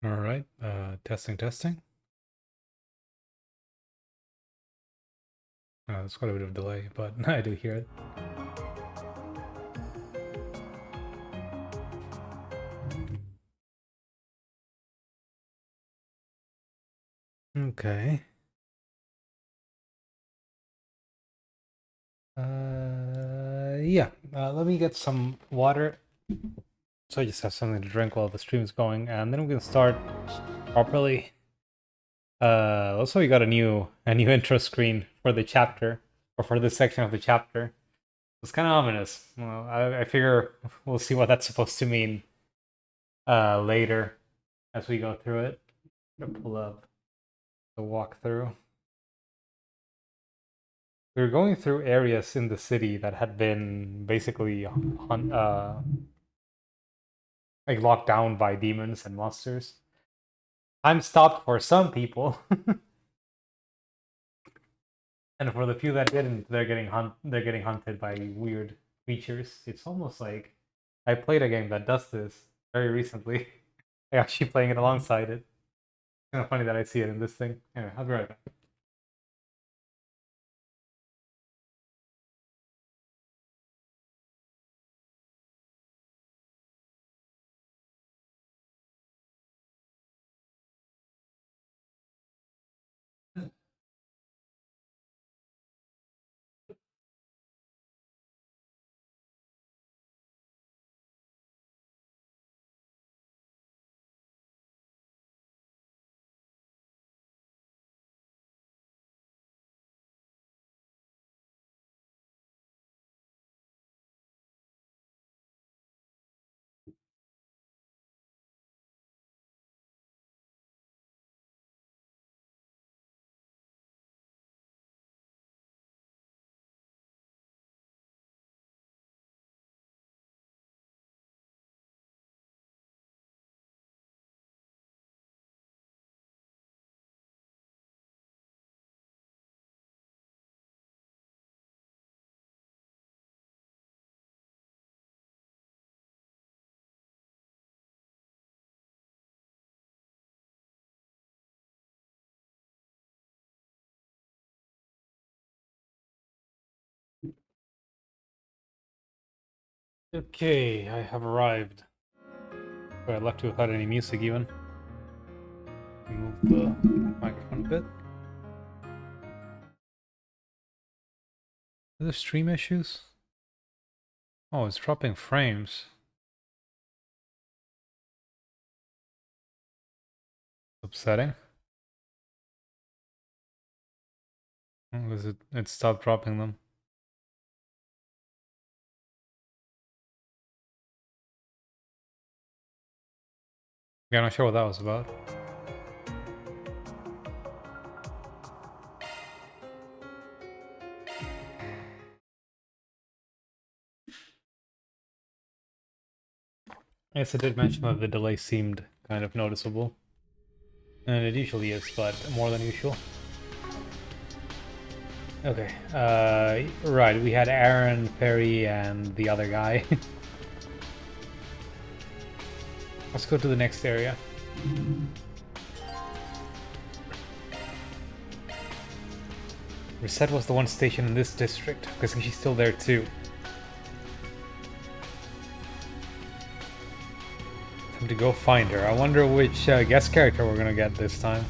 All right, testing. There's quite a bit of delay, but I do hear it. Okay. Yeah. Let me get some water, so I just have something to drink while the stream is going, and then we can start properly. Also, we got a new intro screen for the chapter, or for this section of the chapter. It's kind of ominous. Well, I figure we'll see what that's supposed to mean later as we go through it. I'm gonna pull up the walkthrough. We were going through areas in the city that had been basically like locked down by demons and monsters. Time stopped for some people, and for the few that didn't, they're getting hunted by weird creatures. It's almost like I played a game that does this very recently. I'm actually playing it alongside it. It's kind of funny that I see it in this thing. Anyway, I'll be right back. Okay, I have arrived. Oh, I left without any music even. Move the microphone a bit. Are there stream issues? Oh, it's dropping frames. Upsetting. Because it stopped dropping them. Yeah, I'm not sure what that was about. Yes, I did mention that the delay seemed kind of noticeable. And it usually is, but more than usual. Okay, right, we had Aaron, Perry, and the other guy. Let's go to the next area. Reset was the one station in this district, because she's still there too. Time to go find her. I wonder which guest character we're gonna get this time.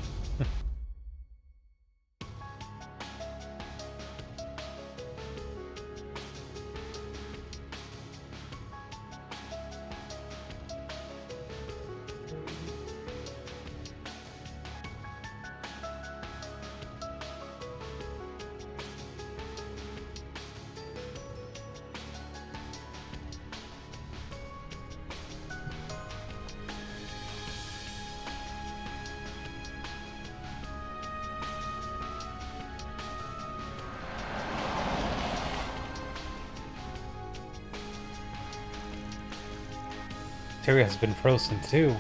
Area has been frozen too.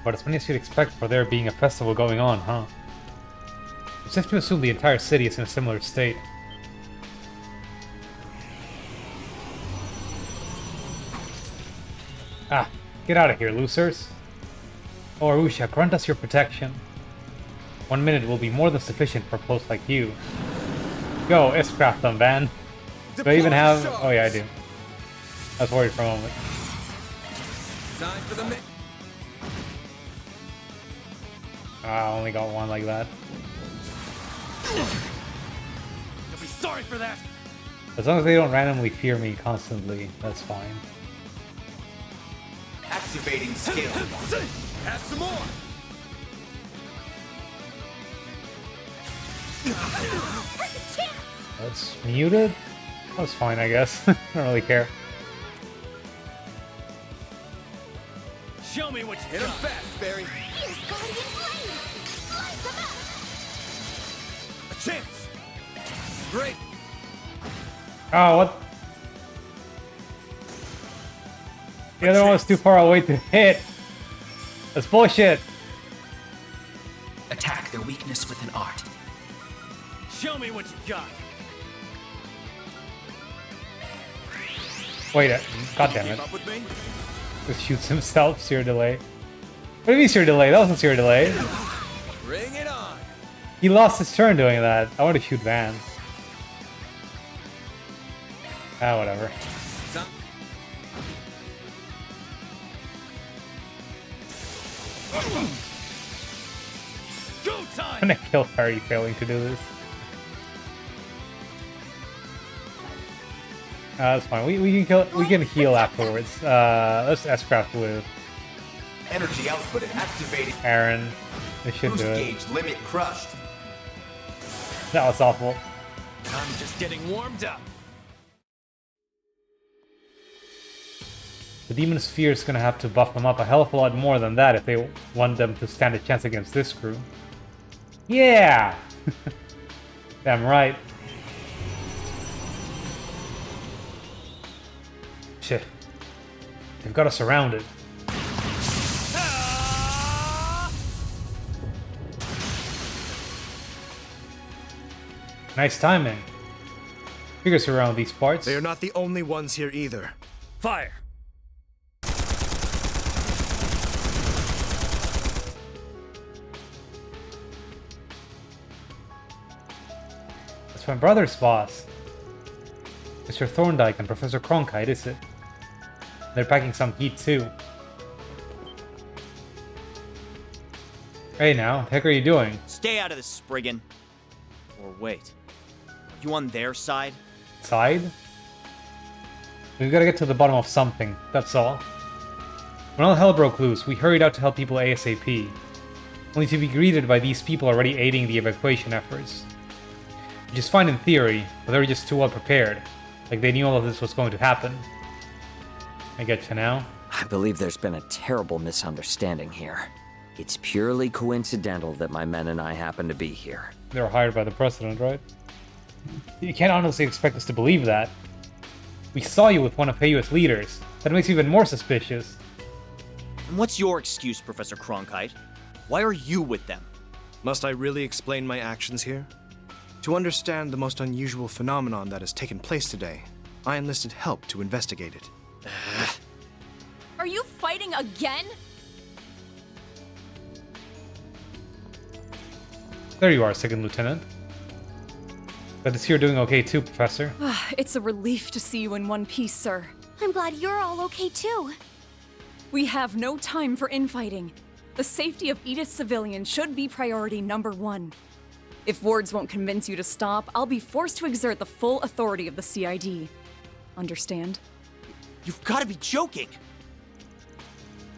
But as many as you'd expect for there being a festival going on, huh? It's safe to assume the entire city is in a similar state. Ah, get out of here, losers. Oh, Arusha, grant us your protection. 1 minute will be more than sufficient for clothes like you. Go, S-craft them, Van. Do I even have... Oh yeah, I do. I was worried for a moment. Time for the I only got one like that. You'll be sorry for that. As long as they don't randomly fear me constantly, that's fine. Activating skill. Have some more. That's muted? That's fine, I guess. I don't really care. Show me what you hit him fast, Barry. Here's Guardian Blade! Slice him up! A chance. Great. Oh, what? The other one was too far away to hit. That's bullshit. Attack their weakness with an art. Show me what you got. Wait, god damn it. Keep up with me? Just shoots himself, seer delay. What do you mean seer delay? That wasn't seer delay. Bring it on. He lost his turn doing that. I want to shoot Van. Ah, whatever. Some- Go I'm time. gonna kill Harry failing to do this. That's fine. We can heal afterwards. Let's S-craft with Energy output activating. Aaron. They should Boost do it. gauge limit crushed. That was awful. I'm just getting warmed up. The Demon Sphere is gonna have to buff them up a hell of a lot more than that if they want them to stand a chance against this crew. Yeah! Damn right. Shit. They've got us surrounded. Nice timing. Figures around these parts. They are not the only ones here either. Fire. That's my brother's boss. Mr. Thorndyke and Professor Cronkite, is it? They're packing some heat too. Hey now, what the heck are you doing? Stay out of this, Spriggan. Or wait. Are you on their side? Side? We've got to get to the bottom of something, that's all. When all hell broke loose, we hurried out to help people ASAP. Only to be greeted by these people already aiding the evacuation efforts. Which is fine in theory, but they were just too well prepared. Like they knew all of this was going to happen. I get you now. I believe there's been a terrible misunderstanding here. It's purely coincidental that my men and I happen to be here. They were hired by the president, right? You can't honestly expect us to believe that. We saw you with one of Hayu's leaders. That makes you even more suspicious. And what's your excuse, Professor Cronkite? Why are you with them? Must I really explain my actions here? To understand the most unusual phenomenon that has taken place today, I enlisted help to investigate it. Are you fighting again? There you are, Second Lieutenant. Glad to see you're doing okay too, Professor. It's a relief to see you in one piece, sir. I'm glad you're all okay too. We have no time for infighting. The safety of Edith's civilians should be priority number one. If words won't convince you to stop, I'll be forced to exert the full authority of the CID. Understand? You've got to be joking!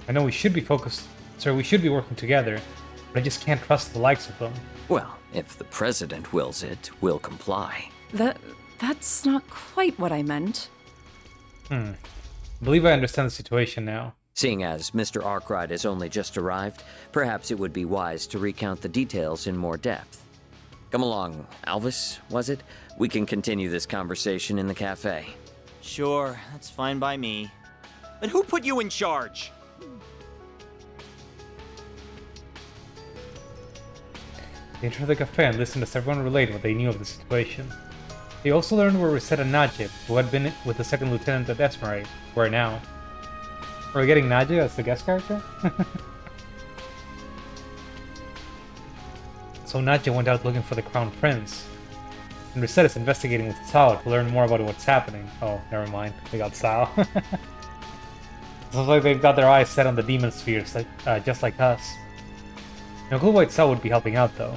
I know we should be focused, sir, we should be working together, but I just can't trust the likes of them. Well, if the president wills it, we'll comply. That's not quite what I meant. I believe I understand the situation now. Seeing as Mr. Arkwright has only just arrived, perhaps it would be wise to recount the details in more depth. Come along, Alvis, was it? We can continue this conversation in the cafe. Sure, that's fine by me. But who put you in charge? They entered the cafe and listened as everyone relayed what they knew of the situation. They also learned where Rosetta and Najib, who had been with the second lieutenant at Esmeralda, were now. Are we getting Najib as the guest character? So Nadja went out looking for the Crown Prince. And Reset is investigating with Sao to learn more about what's happening. Oh, never mind. They got Sao. Sounds like they've got their eyes set on the demon spheres, just like us. No clue why Sao would be helping out, though.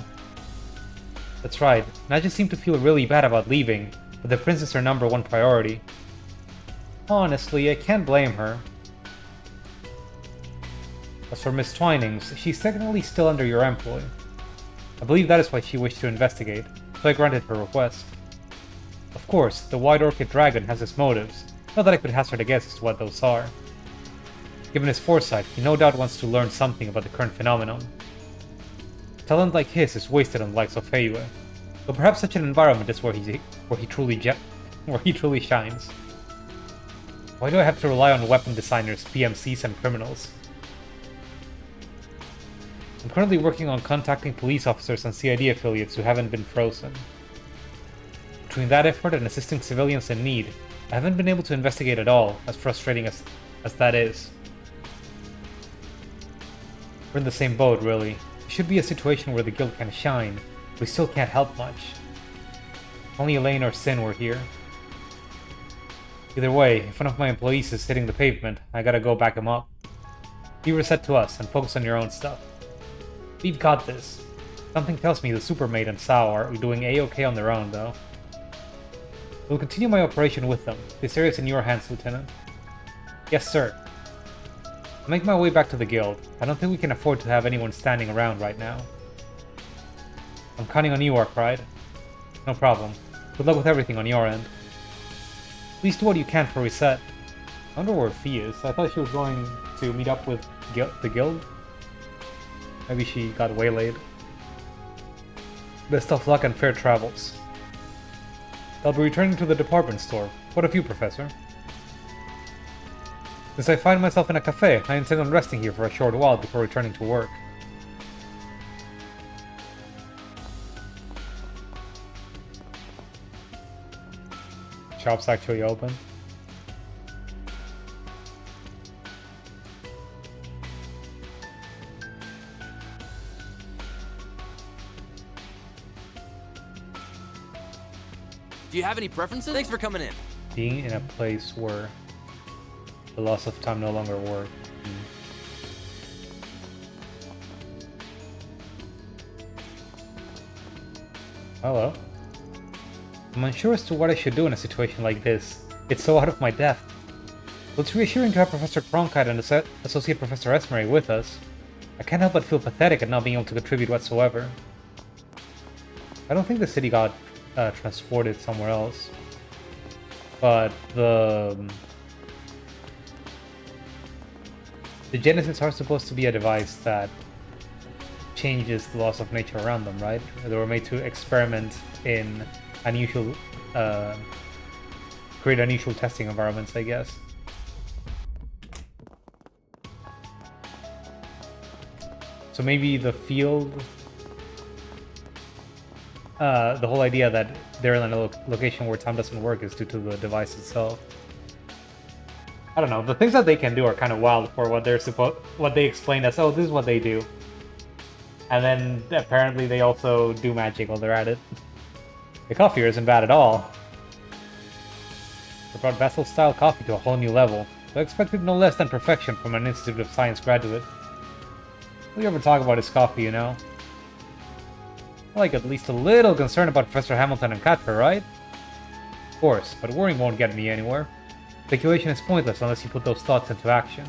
That's right. Nadja seemed to feel really bad about leaving, but the prince is her #1 priority. Honestly, I can't blame her. As for Miss Twinings, she's technically still under your employ. I believe that is why she wished to investigate, so I granted her request. Of course, the White Orchid Dragon has his motives, not that I could hazard a guess as to what those are. Given his foresight, he no doubt wants to learn something about the current phenomenon. Talent like his is wasted on the likes of Feyue, but perhaps such an environment is where he truly shines. Why do I have to rely on weapon designers, PMCs, and criminals? I'm currently working on contacting police officers and CID affiliates who haven't been frozen. Between that effort and assisting civilians in need, I haven't been able to investigate at all, as frustrating as that is. We're in the same boat, really. It should be a situation where the guild can shine, but we still can't help much. If only Elaine or Sin were here. Either way, if one of my employees is hitting the pavement, I gotta go back him up. Be Reset to us and focus on your own stuff. We've got this. Something tells me the Supermaid and Sao are doing A-okay on their own, though. I will continue my operation with them. This area is in your hands, Lieutenant. Yes, sir. I'll make my way back to the guild. I don't think we can afford to have anyone standing around right now. I'm counting on you, Arkride. No problem. Good luck with everything on your end. Please do what you can for Reset. I wonder where Fee is. I thought she was going to meet up with the guild. Maybe she got waylaid. Best of luck and fair travels. I'll be returning to the department store. What of you, Professor? Since I find myself in a cafe, I intend on resting here for a short while before returning to work. Shop's actually open. Do you have any preferences? Thanks for coming in. Being in a place where the loss of time no longer works. Hello. I'm unsure as to what I should do in a situation like this. It's so out of my depth. Well, it's reassuring to have Professor Cronkite and Associate Professor Esmery with us. I can't help but feel pathetic at not being able to contribute whatsoever. I don't think the city got transported somewhere else. But the Genesis are supposed to be a device that changes the laws of nature around them, right? They were made to experiment in unusual, create unusual testing environments, I guess. So maybe the field, the whole idea that they're in a location where time doesn't work is due to the device itself. I don't know. The things that they can do are kind of wild for what they explain as, oh, this is what they do. And then apparently they also do magic while they're at it. The coffee here isn't bad at all. They brought Vessel-style coffee to a whole new level. So I expected no less than perfection from an Institute of Science graduate. We ever talk about his coffee, you know? I like at least a little concerned about Professor Hamilton and Katra, right? Of course, but worrying won't get me anywhere. Speculation is pointless unless you put those thoughts into action.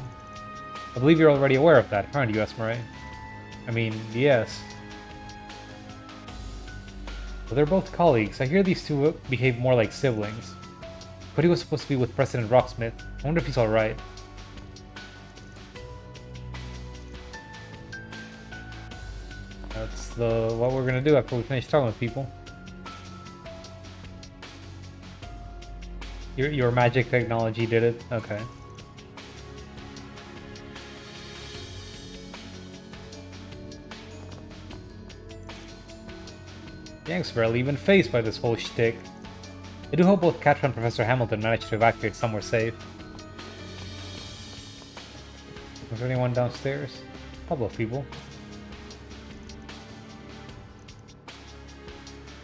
I believe you're already aware of that, aren't you, Esmery? I mean, yes. But they're both colleagues. I hear these two behave more like siblings. Cody was supposed to be with President Rocksmith. I wonder if he's alright. That's what we're gonna do after we finish talking with people. Your magic technology did it? Okay. Gang's barely even phased by this whole shtick. I do hope both Katra and Professor Hamilton managed to evacuate somewhere safe. Was there anyone downstairs? A couple of people.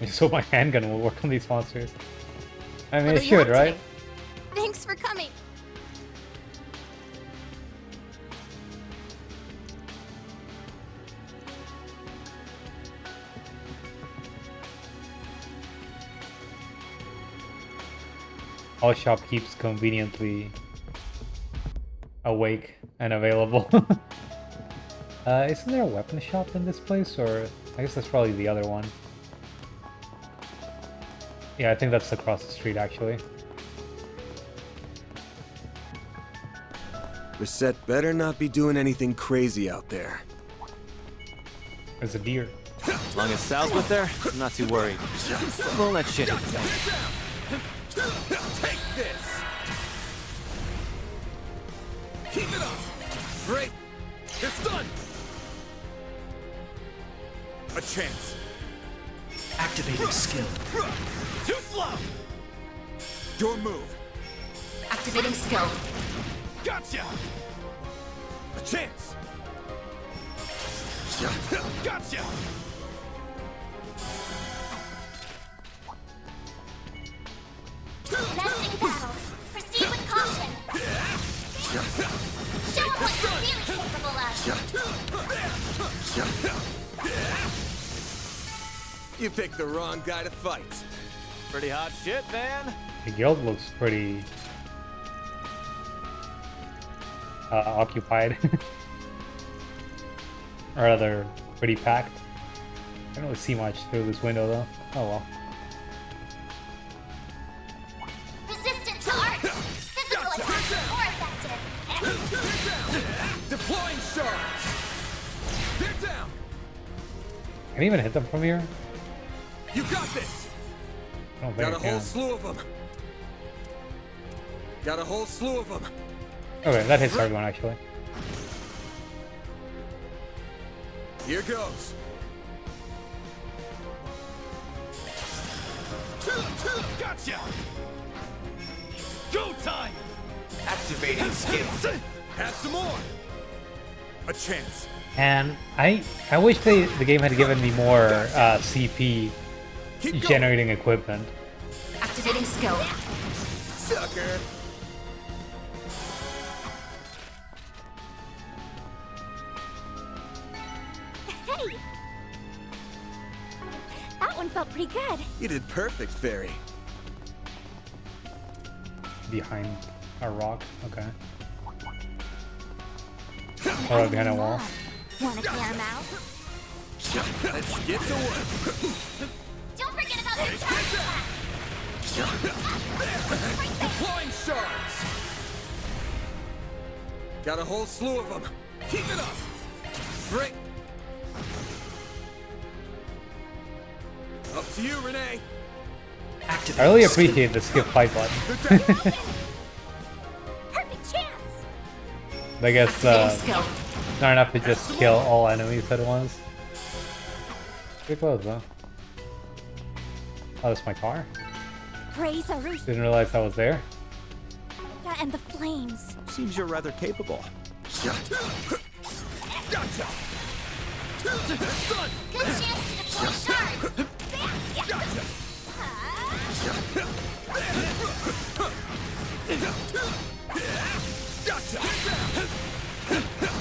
Just hope my handgun will work on these monsters. I mean, What it are you should, up right? to? Thanks for coming. All shopkeepers conveniently awake and available. Isn't there a weapon shop in this place, or I guess that's probably the other one. Yeah, I think that's across the street actually. Reset better not be doing anything crazy out there. There's a deer. As long as Sal's with there, I'm not too worried. Won't let shit happen. Take this! Keep it up! Great! It's done! A chance. Activating skill. Too slow! Your move. Activating skill. Gotcha! A chance! Gotcha! Commencing battle. Proceed with caution. Show them what you're really capable of. You picked the wrong guy to fight. Pretty hot shit, man. The guild looks pretty occupied. Or rather, pretty packed. I don't really see much through this window though. Oh well. Resistant to arts. Physical attacks more effective. Deploying shards! They're down! Can I even hit them from here? You got this! I don't think Got a I can. whole slew of them. Got a whole slew of them. Okay, that hits everyone actually. Here goes. Gotcha! Go time! Activating skill. Have some more! A chance. And I wish the game had given me more CP Keep going. generating equipment. Activating skill. Sucker! Hey! That one felt pretty good. You did perfect, Fairy. Behind a rock, okay. Or right behind a wall. Wanna clear him out? Let's get to work. Don't forget about the charge attack! Deploying shards! Got a whole slew of them. Keep it up! Great! Up to you, Renee! Activating I really skill. appreciate the skip fight button. Perfect chance! I guess Skill. not enough to just kill all enemies at once. Pretty close though. Oh, that's my car? Praise Arush. Didn't realize that was there. And the flames. Seems you're rather capable. Gotcha! Good chance to deploy shards. Gotcha! Gotcha!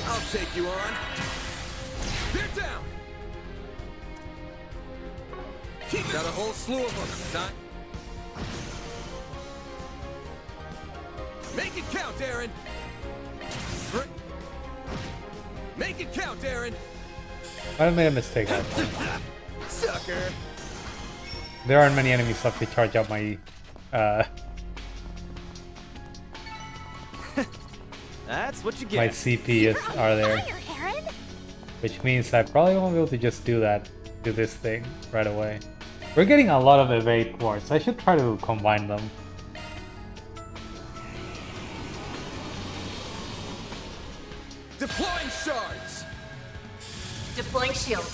I'll take you on. They're down. Got a whole slew of them. Not. Make it count, Aaron. Make it count, Aaron. I made a mistake. Sucker. There aren't many enemies left to charge up my That's what you get. my CP are there, Fire, Aaron! which means I probably won't be able to just do this thing right away. We're getting a lot of evade quartz. I should try to combine them. Deploying shards. Deploying shield.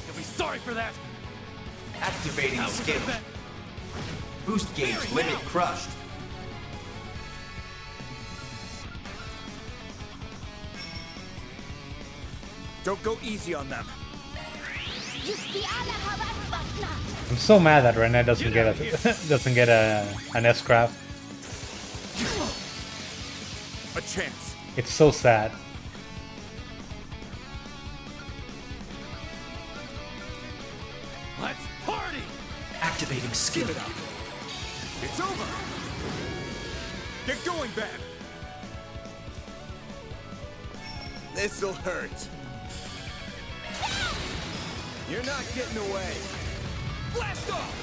You'll be sorry for that. Activating Out with skill. that. Boost gauge limit crushed. Don't go easy on them. I'm so mad that Rene doesn't get a doesn't get an S craft. A chance. It's so sad. Let's party. Activating skill. It's over. Get going, Ben. This'll hurt. You're not getting away. Blast off!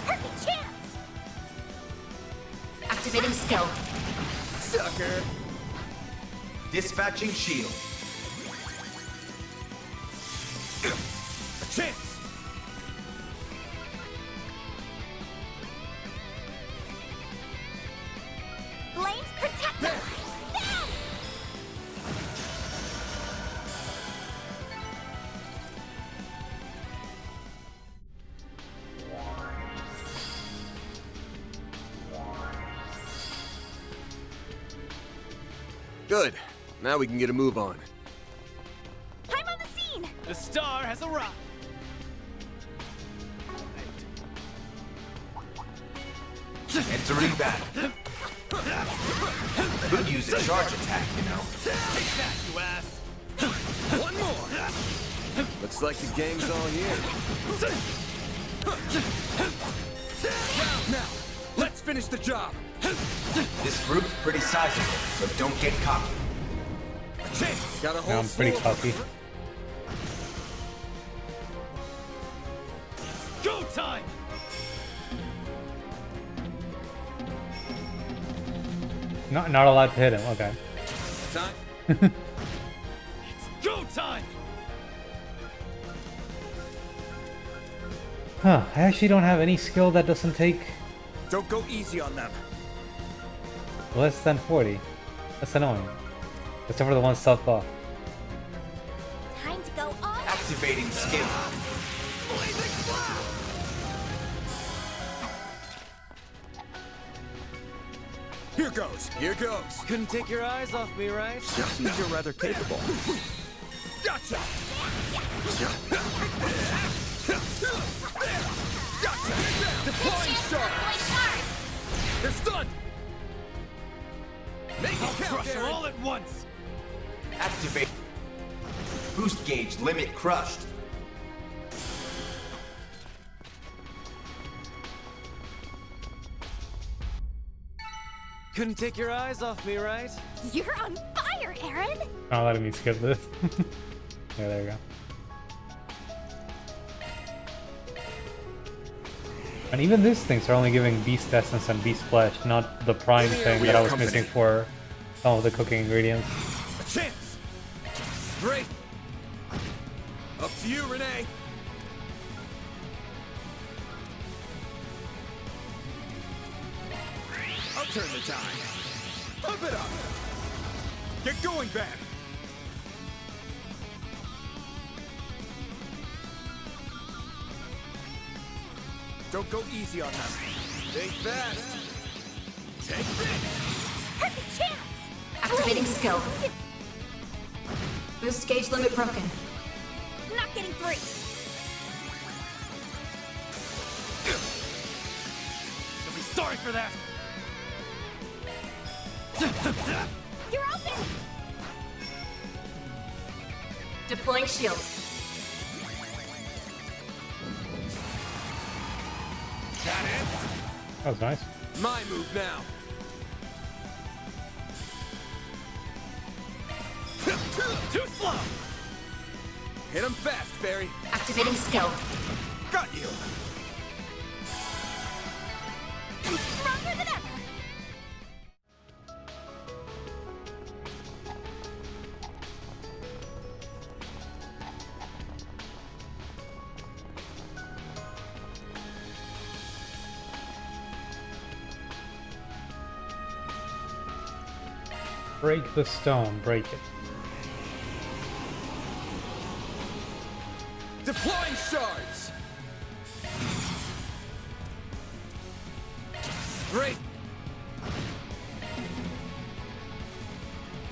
Perfect chance! Activating skill. Sucker. Dispatching shield. A chance. Flames protect us! Bam! Good. Now we can get a move on. I'm on the scene! The star has arrived. Entering battle. Could use a charge attack, you know. Take that, you ass. One more. Looks like the gang's all here. Now, let's finish the job. This group's pretty sizable, so don't get cocky. A chance. Got a Now whole I'm pretty floor. cocky. Go time. Not allowed to hit him. Okay. Time. Go time. Huh. I actually don't have any skill that doesn't take Don't go easy on them. less than 40. That's annoying. Except for the one stealth buff. Time to go all out! Activating skill. Here goes. Here goes. Couldn't take your eyes off me, right? Seems you're rather capable. Gotcha. Gotcha. Deploying shark. They're stunned. Make it count, Crush her Aaron. all at once. Activate. Boost gauge limit crushed. Couldn't take your eyes off me, right? You're on fire, Aaron! Not letting me skip this. Yeah, there we go. And even these things are only giving beast essence and beast flesh, not the prime thing that I was missing for some of the cooking ingredients. A chance. Great. Up to you, Renee. I'll turn the tide. Pump it up. Get going, Ben. Don't go easy on them. Think fast. Take this. Perfect chance! Activating skill. Boost gauge limit broken. Not getting through. You'll be sorry for that. You're open! Deploying shield. Got it. That was nice. My move now. Too slow. Hit him fast, Barry. Activating skill. Got you. Stronger than ever! Break the stone, break it. Deploying shards. Great.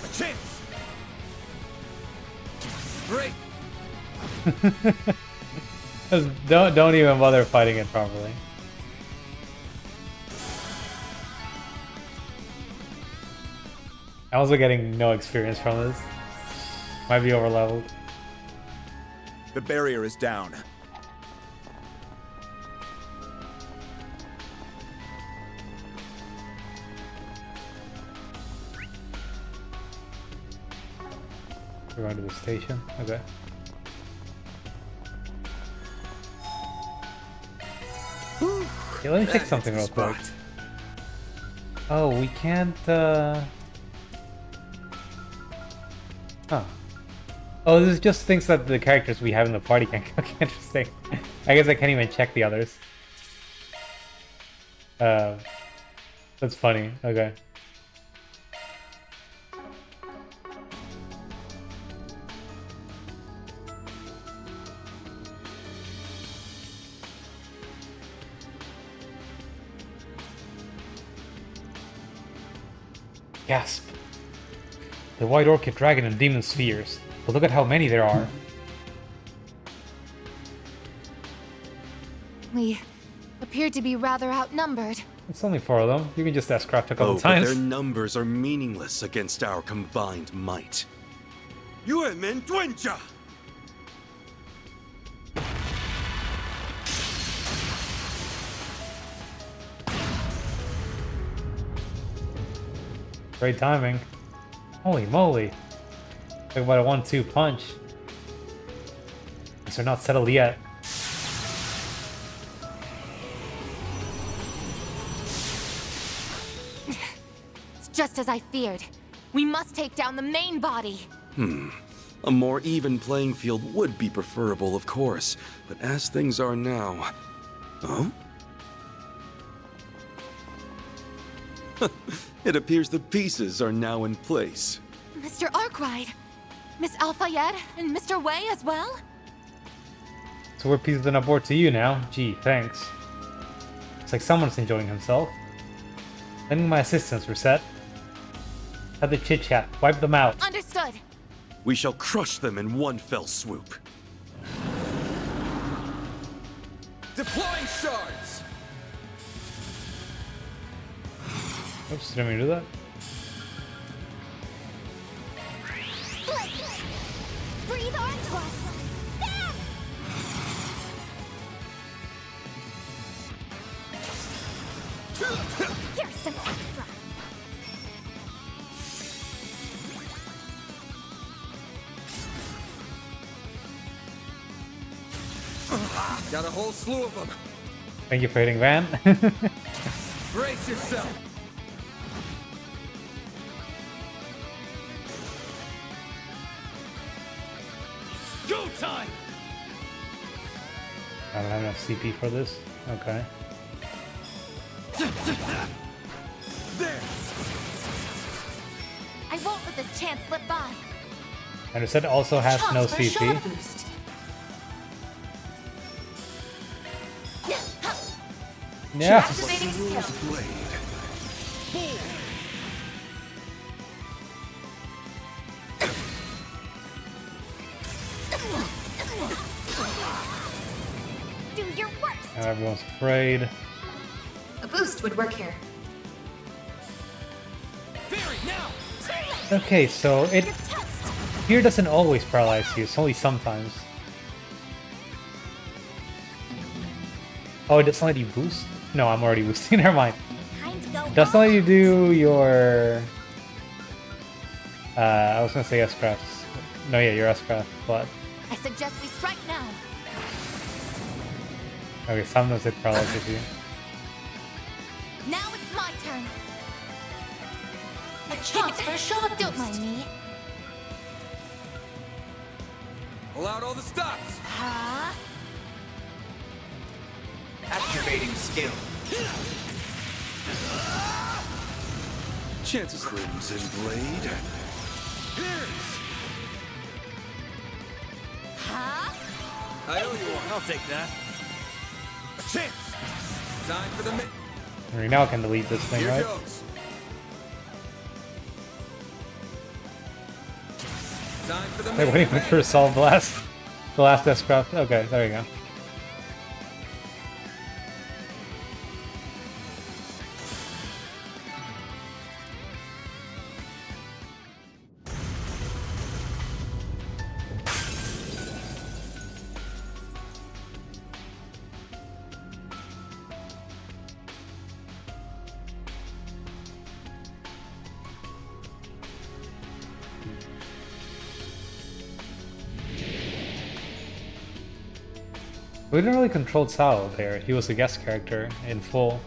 A chance. Great. Just don't even bother fighting it properly. I'm also getting no experience from this. Might be overleveled. The barrier is down. We're going to the station. Okay. Okay, let me check something real quick. Oh, we can't, Huh. Oh, this is just things that the characters we have in the party can cook. Interesting. I guess I can't even check the others. That's funny. Okay. Gasp. The White Orchid Dragon and Demon Spheres. But look at how many there are. We appear to be rather outnumbered. It's only 4 of them. You can just ask Craft a couple But times. their numbers are meaningless against our combined might. Great timing. Holy moly. Talk about a 1-2 punch. These are not settled yet. It's just as I feared. We must take down the main body. A more even playing field would be preferable, of course, but as things are now... Oh? It appears the pieces are now in place. Mr. Arkwright, Miss Alfayed, and Mr. Wei as well? So we're pieces on board to you now. Gee, thanks. Looks like someone's enjoying himself. Lending my assistance, Reset. Had the chit-chat. Wipe them out. Understood. We shall crush them in one fell swoop. Deploying shards! Oops, didn't mean to do that. Breathe onto us. Bam! Here's some extra. Got a whole slew of them. Thank you for hitting Van. Brace yourself. Go time! I don't have enough CP for this. Okay. There! I won't let this chance slip by. And Reset also has no Chance for a CP. shot boost. Yeah. Activating skill. Do your worst. Now everyone's afraid. A boost would work here. Barry, now! Okay, so it Your test. fear doesn't always paralyze you, it's only sometimes. Oh, it doesn't let you boost? No, I'm already boosting, never mind. Time to go. It doesn't let you do your... I was gonna say S-Crafts. No, yeah, your S-Craft, but... I suggest we strike now. Okay, sometimes it paralyzes you. Now it's my turn. A chance for a shot. Don't mind me. Pull out all the stops! Huh? Activating skill. Chances Crimson Blade. Huh? I owe you one. I'll take that. A chance! Time for the mid. Right now I can delete this thing, Here right? goes. Time for the Hey, waiting for Soul Blast. The last desk craft. Okay, there you go. We didn't really control Sao there. He was a guest character in full.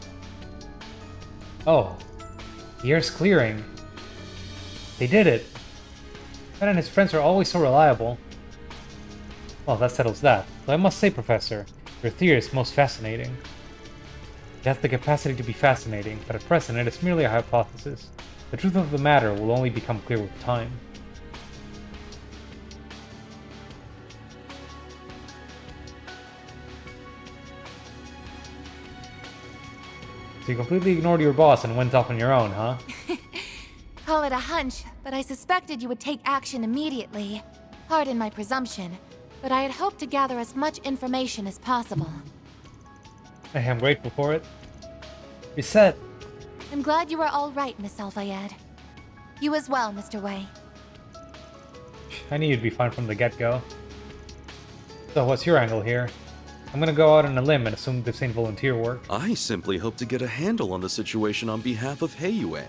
Oh, the air's clearing. They did it. Ben and his friends are always so reliable. Well, that settles that. Though I must say, Professor, your theory is most fascinating. It has the capacity to be fascinating, but at present it is merely a hypothesis. The truth of the matter will only become clear with time. So you completely ignored your boss and went off on your own, huh? Call it a hunch, but I suspected you would take action immediately. Pardon my presumption, but I had hoped to gather as much information as possible. I am grateful for it. You said. I'm glad you are all right, Miss Alfayed. You as well, Mr. Wei. I knew you'd be fine from the get-go. So what's your angle here? I'm gonna go out on a limb and assume this ain't volunteer work. I simply hope to get a handle on the situation on behalf of Heiyue.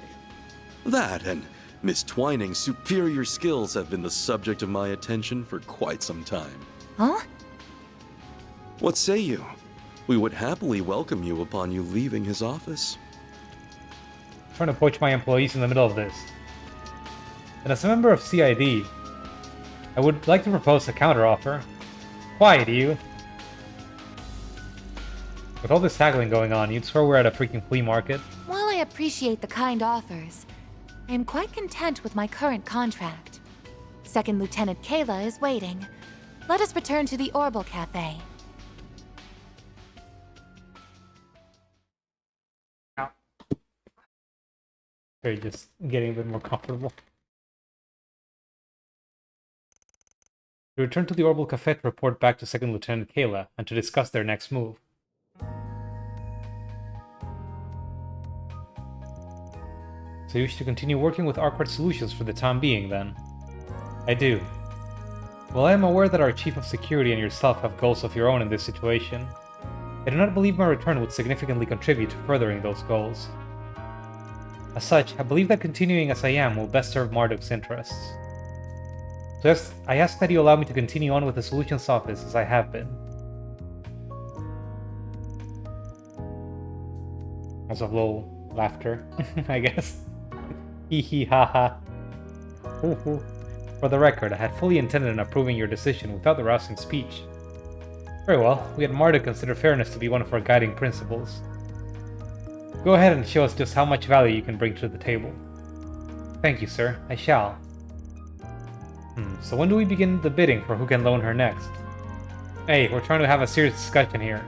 That and Miss Twining's superior skills have been the subject of my attention for quite some time. Huh? What say you? We would happily welcome you upon you leaving his office. I'm trying to poach my employees in the middle of this. And as a member of CID, I would like to propose a counteroffer. Quiet, you. With all this haggling going on, you'd swear we're at a freaking flea market. While I appreciate the kind offers, I am quite content with my current contract. Second Lieutenant Kayla is waiting. Let us return to the Orbital Cafe. They're just getting a bit more comfortable. We return to the Orbital Cafe to report back to Second Lieutenant Kayla and to discuss their next move. So you wish to continue working with Arkwright Solutions for the time being, then? I do. Well, I am aware that our Chief of Security and yourself have goals of your own in this situation. I do not believe my return would significantly contribute to furthering those goals. As such, I believe that continuing as I am will best serve Marduk's interests. So yes, I ask that you allow me to continue on with the Solutions Office as I have been. Lots of low laughter, I guess. Hee hee ha ha. Hoo hoo. For the record, I had fully intended on approving your decision without the rousing speech. Very well, we at Marduk consider fairness to be one of our guiding principles. Go ahead and show us just how much value you can bring to the table. Thank you, sir. I shall. So when do we begin the bidding for who can loan her next? Hey, we're trying to have a serious discussion here.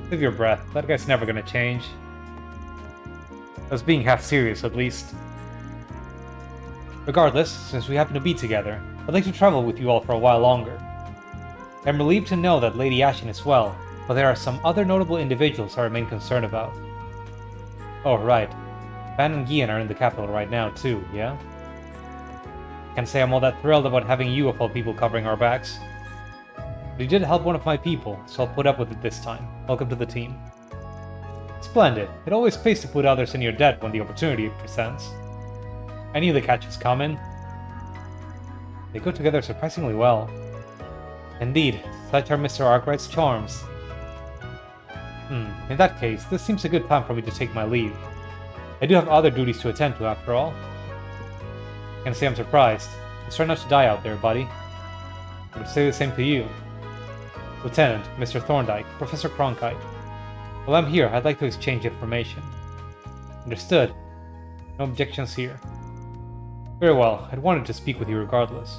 Save your breath. That guy's never gonna change. I was being half serious, at least. Regardless, since we happen to be together, I'd like to travel with you all for a while longer. I'm relieved to know that Lady Ashen is well, but there are some other notable individuals I remain concerned about. Oh, right. Van and Gian are in the capital right now, too, yeah? Can't say I'm all that thrilled about having you of all people covering our backs. But you did help one of my people, so I'll put up with it this time. Welcome to the team. Splendid. It always pays to put others in your debt when the opportunity presents. I knew the catch was coming. They go together surprisingly well. Indeed, such are Mr. Arkwright's charms. In that case, this seems a good time for me to take my leave. I do have other duties to attend to, after all. Can't say I'm surprised. Let's try not to die out there, buddy. I would say the same to you. Lieutenant, Mr. Thorndyke, Professor Cronkite. While I'm here, I'd like to exchange information. Understood. No objections here. Very well, I'd wanted to speak with you regardless.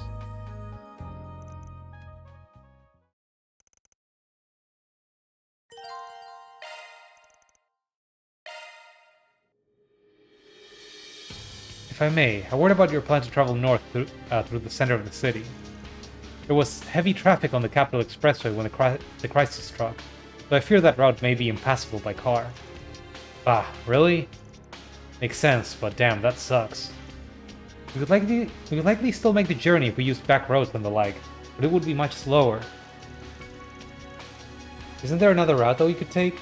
If I may, a word about your plan to travel north through the center of the city. There was heavy traffic on the Capital Expressway when the crisis struck, so I fear that route may be impassable by car. Ah, really? Makes sense, but damn, that sucks. We could likely still make the journey if we used back roads and the like, but it would be much slower. Isn't there another route though you could take?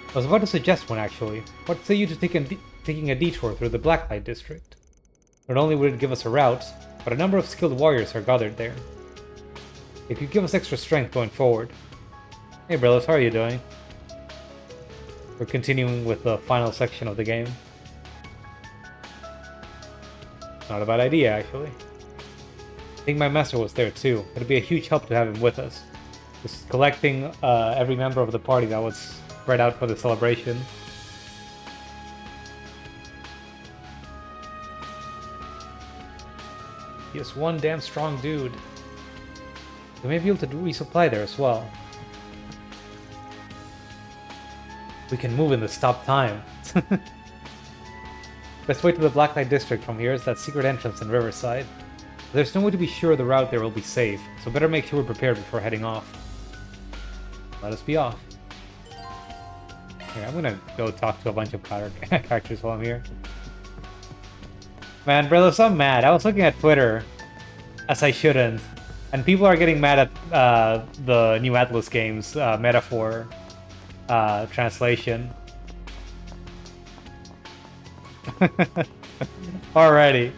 I was about to suggest one actually. What say you to taking a detour through the Blacklight District? Not only would it give us a route, but a number of skilled warriors are gathered there. It could give us extra strength going forward. Hey Brillis, how are you doing? We're continuing with the final section of the game. Not a bad idea, actually. I think my master was there too. It'd be a huge help to have him with us. Just collecting every member of the party that was spread out for the celebration. He is one damn strong dude. We may be able to resupply there as well. We can move in the stop time. Best way to the Blacklight District from here is that secret entrance in Riverside. There's no way to be sure the route there will be safe, so better make sure we're prepared before heading off. Let us be off. Here, I'm gonna go talk to a bunch of characters while I'm here. Man, Brillis, I'm mad. I was looking at Twitter, as I shouldn't, and people are getting mad at the new Atlas games metaphor translation. Alrighty.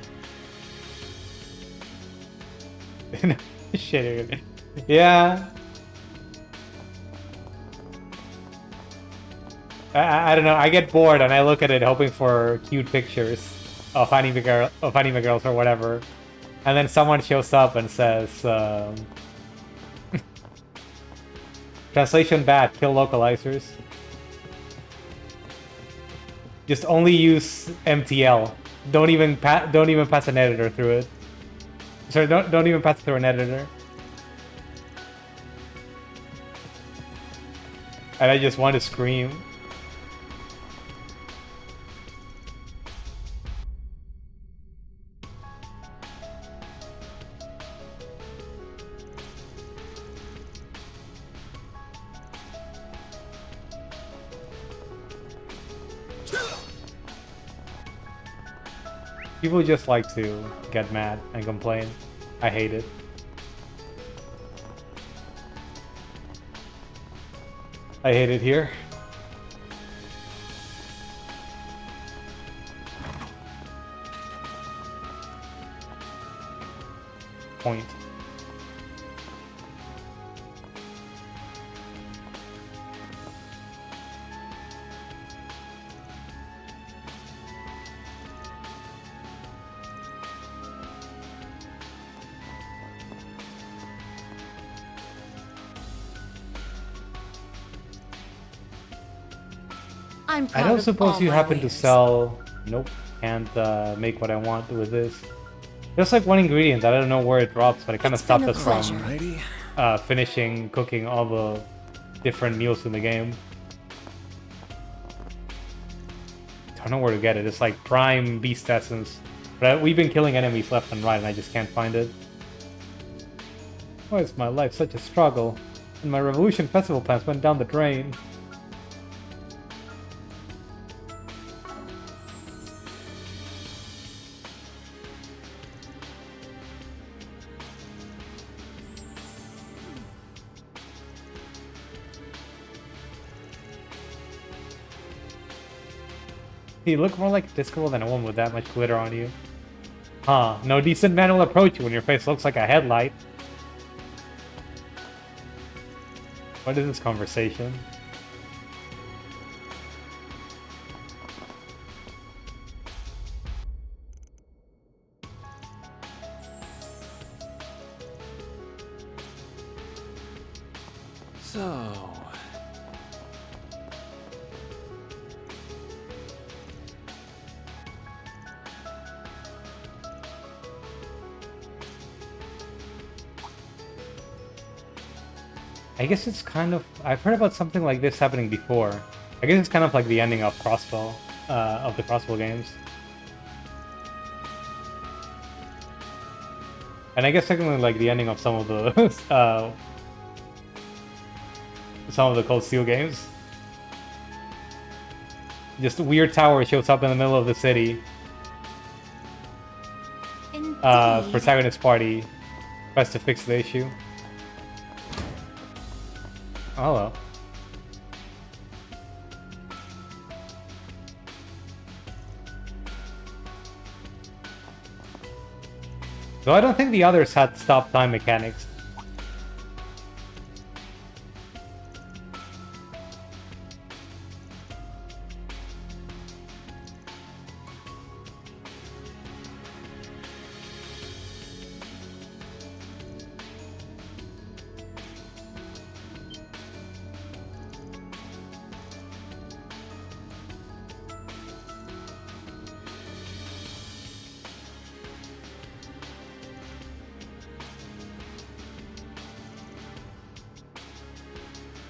Shit. Yeah. I don't know. I get bored and I look at it hoping for cute pictures of anime girls or whatever, and then someone shows up and says, "Translation bad. Kill localizers. Just only use MTL. Don't even pass an editor through it. Sorry, don't even pass it through an editor." And I just want to scream. People just like to get mad and complain. I hate it. I hate it here. Point. I'm I proud don't of suppose all you my happen to wares. sell... Nope. Can't make what I want with this. Just like one ingredient that I don't know where it drops, but it kind of It's been stopped a us pleasure. from Righty. finishing cooking all the different meals in the game. Don't know where to get it. It's like prime beast essence. But we've been killing enemies left and right and I just can't find it. Why is my life such a struggle? And my Revolution Festival plans went down the drain. You look more like a disco than a woman with that much glitter on you. Huh, no decent man will approach you when your face looks like a headlight. What is this conversation? So... I guess it's kind of... I've heard about something like this happening before. I guess it's kind of like the ending of Crossbow, of the Crossbow games. And I guess technically like the ending of some of the Cold Steel games. Just a weird tower shows up in the middle of the city. Indeed. Protagonist party tries to fix the issue. Oh, hello. Though I don't think the others had stop time mechanics.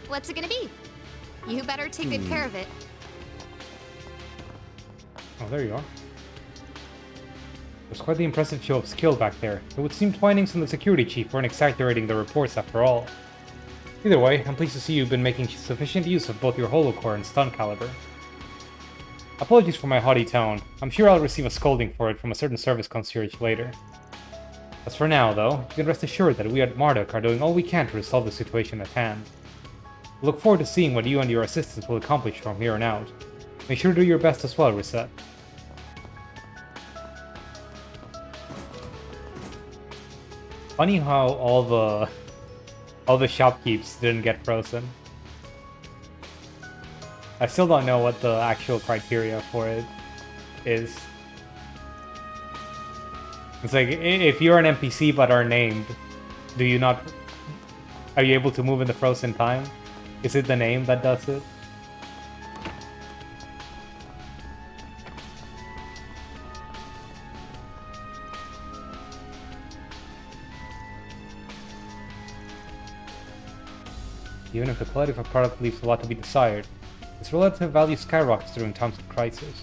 What's it gonna be? You better take good care of it. Oh, there you are. There's quite the impressive show of skill back there. It would seem Twinings and the security chief weren't exaggerating their reports after all. Either way, I'm pleased to see you've been making sufficient use of both your holocore and stun caliber. Apologies for my haughty tone. I'm sure I'll receive a scolding for it from a certain service concierge later. As for now, though, you can rest assured that we at Marduk are doing all we can to resolve the situation at hand. I look forward to seeing what you and your assistants will accomplish from here on out. Make sure to do your best as well, Reset. Funny how all the shopkeeps didn't get frozen. I still don't know what the actual criteria for it is. It's like, if you're an NPC but are named, are you able to move in the frozen time? Is it the name that does it? Even if the quality of a product leaves a lot to be desired, its relative value skyrockets during times of crisis.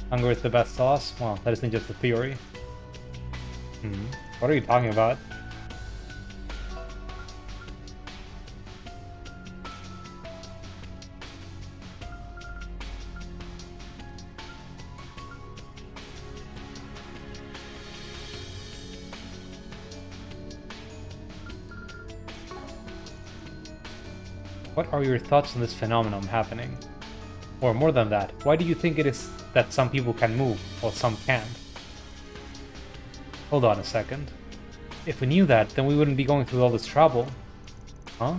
Hunger is the best sauce? Well, that isn't just a theory. What are you talking about? What are your thoughts on this phenomenon happening? Or more than that, why do you think it is that some people can move, while some can't? Hold on a second. If we knew that, then we wouldn't be going through all this trouble. Huh?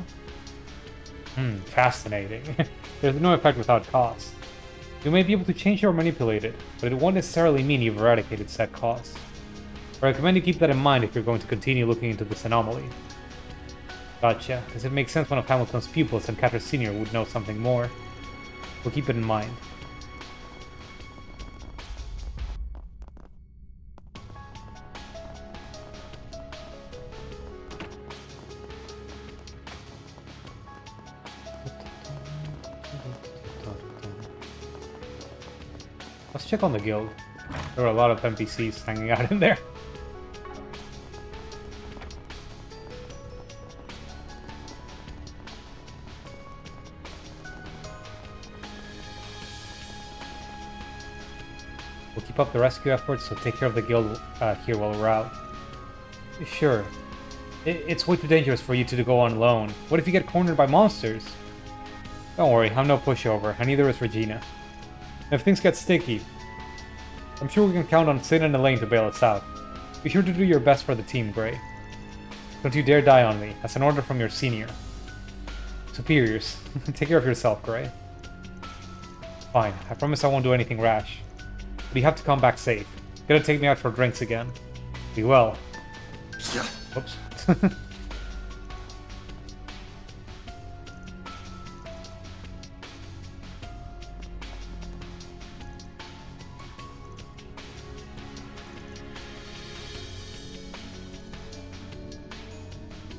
Fascinating. There's no effect without cause. You may be able to change or manipulate it, but it won't necessarily mean you've eradicated said cause. I recommend you keep that in mind if you're going to continue looking into this anomaly. Gotcha. Does it make sense one of Hamilton's pupils and Catter Sr. would know something more? We'll keep it in mind. Let's check on the guild. There are a lot of NPCs hanging out in there. We'll keep up the rescue efforts, so take care of the guild here while we're out. Sure. It's way too dangerous for you two to go on alone. What if you get cornered by monsters? Don't worry, I'm no pushover, and neither is Regina. If things get sticky, I'm sure we can count on Sin and Elaine to bail us out. Be sure to do your best for the team, Gray. Don't you dare die on me. That's an order from your senior. Superiors. Take care of yourself, Gray. Fine, I promise I won't do anything rash. But you have to come back safe. Gonna take me out for drinks again. Be well. Yeah. Oops.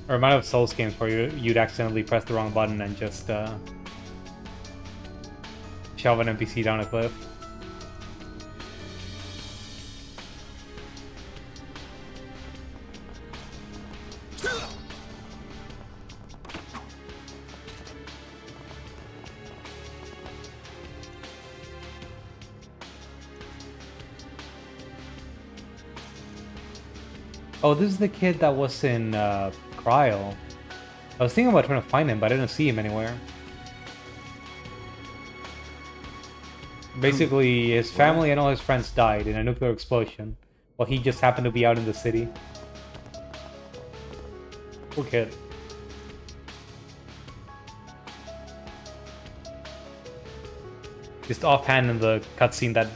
I remind of Souls games where you'd accidentally press the wrong button and just shove an NPC down a cliff. Oh, this is the kid that was in Cryo. I was thinking about trying to find him, but I didn't see him anywhere. Basically, his family and all his friends died in a nuclear explosion, while he just happened to be out in the city. Poor kid. Just offhand in the cutscene that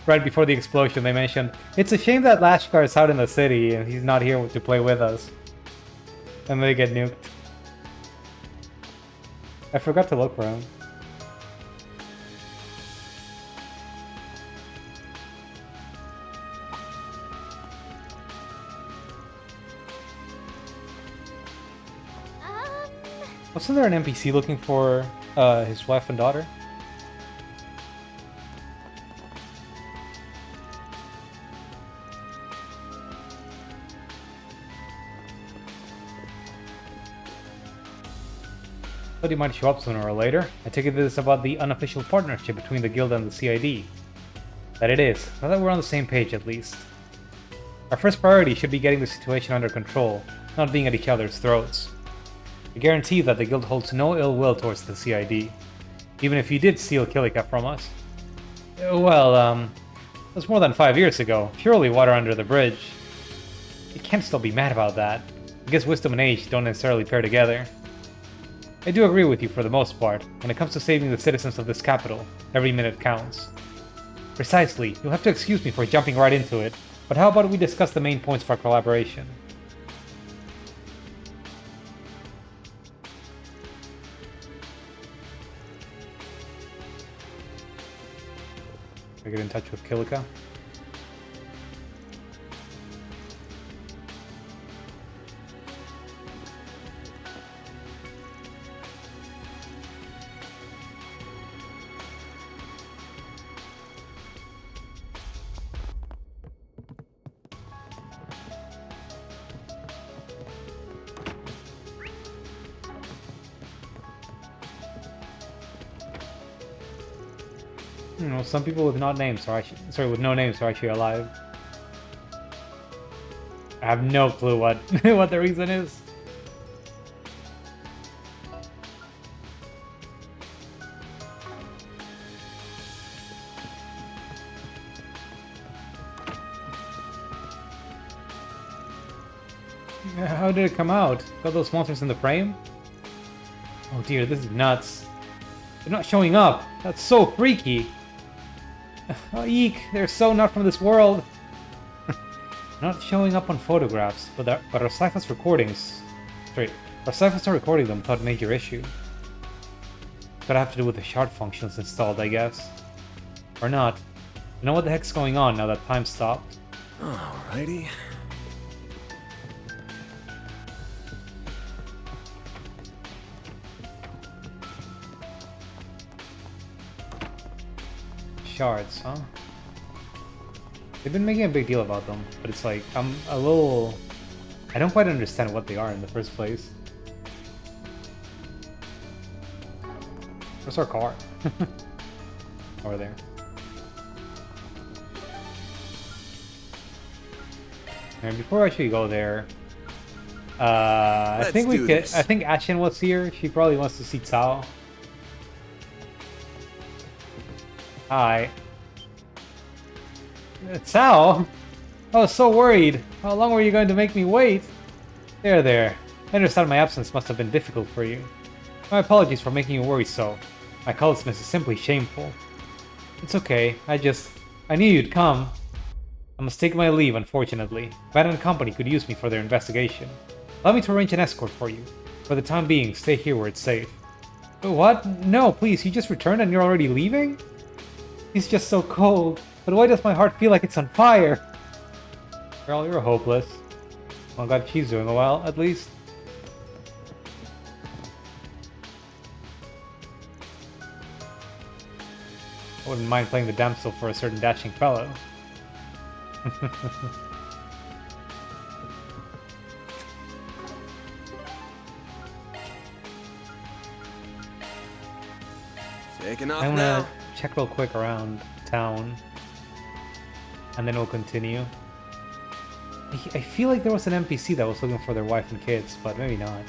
right before the explosion they mentioned, it's a shame that Lashkar is out in the city and he's not here to play with us. And they get nuked. I forgot to look for him. Wasn't there an NPC looking for his wife and daughter? But he might show up sooner or later. I take it this is about the unofficial partnership between the guild and the CID. That it is. Now that we're on the same page at least. Our first priority should be getting the situation under control, not being at each other's throats. I guarantee that the guild holds no ill will towards the CID, even if you did steal Kilika from us. Well, it was more than 5 years ago. Surely water under the bridge. You can't still be mad about that. I guess wisdom and age don't necessarily pair together. I do agree with you for the most part. When it comes to saving the citizens of this capital, every minute counts. Precisely. You'll have to excuse me for jumping right into it, but how about we discuss the main points for our collaboration? I get in touch with Kilika. You know, some people with not names are actually, with no names are actually alive. I have no clue what what the reason is. How did it come out? Got those monsters in the frame? Oh dear, this is nuts. They're not showing up. That's so freaky. Oh, eek, they're so not from this world. Not showing up on photographs, but our Cyphers recordings. Straight, our Cyphers are recording them without major issue. Gotta have to do with the shard functions installed, I guess. Or not. You know what the heck's going on now that time stopped? Alrighty. Shards, huh? They've been making a big deal about them, but it's like, I'm a little... I don't quite understand what they are in the first place. Where's our car? Over there. And before I actually go there, I think we could... I think Ashen was here. She probably wants to see Cao. Hi. Cao? I was so worried. How long were you going to make me wait? There. I understand my absence must have been difficult for you. My apologies for making you worry so. My callousness is simply shameful. It's okay. I knew you'd come. I must take my leave, unfortunately. Bat and Company could use me for their investigation. Allow me to arrange an escort for you. For the time being, stay here where it's safe. What? No, please, you just returned and you're already leaving? He's just so cold, but why does my heart feel like it's on fire? Girl, you're hopeless. Well, glad she's doing well, at least. I wouldn't mind playing the damsel for a certain dashing fellow. Taking off I'm now. gonna check real quick around town, and then we'll continue. I feel like there was an NPC that was looking for their wife and kids, but maybe not.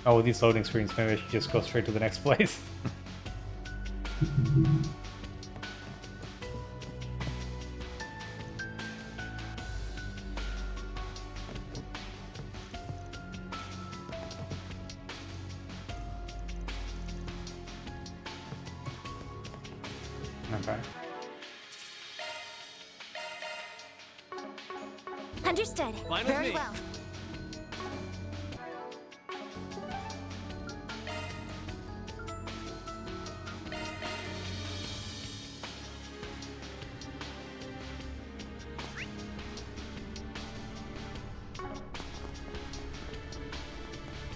Oh, with these loading screens, maybe I should just go straight to the next place. Okay. Understood. Fine with Very me. well.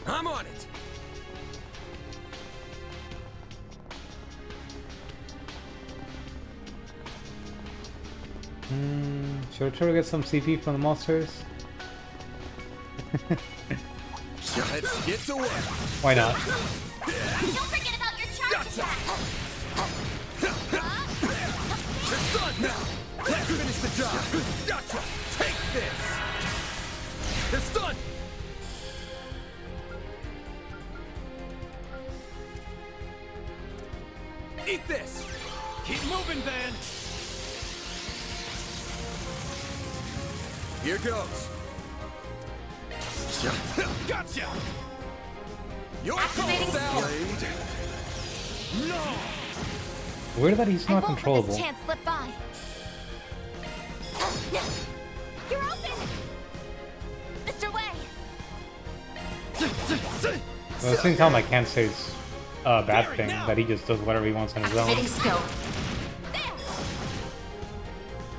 I'm on it. Should I try to get some CP from the monsters? Let's get to work. Why not? Don't forget about your charge attack. It's done now. Let's finish the job. Gotcha. Take this. It's done. Eat this. Keep moving, Van. Here goes. Gotcha. Your call, Activating Sal. skill. No. Weird that he's I not won't let controllable. this chance slip by. You're open! Mr. Way! Well, at the same time, I can't say it's a bad thing that he just does whatever he wants on his own. Activating skill. There!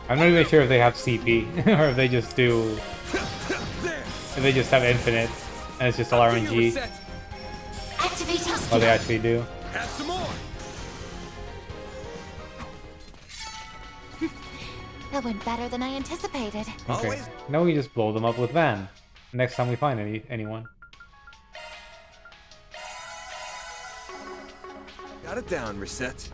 I'm not even sure if they have CP or if they just do. If they just have infinite and it's just all RNG. Activating skill. Oh, they actually do. Have some more. That went better than I anticipated. Okay. Always. Now we just blow them up with Van. Next time we find anyone. Got it down, Reset.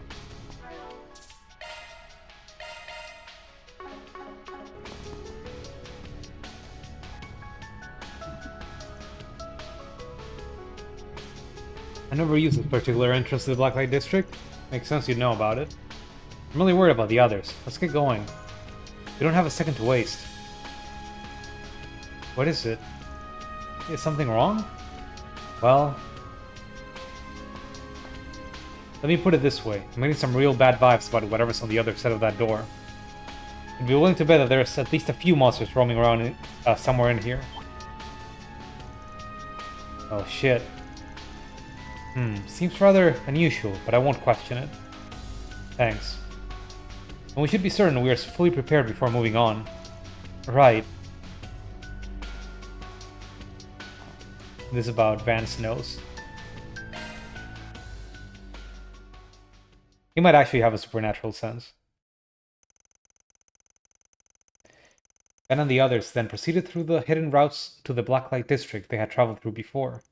I never used this particular entrance to the Blacklight District. Makes sense you'd know about it. I'm really worried about the others. Let's get going. We don't have a second to waste. What is it? Is something wrong? Well... let me put it this way. I'm getting some real bad vibes about whatever's on the other side of that door. I'd be willing to bet that there's at least a few monsters roaming around somewhere in here. Oh shit. Seems rather unusual, but I won't question it. Thanks. And we should be certain we are fully prepared before moving on. Right. This is about Van's nose. He might actually have a supernatural sense. Ben and the others then proceeded through the hidden routes to the Blacklight District they had traveled through before.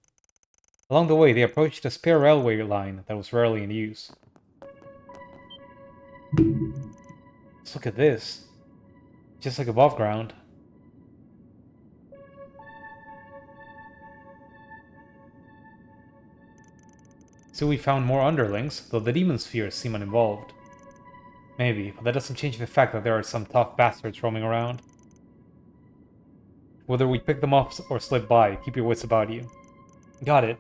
Along the way, they approached a spare railway line that was rarely in use. Let's look at this. Just like above ground. So we found more underlings, though the demon spheres seem uninvolved. Maybe, but that doesn't change the fact that there are some tough bastards roaming around. Whether we pick them up or slip by, keep your wits about you. Got it.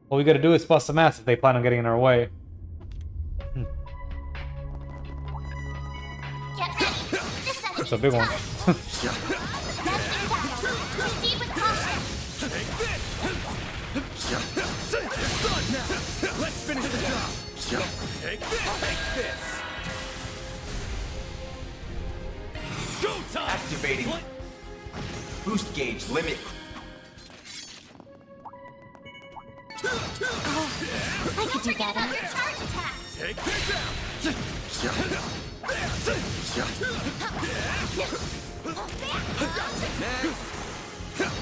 All we gotta do is bust some ass if they plan on getting in our way. Get ready! This That's a big one. Proceed with caution! Take this. It's done now. Let's finish the job. Take this. Take this. Go time. Activating. Boost gauge limit. I could do better. Charge attack! Take this out. Next.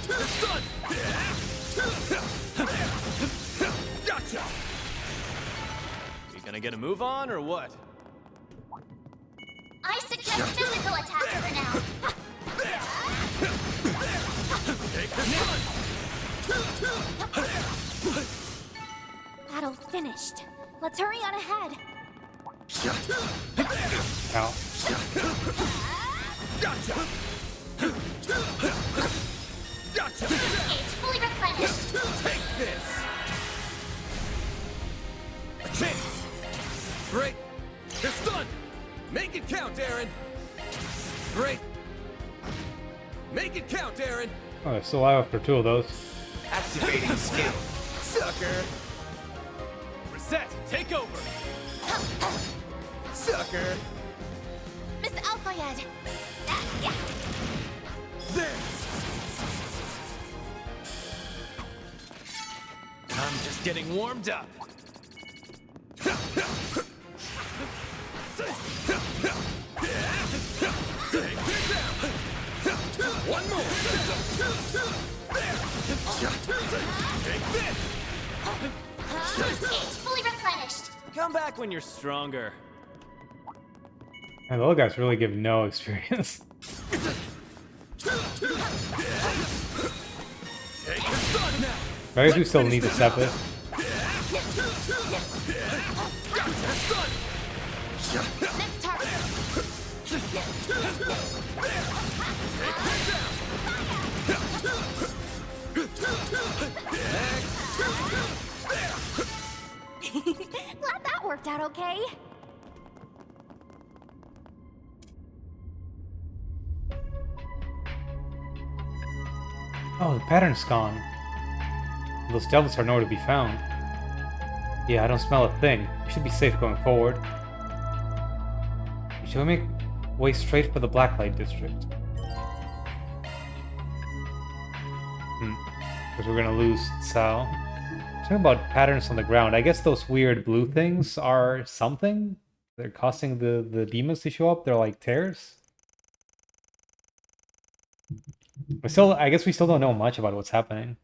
It's done. Gotcha. You gonna get a move on or what? I Just physical attacks for now. Battle finished. Let's hurry on ahead. Ow. Gotcha! Gotcha! Gauge fully replenished. Take this! A chance! Great! They're stunned! Make it count, Aaron! Great! Make it count, Aaron! Oh, they're still alive after 2 of those. Activating skill. Sucker! Reset! Take over! Sucker! Miss Alfayed. There! I'm just getting warmed up. One more! Take this! Gauge fully replenished. Come back when you're stronger. And the little guys really give no experience. Take the stun now! I guess we still need to step it. Stun! Next target. Glad that worked out okay. Oh, the pattern's gone. Those devils are nowhere to be found. Yeah, I don't smell a thing. We should be safe going forward. Shall we make way straight for the Blacklight District? Because we're gonna lose Cao. Talking about patterns on the ground, I guess those weird blue things are something? They're causing the demons to show up? They're like tears? I guess we still don't know much about what's happening.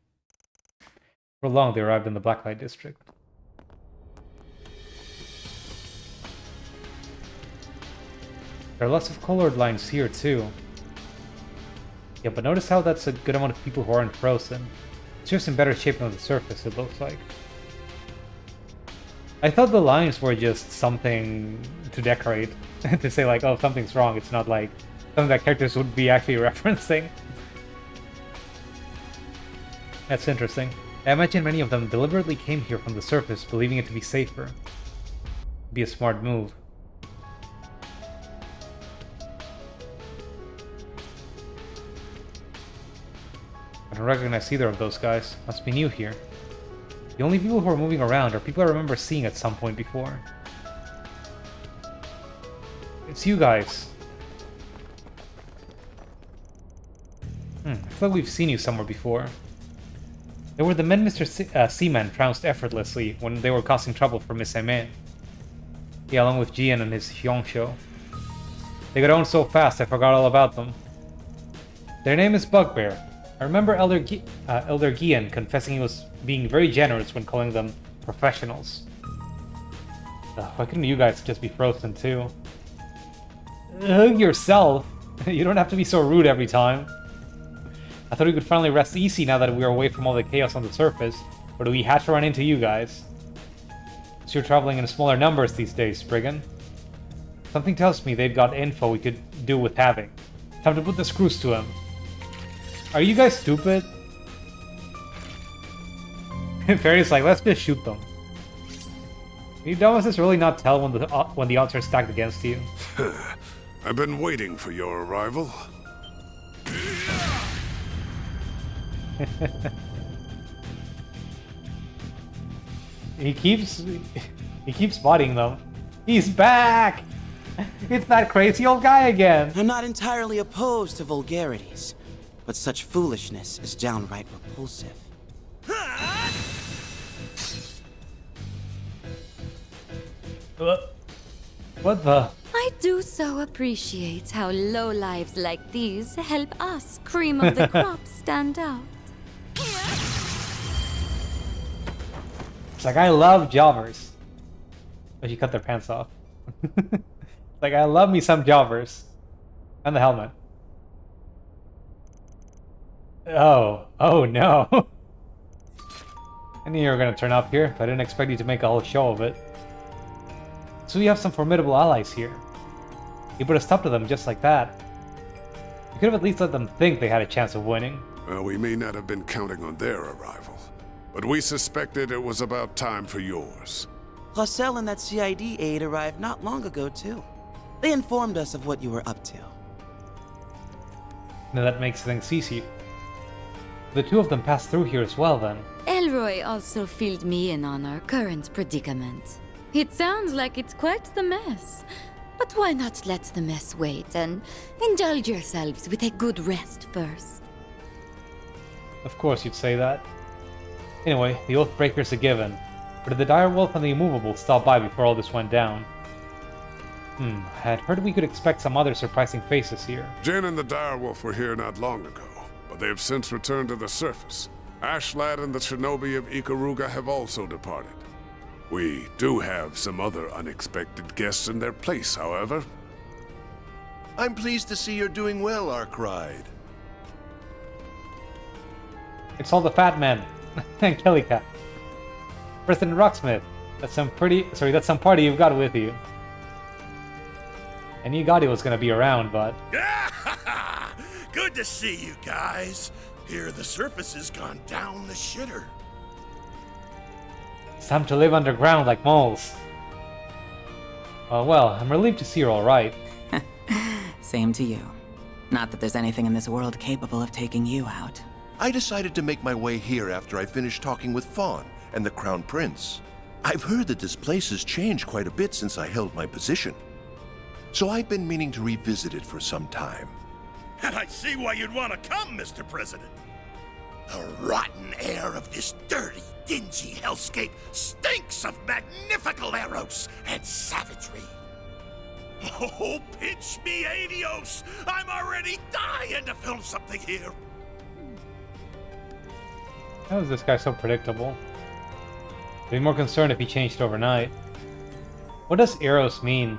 For long they arrived in the Blacklight District. There are lots of colored lines here too. Yeah, but notice how that's a good amount of people who aren't frozen. It's just in better shape on the surface, it looks like. I thought the lines were just something to decorate. To say like, oh, something's wrong. It's not like something that characters would be actually referencing. That's interesting. I imagine many of them deliberately came here from the surface, believing it to be safer. Be a smart move. I don't recognize either of those guys. Must be new here. The only people who are moving around are people I remember seeing at some point before. It's you guys. I feel like we've seen you somewhere before. They were the men Mr. Seaman trounced effortlessly when they were causing trouble for Miss Aimee. Yeah, along with Jian and his Hyungsho. They got on so fast I forgot all about them. Their name is Bugbear. I remember Elder Gian confessing he was being very generous when calling them professionals. Why couldn't you guys just be frozen too? Hug yourself! You don't have to be so rude every time. I thought we could finally rest easy now that we are away from all the chaos on the surface, but we had to run into you guys. So you're traveling in smaller numbers these days, Spriggan. Something tells me they've got info we could do with having. Time to put the screws to him. Are you guys stupid? Fairy's like, let's just shoot them. Can you dumbasses really not tell when the odds are stacked against you? I've been waiting for your arrival. He keeps spotting them. He's back! It's that crazy old guy again. I'm not entirely opposed to vulgarities, but such foolishness is downright repulsive. What the? I do so appreciate how lowlives like these help us, cream of the crop, stand out. It's like, I love jobbers. But you cut their pants off. Like, I love me some jobbers. And the helmet. Oh no. I knew you were gonna turn up here, but I didn't expect you to make a whole show of it. So we have some formidable allies here. You put a stop to them just like that. You could have at least let them think they had a chance of winning. Well, we may not have been counting on their arrival, but we suspected it was about time for yours. Rossell and that CID aide arrived not long ago, too. They informed us of what you were up to. Now that makes things easy. The two of them passed through here as well, then. Elroy also filled me in on our current predicament. It sounds like it's quite the mess. But why not let the mess wait and indulge yourselves with a good rest first? Of course you'd say that. Anyway, the Oathbreaker's a given. But did the Direwolf and the Immovable stop by before all this went down? I had heard we could expect some other surprising faces here. Jin and the Direwolf were here not long ago, but they have since returned to the surface. Ashlad and the Shinobi of Ikaruga have also departed. We do have some other unexpected guests in their place, however. I'm pleased to see you're doing well, Arkride. It's all the fat men. And Kellycat. President Rocksmith. That's some party you've got with you. I knew Gotti was gonna be around, but... Good to see you guys. Here the surface has gone down the shitter. It's time to live underground like moles. Well, I'm relieved to see you're alright. Same to you. Not that there's anything in this world capable of taking you out. I decided to make my way here after I finished talking with Fawn and the Crown Prince. I've heard that this place has changed quite a bit since I held my position. So I've been meaning to revisit it for some time. And I see why you'd want to come, Mr. President. The rotten air of this dirty, dingy hellscape stinks of magnifical arrows and savagery. Oh, pinch me, adios! I'm already dying to film something here. How is this guy so predictable? I'd be more concerned if he changed overnight. What does Eros mean?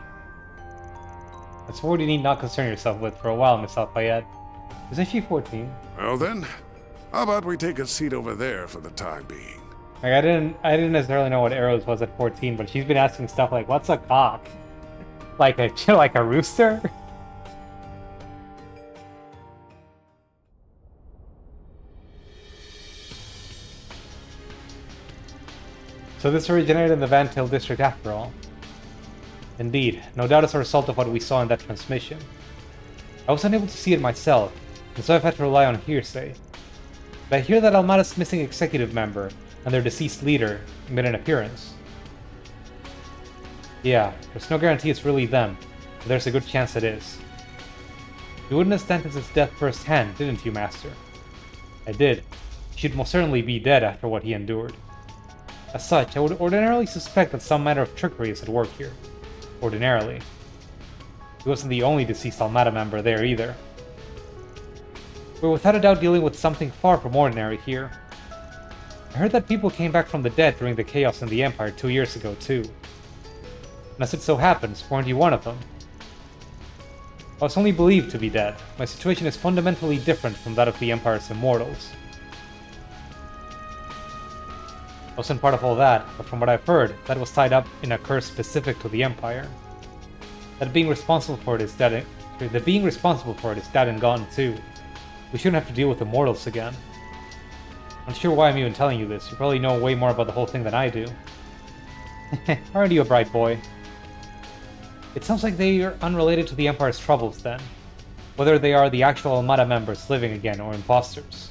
That's a word you need not concern yourself with for a while, Miss Alfayette. Is issue 14? Well then, how about we take a seat over there for the time being? Like, I didn't necessarily know what Eros was at 14, but she's been asking stuff like, what's a cock? Like a rooster? So this originated in the Van Til district after all. Indeed, no doubt as a result of what we saw in that transmission. I was unable to see it myself, and so I've had to rely on hearsay. But I hear that Almada's missing executive member and their deceased leader made an appearance. Yeah, there's no guarantee it's really them, but there's a good chance it is. You witnessed Dantes' death firsthand, didn't you, Master? I did. He should most certainly be dead after what he endured. As such, I would ordinarily suspect that some matter of trickery is at work here. Ordinarily. He wasn't the only deceased Almada member there either. We're without a doubt dealing with something far from ordinary here. I heard that people came back from the dead during the chaos in the Empire 2 years ago too. And as it so happens, weren't you one of them? I was only believed to be dead. My situation is fundamentally different from that of the Empire's immortals. I wasn't part of all that, but from what I've heard, that was tied up in a curse specific to the Empire. That being responsible for it is dead. That being responsible for it is dead and gone too. We shouldn't have to deal with immortals again. I'm sure why I'm even telling you this. You probably know way more about the whole thing than I do. Aren't you a bright boy? It sounds like they are unrelated to the Empire's troubles then. Whether they are the actual Almada members living again or imposters.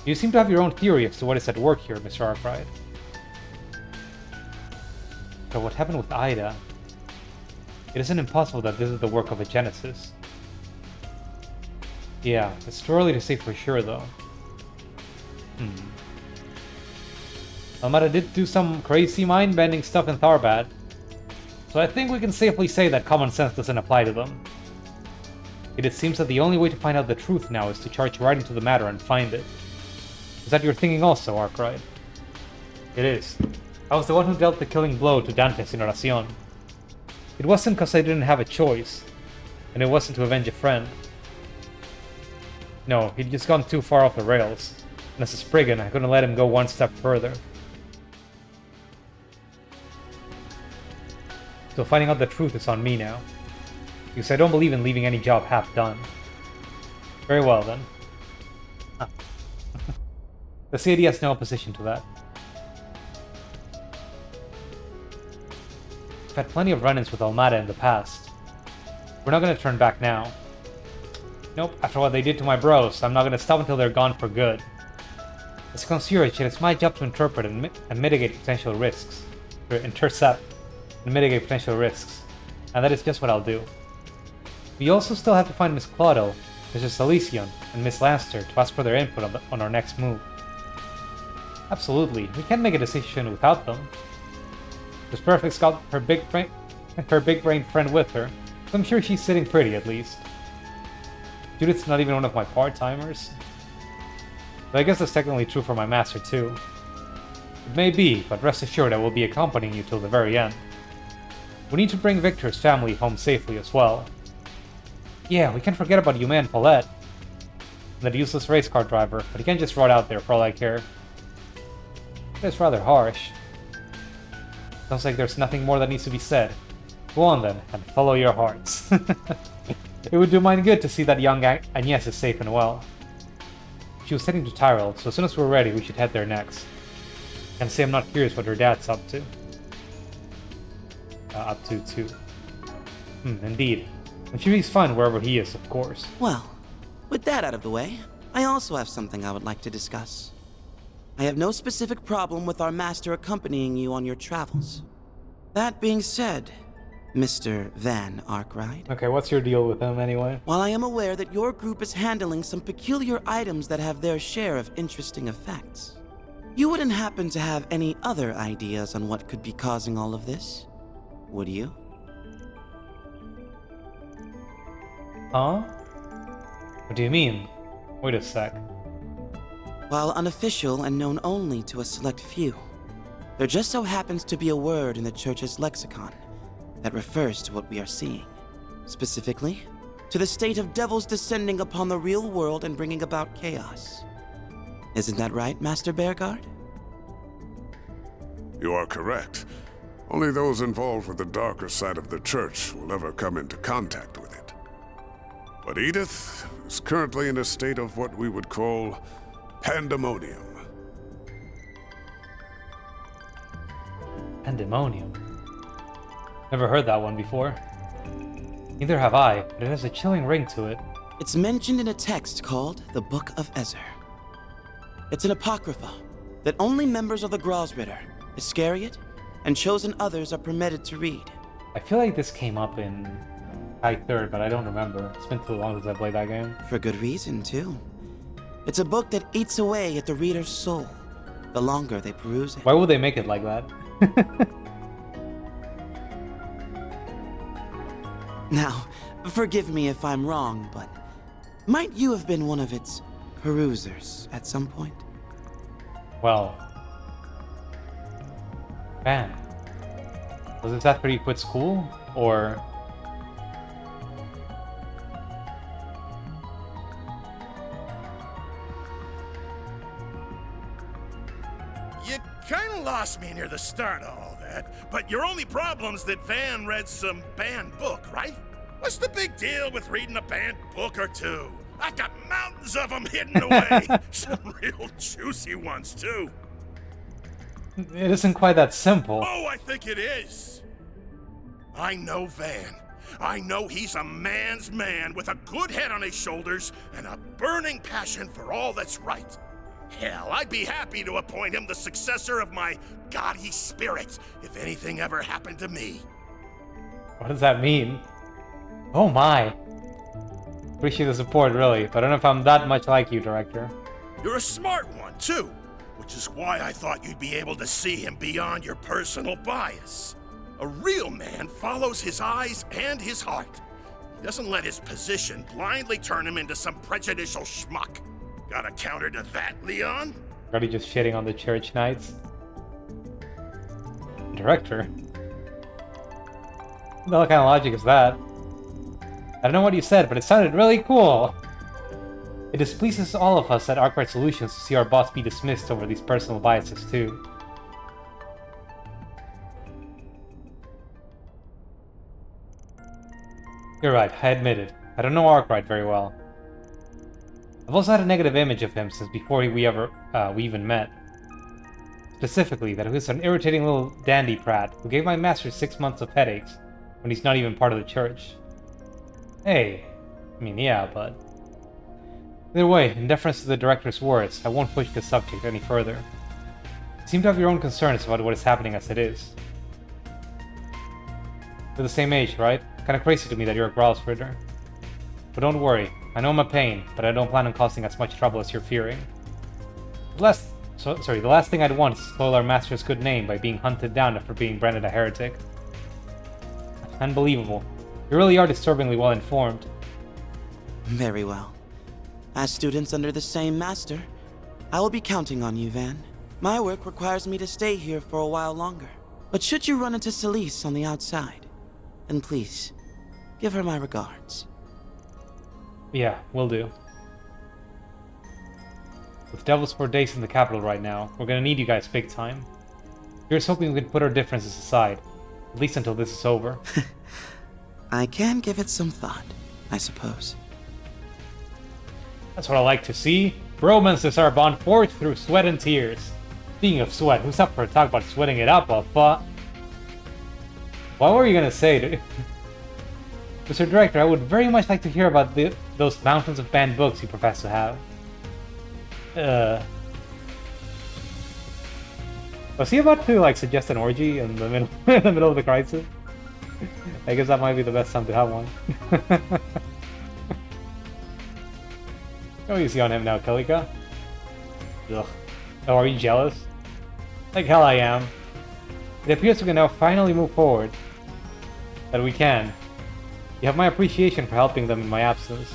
You seem to have your own theory as to what is at work here, Mr. Arkwright. So what happened with Ida? It isn't impossible that this is the work of a Genesis. Yeah, it's too early to say for sure though. Almada did do some crazy mind-bending stuff in Tharbad, so I think we can safely say that common sense doesn't apply to them. It seems that the only way to find out the truth now is to charge right into the matter and find it. Is that your thinking also, Arkwright? It is. I was the one who dealt the killing blow to Dantes in Oracion. It wasn't because I didn't have a choice. and it wasn't to avenge a friend. No, he'd just gone too far off the rails, and as a Spriggan, I couldn't let him go one step further. So finding out the truth is on me now, because I don't believe in leaving any job half done. Very well then. The CID has no opposition to that. I've had plenty of run-ins with Almada in the past. We're not gonna turn back now. Nope, after what they did to my bros, I'm not gonna stop until they're gone for good. As a concierge, it's my job to interpret and mitigate potential risks. Or intercept and mitigate potential risks. And that is just what I'll do. We also still have to find Miss Claudio, Mr. Salesian, and Miss Lanster to ask for their input on our next move. Absolutely, we can't make a decision without them. Miss Perfect's got her big-brained friend with her, so I'm sure she's sitting pretty at least. Judith's not even one of my part-timers. But I guess that's technically true for my master too. It may be, but rest assured I will be accompanying you till the very end. We need to bring Victor's family home safely as well. Yeah, we can't forget about Yuma and Paulette. And that useless race car driver, but he can't just rot out there for all I care. It's rather harsh. Sounds like there's nothing more that needs to be said. Go on then, and follow your hearts. It would do mine good to see that young Agnes is safe and well. She was heading to Tyrell, so as soon as we're ready, we should head there next. And say I'm not curious what her dad's up to. Too. Indeed. I'm sure he's fine wherever he is, of course. Well, with that out of the way, I also have something I would like to discuss. I have no specific problem with our master accompanying you on your travels. That being said, Mr. Van Arkwright. Okay, what's your deal with him anyway? While I am aware that your group is handling some peculiar items that have their share of interesting effects, you wouldn't happen to have any other ideas on what could be causing all of this, would you? Huh? What do you mean? Wait a sec. While unofficial and known only to a select few, there just so happens to be a word in the Church's lexicon that refers to what we are seeing. Specifically, to the state of devils descending upon the real world and bringing about chaos. Isn't that right, Master Bearguard? You are correct. Only those involved with the darker side of the Church will ever come into contact with it. But Edith is currently in a state of what we would call pandemonium. Pandemonium? Never heard that one before. Neither have I, but it has a chilling ring to it. It's mentioned in a text called the Book of Ezer. It's an apocrypha that only members of the Grosritter, Iscariot, and chosen others are permitted to read. I feel like this came up in High Third, but I don't remember. It's been too long since I played that game. For good reason, too. It's a book that eats away at the reader's soul, the longer they peruse it. Why would they make it like that? Now, forgive me if I'm wrong, but might you have been one of its perusers at some point? Well... Man. Was this after you quit school? Or... You kinda lost me near the start of all that, but your only problem's that Van read some banned book, right? What's the big deal with reading a banned book or two? I've got mountains of them hidden away. Some real juicy ones, too. It isn't quite that simple. Oh, I think it is. I know Van. I know he's a man's man with a good head on his shoulders and a burning passion for all that's right. Hell, I'd be happy to appoint him the successor of my gaudy spirit if anything ever happened to me. What does that mean? Oh my. Appreciate the support, really, but I don't know if I'm that much like you, Director. You're a smart one, too, which is why I thought you'd be able to see him beyond your personal bias. A real man follows his eyes and his heart. He doesn't let his position blindly turn him into some prejudicial schmuck. Got a counter to that, Leon? Are you just shitting on the Church Knights? Director? What kind of logic is that? I don't know what you said, but it sounded really cool. It displeases all of us at Arkwright Solutions to see our boss be dismissed over these personal biases too. You're right, I admit it. I don't know Arkwright very well. I've also had a negative image of him since before we even met. Specifically, that he was an irritating little dandy prat who gave my master 6 months of headaches when he's not even part of the church. Hey, I mean, yeah, but... Either way, in deference to the director's words, I won't push this subject any further. You seem to have your own concerns about what is happening as it is. We're the same age, right? Kinda crazy to me that you're a Growlspritter. But don't worry, I know I'm a pain, but I don't plan on causing as much trouble as you're fearing. The last thing I'd want is to spoil our master's good name by being hunted down after being branded a heretic. Unbelievable. You really are disturbingly well informed. Very well. As students under the same master, I will be counting on you, Van. My work requires me to stay here for a while longer. But should you run into Celise on the outside, then please, give her my regards. Yeah, will do. With Devil's 4 days in the capital right now, we're gonna need you guys big time. Here's hoping we can put our differences aside, at least until this is over. I can give it some thought, I suppose. That's what I like to see. Bromance is our bond forged through sweat and tears. Speaking of sweat, who's up for a talk about sweating it up, What were you gonna say? Mr. Director, I would very much like to hear about those mountains of banned books you profess to have. Was he about to, like, suggest an orgy in the middle, in the middle of the crisis? I guess that might be the best time to have one. How easy on him now, Kalika? Ugh. Oh, are you jealous? Like hell I am. It appears we can now finally move forward. That we can. You have my appreciation for helping them in my absence.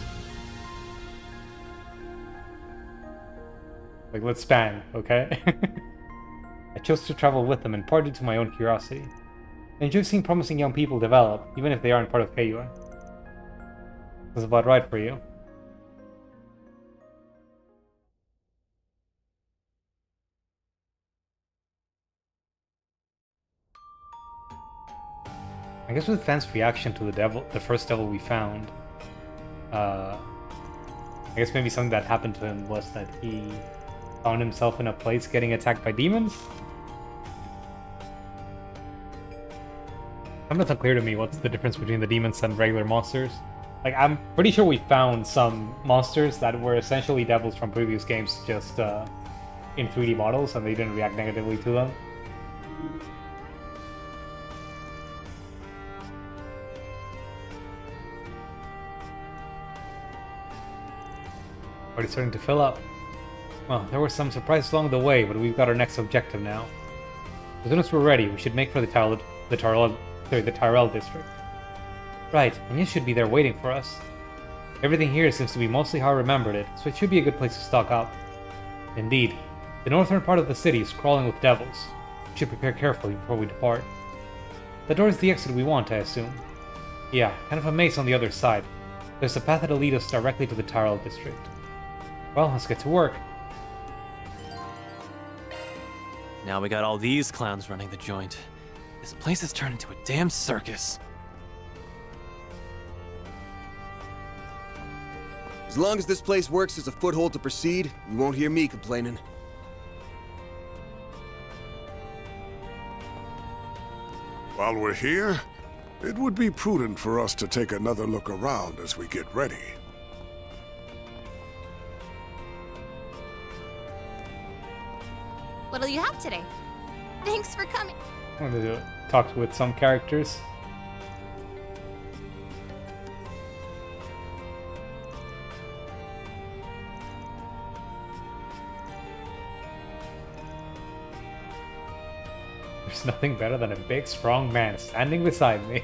Like, let's bang, okay? I chose to travel with them in part due to my own curiosity. I enjoy seeing promising young people develop, even if they aren't part of KUA. That's about right for you. I guess with Van's reaction to the first devil we found, I guess maybe something that happened to him was that he found himself in a place getting attacked by demons? Sometimes it's unclear to me what's the difference between the demons and regular monsters. Like, I'm pretty sure we found some monsters that were essentially devils from previous games, just in 3D models, and they didn't react negatively to them. Already starting to fill up. Well, there were some surprises along the way, but we've got our next objective now. As soon as we're ready, we should make for the Tyrell district. Right, and you should be there waiting for us. Everything here seems to be mostly how I remembered it, so it should be a good place to stock up. Indeed, the northern part of the city is crawling with devils. We should prepare carefully before we depart. The door is the exit we want, I assume. Yeah, kind of a maze on the other side. There's a path that'll lead us directly to the Tyrell district. Well, let's get to work. Now we got all these clowns running the joint. This place has turned into a damn circus. As long as this place works as a foothold to proceed, you won't hear me complaining. While we're here, it would be prudent for us to take another look around as we get ready. What'll you have today? Thanks for coming. I wanted to talk with some characters. There's nothing better than a big, strong man standing beside me.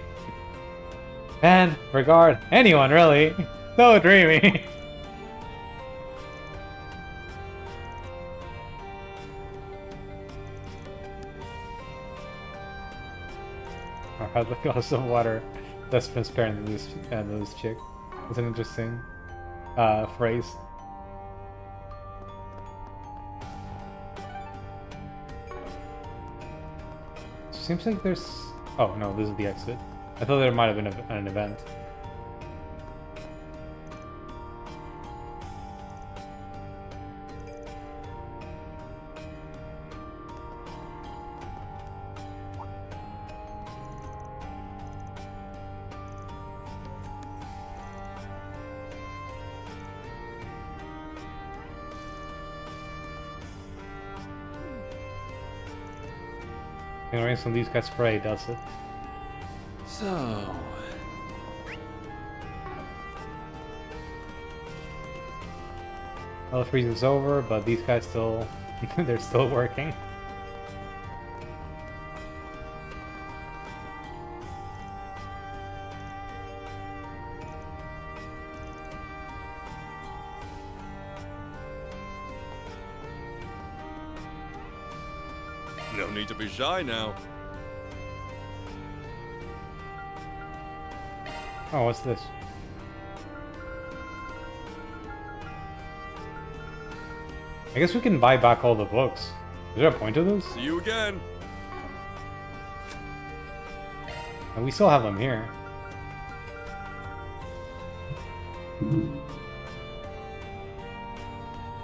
And, regard, anyone really. So dreamy. I had a glass of water. less transparent than this chick. It's an interesting phrase. Seems like there's... Oh, no, this is the exit. I thought there might have been an event. Ignoring some of these guys spray, does it? So... Well, the freeze is over, but these guys still... they're still working. No need to be shy now. Oh, what's this? I guess we can buy back all the books. Is there a point to this? See you again. And we still have them here.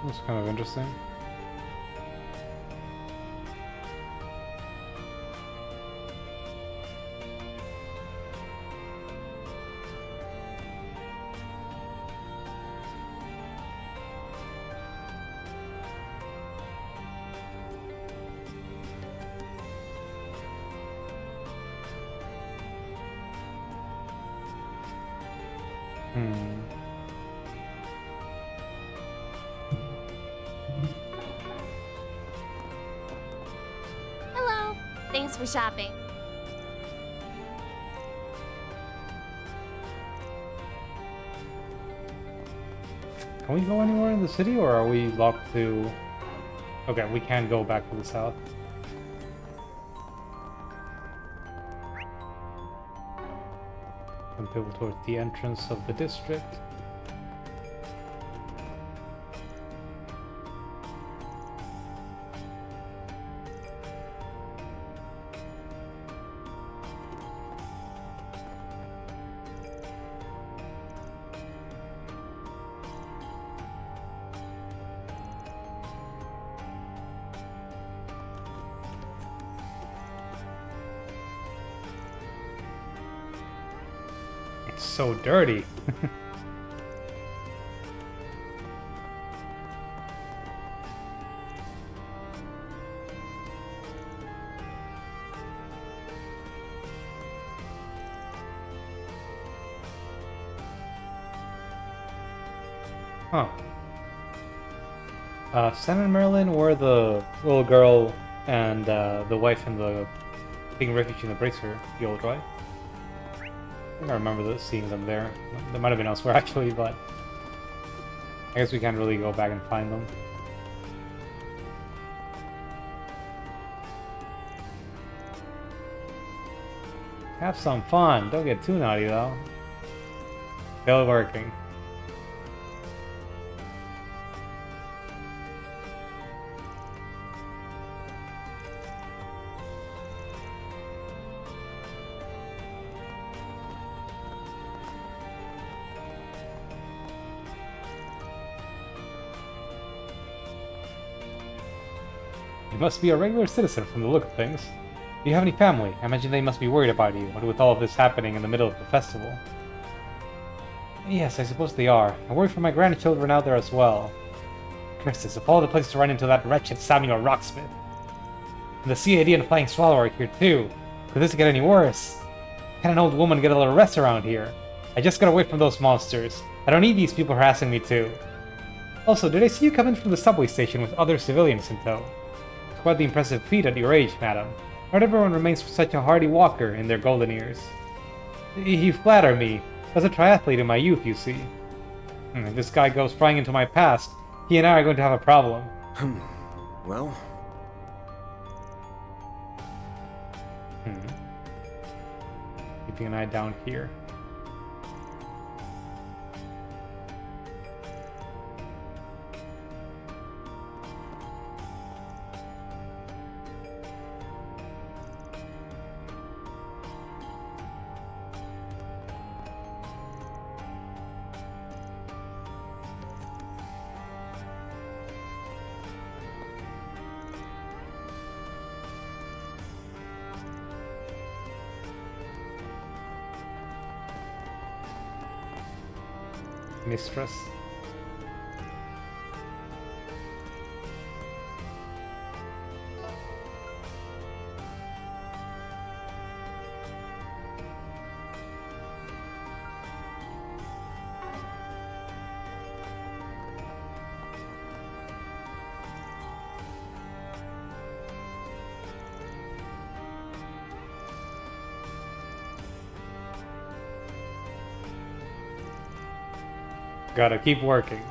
That's kind of interesting. Hello. Thanks for shopping. Can we go anywhere in the city, or are we locked to... Okay, we can go back to the south. And pivot towards the entrance of the district. It's so dirty. Huh. Sam and Marilyn were the little girl and the wife and the being refugee in the bracer guild, right? I think I remember seeing them there. They might have been elsewhere actually, but I guess we can't really go back and find them. Have some fun. Don't get too naughty though. Still working. You must be a regular citizen from the look of things. Do you have any family? I imagine they must be worried about you, what with all of this happening in the middle of the festival. Yes, I suppose they are. I worry for my grandchildren out there as well. Christus, of all the places to run into that wretched Samuel Rocksmith. And the CAD and Flying Swallow are here too. Could this get any worse? Can an old woman get a little rest around here? I just got away from those monsters. I don't need these people harassing me too. Also, did I see you come in from the subway station with other civilians in tow? Quite the impressive feat at your age, madam. Not everyone remains such a hardy walker in their golden years. You flatter me. I was a triathlete in my youth, you see. If this guy goes prying into my past, he and I are going to have a problem. Well... He keeping an eye down here. Mistress. Gotta keep working.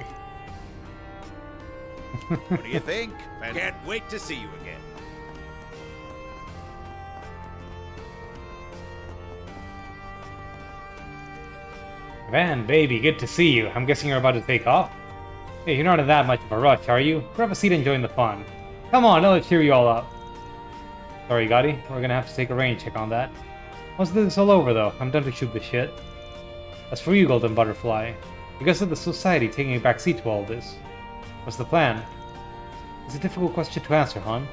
What do you think? Can't wait to see you again. Van, baby, good to see you. I'm guessing you're about to take off? Hey, you're not in that much of a rush, are you? Grab a seat and join the fun. Come on, I'll cheer you all up. Sorry, Gotti. We're gonna have to take a rain check on that. Once this is all over, though, I'm done to shoot the shit. As for you, Golden Butterfly, you guys of the society taking a back seat to all this. What's the plan? It's a difficult question to answer, hon.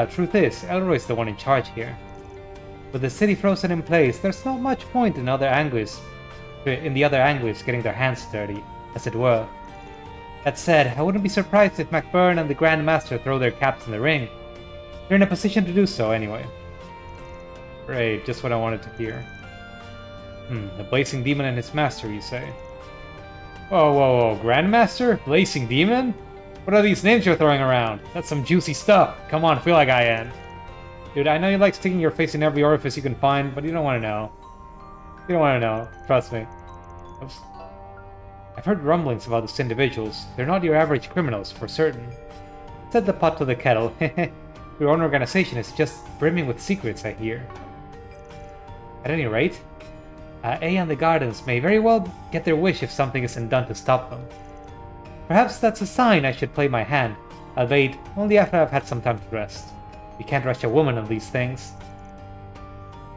Truth is, Elroy's the one in charge here. With the city frozen in place, there's not much point in the other anglers getting their hands dirty, as it were. That said, I wouldn't be surprised if MacBurn and the Grand Master throw their caps in the ring. They're in a position to do so, anyway. Great, just what I wanted to hear. The Blazing Demon and his master, you say? Whoa, whoa, whoa, Grandmaster? Blazing Demon? What are these names you're throwing around? That's some juicy stuff. Come on, feel like I am. Dude, I know you like sticking your face in every orifice you can find, but you don't want to know. You don't want to know. Trust me. Oops. I've heard rumblings about these individuals. They're not your average criminals, for certain. Set the pot to the kettle. Your own organization is just brimming with secrets, I hear. At any rate, A and the Gardens may very well get their wish if something isn't done to stop them. Perhaps that's a sign I should play my hand, albeit only after I've had some time to rest. You can't rush a woman on these things.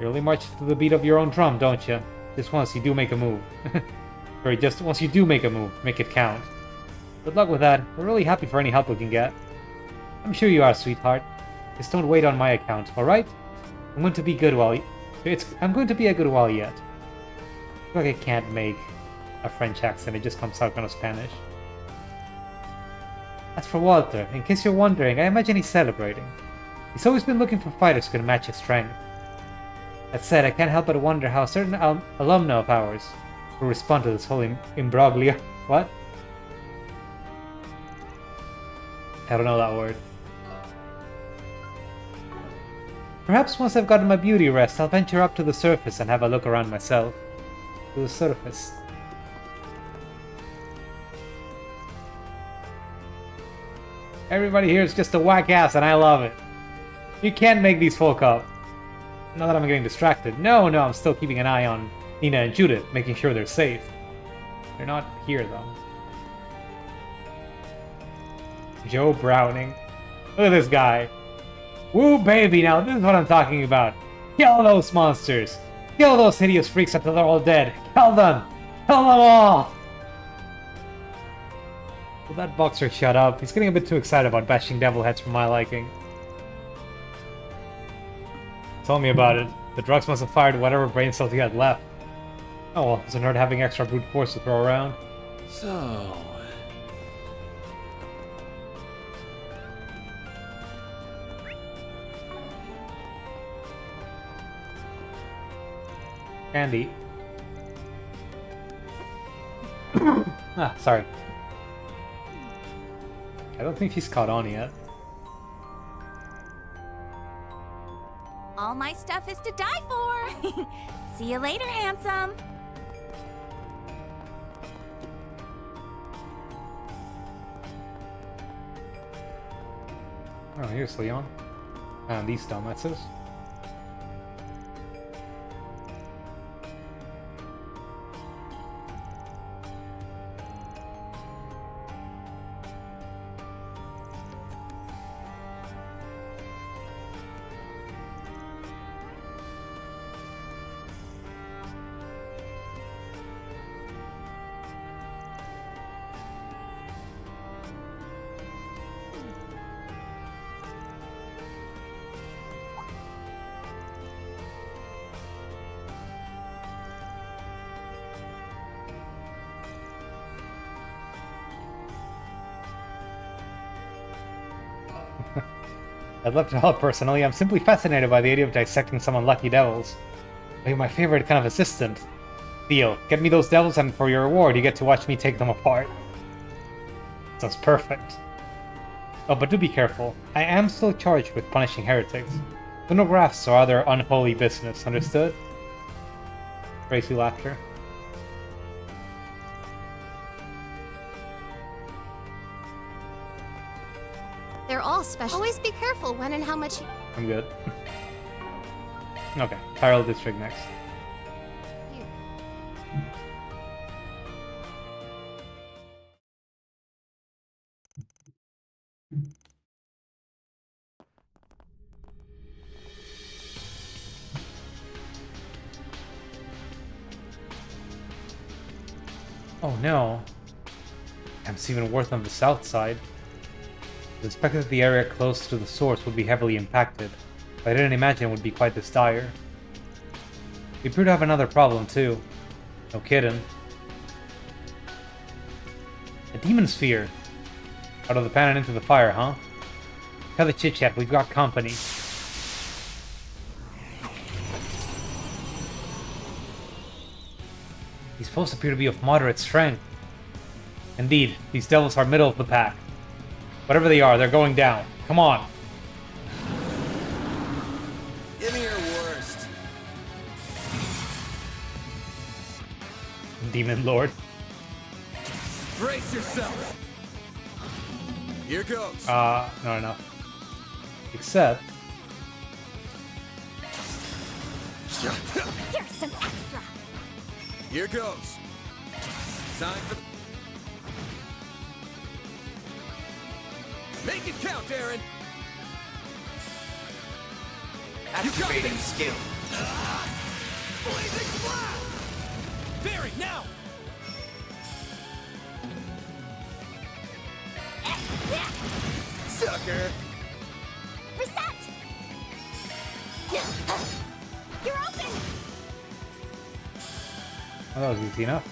You only march to the beat of your own drum, don't you? Just once you do make a move. Or just once you do make a move, make it count. Good luck with that. We're really happy for any help we can get. I'm sure you are, sweetheart. Just don't wait on my account, alright? I'm going to be good while I'm going to be a good while yet. I feel like I can't make a French accent, it just comes out kind of Spanish. As for Walter, in case you're wondering, I imagine he's celebrating. He's always been looking for fighters who can match his strength. That said, I can't help but wonder how certain alumna of ours will respond to this whole imbroglio. What? I don't know that word. Perhaps once I've gotten my beauty rest, I'll venture up to the surface and have a look around myself. To the surface. Everybody here is just a whack ass and I love it. You can't make these folk up. Not that I'm getting distracted. No, I'm still keeping an eye on Nina and Judith, making sure they're safe. They're not here, though. Joe Browning. Look at this guy. Woo, baby, now this is what I'm talking about. Kill those monsters. Kill those hideous freaks until they're all dead. Kill them. Kill them all. Will that boxer shut up? He's getting a bit too excited about bashing devil heads for my liking. Tell me about it. The drugs must have fired whatever brain cells he had left. Oh well, doesn't hurt having extra brute force to throw around. So... Candy. Sorry. I don't think she's caught on yet. All my stuff is to die for. See you later, handsome. Oh, here's Leon. And these dumbasses. I'd love to help personally. I'm simply fascinated by the idea of dissecting some unlucky devils. You're my favorite kind of assistant. Deal. Get me those devils, and for your reward, you get to watch me take them apart. Sounds perfect. Oh, but do be careful. I am still charged with punishing heretics. Phonographs or other unholy business, understood? Crazy laughter. They're all special. Always be careful when and how much. I'm good. Okay, Tyrell District next. Oh no. It's even worse on the south side. I expected that the area close to the source would be heavily impacted, but I didn't imagine it would be quite this dire. We appear to have another problem too. No kidding. A demon sphere. Out of the pan and into the fire, huh? Cut the chit chat, we've got company. These foes appear to be of moderate strength. Indeed, these devils are middle of the pack. Whatever they are, they're going down. Come on. Give me your worst. Demon Lord. Brace yourself. Here goes. Not enough. Except... Here's some extra. Here goes. Time for... Make it count, Aaron. Activating skill. Blazing blast! Barry, now! Sucker! Reset! You're open! Oh, that was easy enough.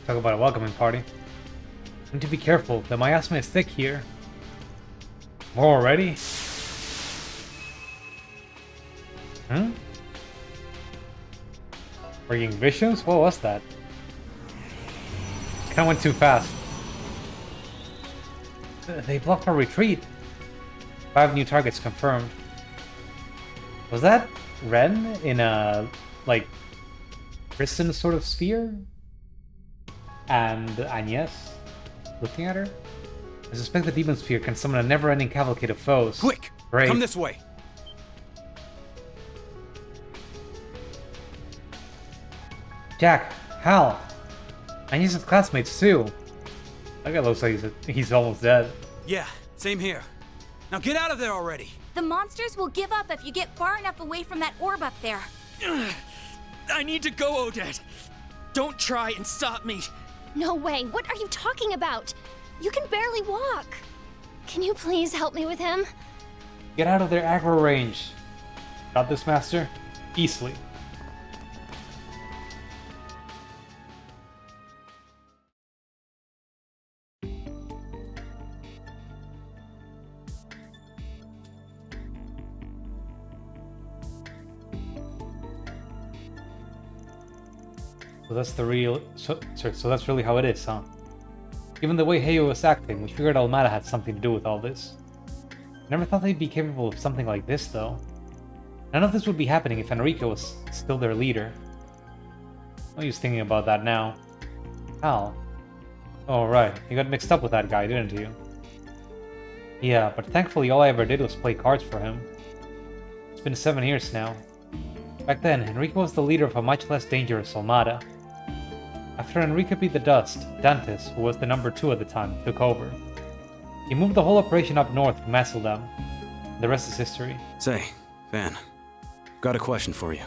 Talk about a welcoming party. I need to be careful, the miasma is thick here. More already? Hmm? Bringing visions? What was that? Kinda went too fast. They blocked our retreat. 5 new targets confirmed. Was that Ren in a, like, prison sort of sphere? And Agnes looking at her? I suspect the demon sphere can summon a never-ending cavalcade of foes. Quick! Great. Come this way! Jack, Hal, Agnes' classmates too. That guy looks like he's almost dead. Yeah, same here. Now get out of there already! The monsters will give up if you get far enough away from that orb up there. I need to go, Odette! Don't try and stop me! No way. What are you talking about? You can barely walk. Can you please help me with him? Get out of their aggro range. Got this, Master? Easily. So that's the real... So that's really how it is, huh? Given the way Heyo was acting, we figured Almada had something to do with all this. I never thought they'd be capable of something like this, though. None of this would be happening if Enrico was still their leader. No use thinking about that now. Hal. Oh, right. You got mixed up with that guy, didn't you? Yeah, but thankfully all I ever did was play cards for him. It's been 7 years now. Back then, Enrico was the leader of a much less dangerous Almada. After Enrique beat the dust, Dantes, who was the number 2 at the time, took over. He moved the whole operation up north from Masseldam. The rest is history. Say, Van, got a question for you.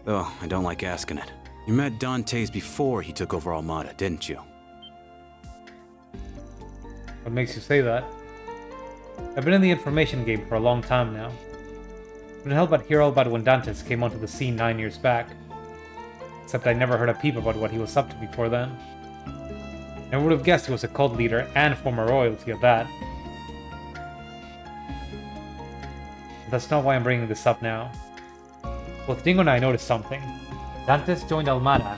Though I don't like asking it. You met Dantes before he took over Almada, didn't you? What makes you say that? I've been in the information game for a long time now. Couldn't help but hear all about when Dantes came onto the scene 9 years back. Except I never heard a peep about what he was up to before then. I would have guessed he was a cult leader and former royalty at that. But that's not why I'm bringing this up now. Both Dingo and I noticed something. Dantes joined Almada,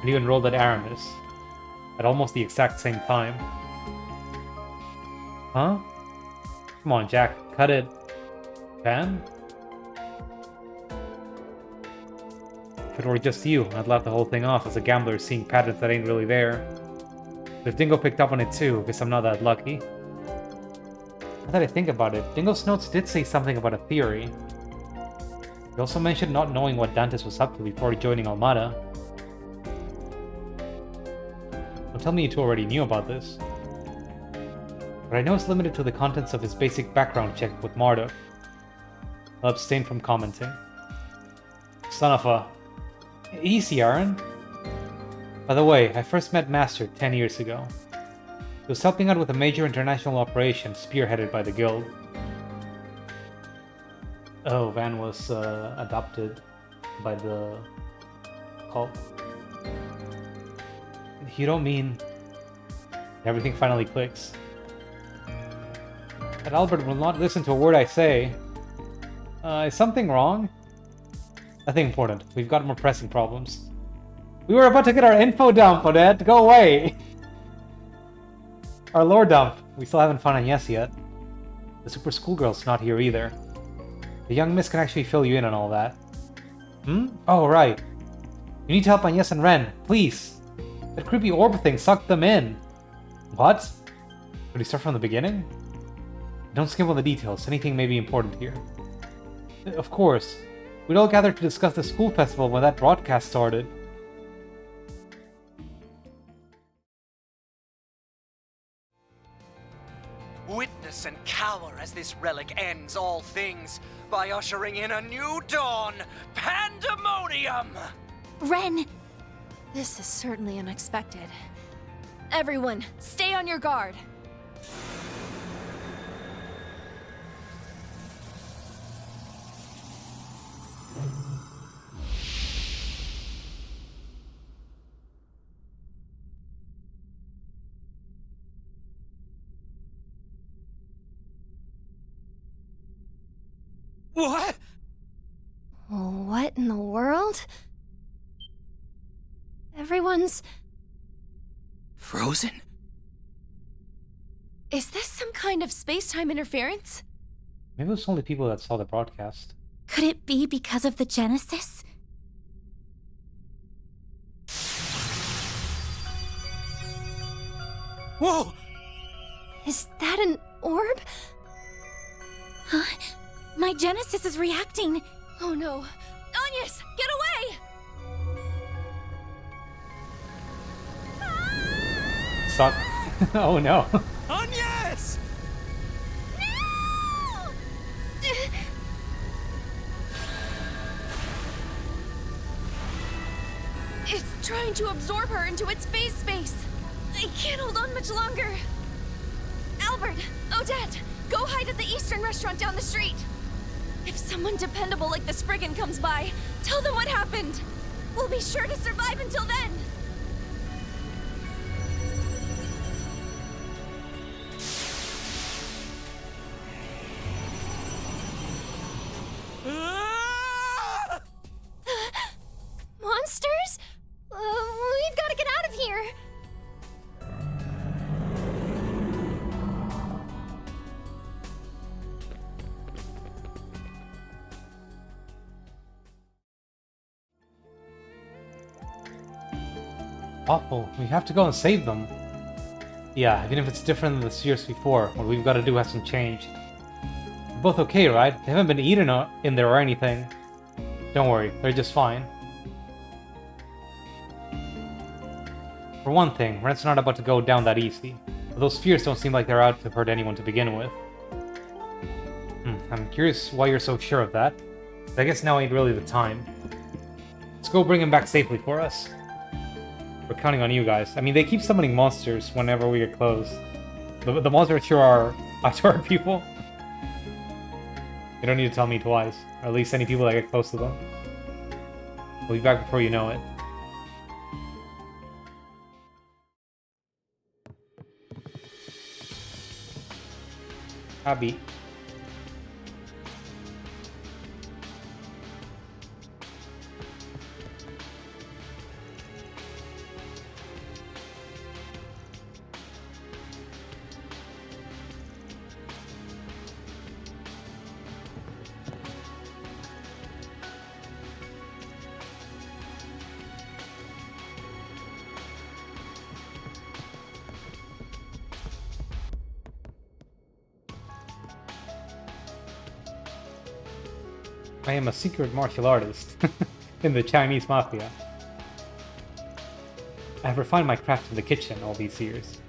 and you enrolled at Aramis, at almost the exact same time. Huh? Come on, Jack, cut it. Van? If it were just you, I'd laugh the whole thing off as a gambler seeing patterns that ain't really there. But if Dingo picked up on it too, guess I'm not that lucky. Now that I think about it, Dingo's notes did say something about a theory. He also mentioned not knowing what Dantes was up to before joining Almada. Don't tell me you two already knew about this. But I know it's limited to the contents of his basic background check with Marduk. I'll abstain from commenting. Son of a... Easy, Aaron. By the way, I first met Master 10 years ago. He was helping out with a major international operation spearheaded by the guild. Oh, Van was adopted by the cult. You don't mean... Everything finally clicks. That Albert will not listen to a word I say. Is something wrong? Nothing important. We've got more pressing problems. We were about to get our info dump, Odette. Go away! Our lore dump. We still haven't found Agnes yet. The super schoolgirl's not here either. The young miss can actually fill you in on all that. Hmm? Oh, right. You need to help Agnes and Ren. Please. That creepy orb thing sucked them in. What? Should we start from the beginning? Don't skip on the details. Anything may be important here. Of course. We'd all gathered to discuss the school festival when that broadcast started. Witness and cower as this relic ends all things by ushering in a new dawn, pandemonium! Ren! This is certainly unexpected. Everyone, stay on your guard. What? What in the world? Everyone's... Frozen? Is this some kind of space-time interference? Maybe it was only people that saw the broadcast. Could it be because of the Genesis? Whoa! Is that an orb? Huh? My Genesis is reacting. Oh no. Agnes, get away! Suck. Oh no. Agnes! No! It's trying to absorb her into its phase space. I can't hold on much longer. Albert, Odette, go hide at the Eastern restaurant down the street. If someone dependable like the Spriggan comes by, tell them what happened. We'll be sure to survive until then. Monsters? We've got to get out of here. Awful. We have to go and save them. Yeah, even if it's different than the years before, what we've got to do hasn't changed. They're both okay, right? They haven't been eaten in there or anything. Don't worry, they're just fine. For one thing, Ren's not about to go down that easy. But those spheres don't seem like they're out to hurt anyone to begin with. I'm curious why you're so sure of that. But I guess now ain't really the time. Let's go bring him back safely for us. We're counting on you guys. I mean, they keep summoning monsters whenever we get close. The monsters sure are our people. You don't need to tell me twice. Or at least any people that get close to them. We'll be back before you know it. Abby. I am a secret martial artist in the Chinese mafia. I have refined my craft in the kitchen all these years.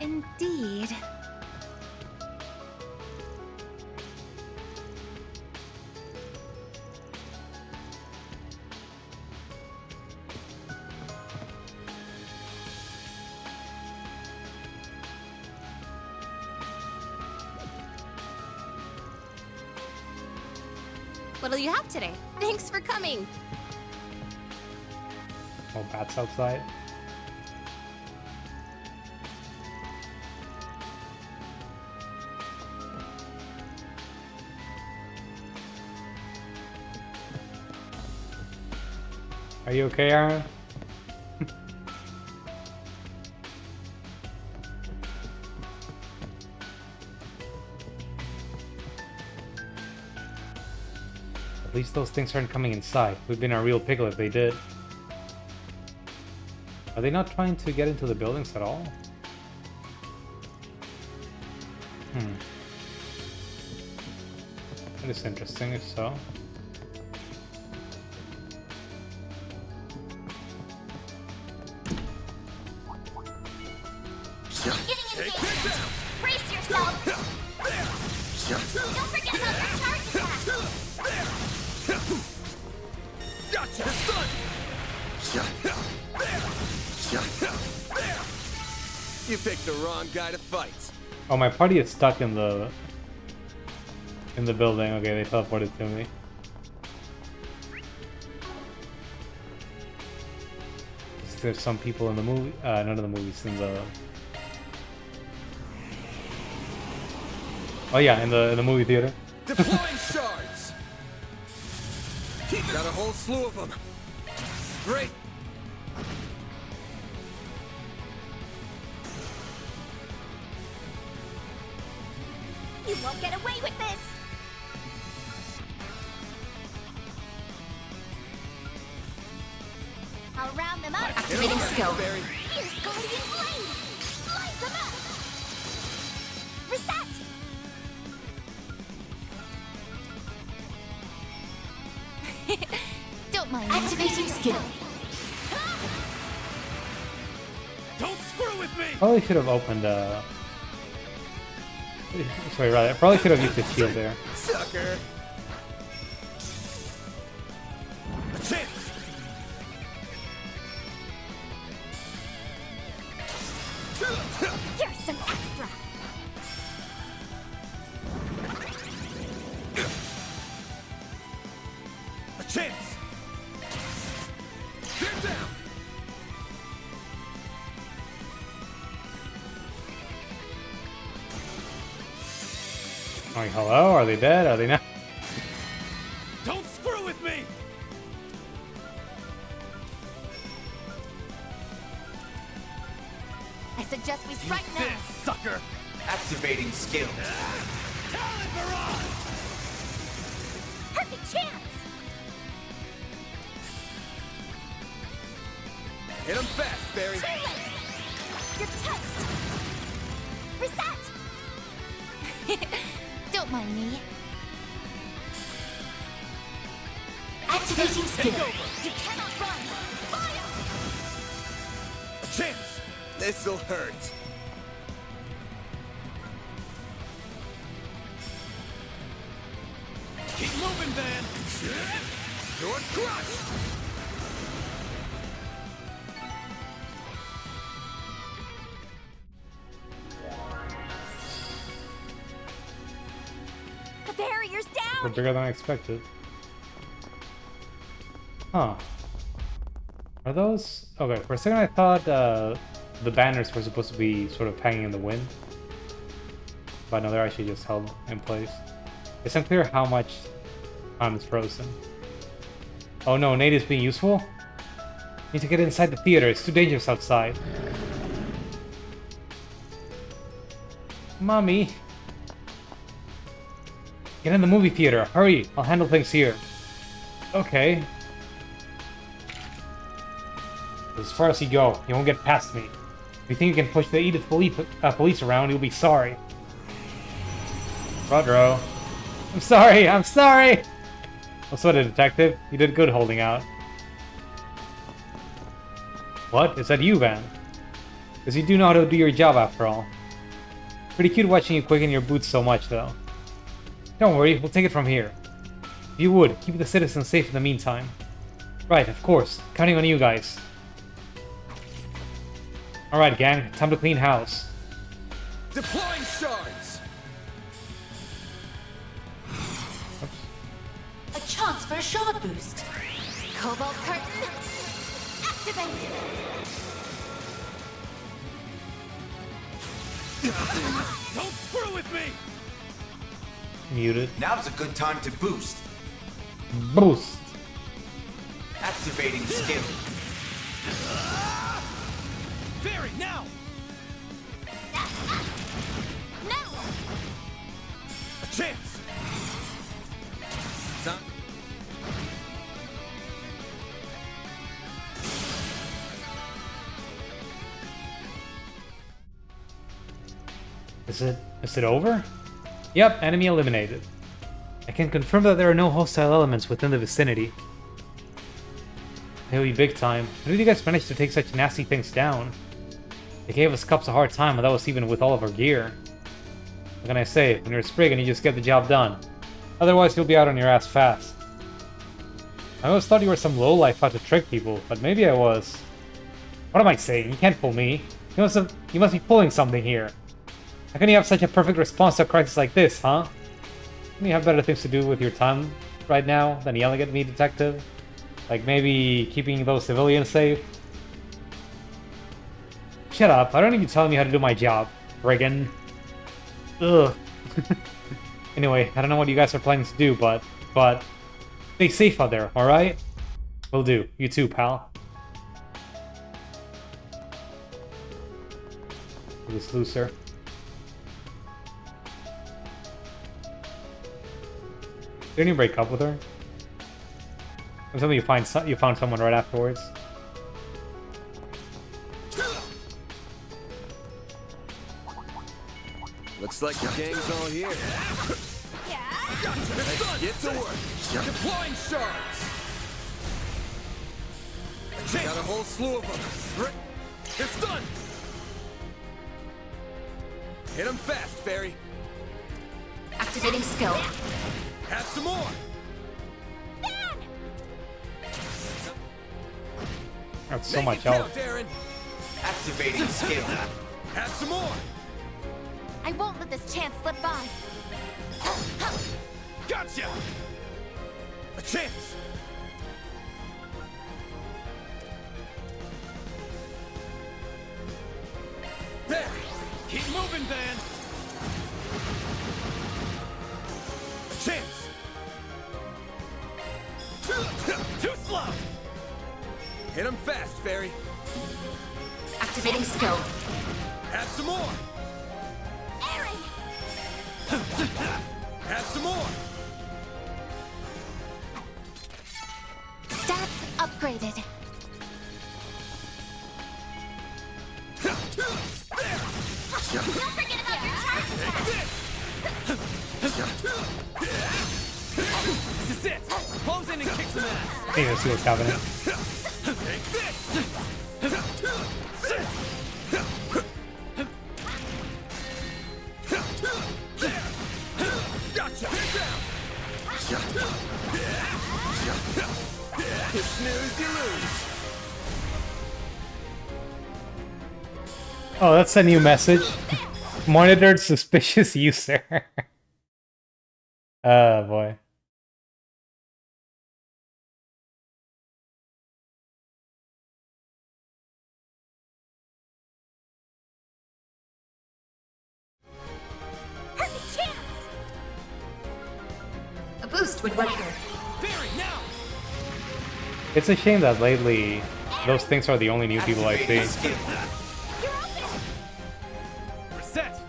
Indeed. What'll you have today? Thanks for coming. Oh, bats outside. Are you okay, Aaron? At least those things aren't coming inside. We'd been a real pickle if they did. Are they not trying to get into the buildings at all? That is interesting, if so. Brace yourself. Don't forget about your charge attack. Gotcha! Stun! You picked the wrong guy to fight. Oh, my party is stuck in the building. Okay, they teleported to me. There's some people in the movie, none of the movies in the. Oh yeah, in the movie theater. Deploying shards. Got a whole slew of them. Great. You won't get away with this. I'll round them up. Activating skill. Here's Guardian Blade. Slice them up. Reset. Don't mind me. Activating skill. Don't screw with me! Probably should have opened. Sorry, right. I probably should have used the shield there. Sucker. A chance! Here's some extra. A chance! Get down! Like, hello? Are they dead? Are they not? Don't screw with me! I suggest we strike now. This, sucker! Activating skill. Talent barrage! Perfect chance. Hit him fast, Barry. Too late. You're toast. Reset. Don't mind me. Activating skill. You cannot run. Fire. A chance! This'll hurt. Keep moving, Van! You're crushed. The barrier's They're down. bigger than I expected. Huh. Are those... Okay, for a second I thought the banners were supposed to be sort of hanging in the wind. but no, they're actually just held in place. It's unclear how much time is frozen. Oh no, Nate is being useful? Need to get inside the theater, it's too dangerous outside. Mommy! Get in the movie theater, hurry! I'll handle things here. Okay. As far as you go, you won't get past me. If you think you can push the Edith police around, you'll be sorry. Rodro. I'm sorry, I'm sorry! Also, the detective, you did good holding out. What? Is that you, Van? Because you do know how to do your job after all. Pretty cute watching you quicken your boots so much, though. Don't worry, we'll take it from here. If you would, keep the citizens safe in the meantime. Right, of course. Counting on you guys. Alright, gang. Time to clean house. Deploying shards! A chance for a shard boost. Cobalt curtain. Activate! Don't screw with me! Muted. Now's a good time to boost. Boost. Activating skill. Barry, now! No! A chance! Son. Is it over? Yep, enemy eliminated. I can confirm that there are no hostile elements within the vicinity. They'll be big time. How did you guys manage to take such nasty things down? They gave us Cups a hard time, and that was even with all of our gear. What can I say? When you're a Spriggan, you just get the job done. Otherwise, you'll be out on your ass fast. I always thought you were some lowlife out to trick people, but maybe I was. What am I saying? You can't fool me. You must be pulling something here. How can you have such a perfect response to a crisis like this, huh? Don't you have better things to do with your time right now than yelling at me, detective? Like maybe keeping those civilians safe? Shut up, I don't need you telling me how to do my job, Brigand. Ugh. Anyway, I don't know what you guys are planning to do, but stay safe out there, alright? Will do. You too, pal. This looser. Didn't you break up with her? Or something you found someone right afterwards. Looks like the gang's all here. Let's get to work. Deploying shards! Got a whole slew of them. It's done! Hit them fast, Barry. Activating skill. Have some more! That's so much health. Activating skill. Have some more! I won't let this chance slip by. Gotcha! A chance! There! Keep moving, Van! A chance! Too slow! Hit them fast, Barry. Activating skill. Have some more! Aaron! Have some more! Stats upgraded. Don't forget about your charge attack! This is it! Close in and kick some ass! Hey, let's see what's happening. Take this! Gotcha! Get down! You snooze, you lose. Oh, that's a new message. Monitored suspicious user. Oh boy. with record. It's a shame that lately those things are the only new people I see.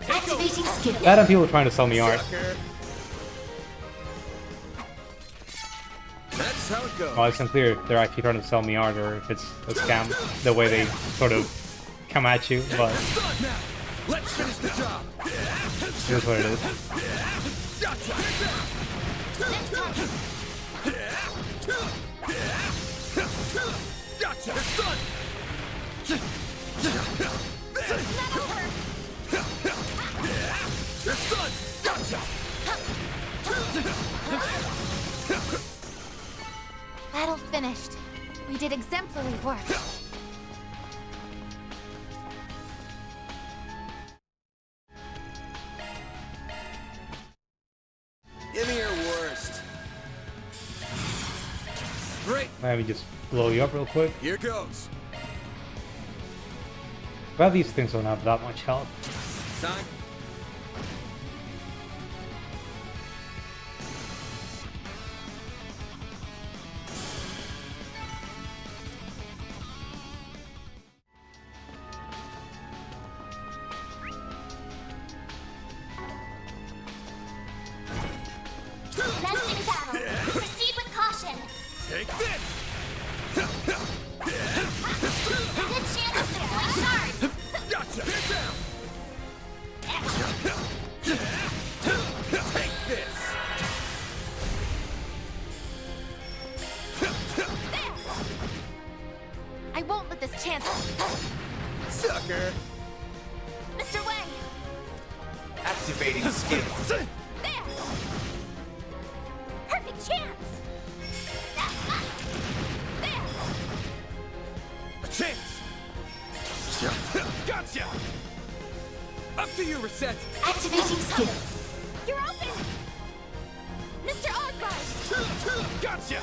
Activating skill. That and people trying to sell me art. That's how it goes. Well, it's unclear if they're actually trying to sell me art or if it's a scam, the way they sort of come at you, but Let's finish the job. here's what it is. Gotcha. It's done. It's not over. It's done. Gotcha. Battle finished. We did exemplary work. Give me your worst. Great. Let me just blow you up real quick. Here goes. But these things don't have that much health. Time. Menacing battle. Proceed with caution. Take this. Good chance to deploy shards. Gotcha. Get down. Take this. I won't let this chance. Sucker. Mr. Wang. Activating skills. There. Perfect chance. There. A chance. Gotcha. Up to you, Reset. Activating skill. You're open. Mr. Arkwright. Gotcha.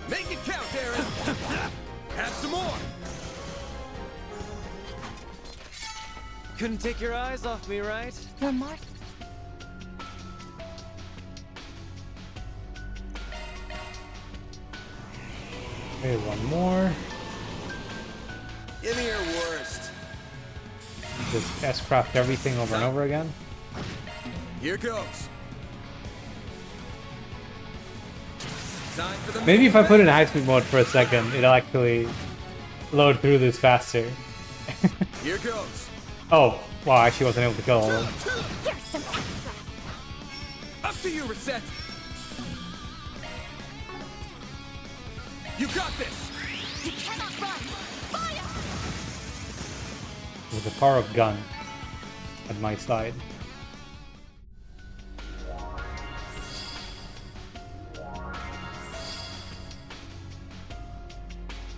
Make it count, Aaron. Have some more. Couldn't take your eyes off me, right? Your mark. Okay, one more. Give me your worst. Just S-craft everything over and over again. Here goes. Time for the Maybe if I put it in high-speed mode for a second, it'll actually load through this faster. Here goes. Oh, wow, I actually wasn't able to kill all of them. Here's some extra. Up to you, Reset. You got this. You cannot run. Fire. With the power of gun at my side.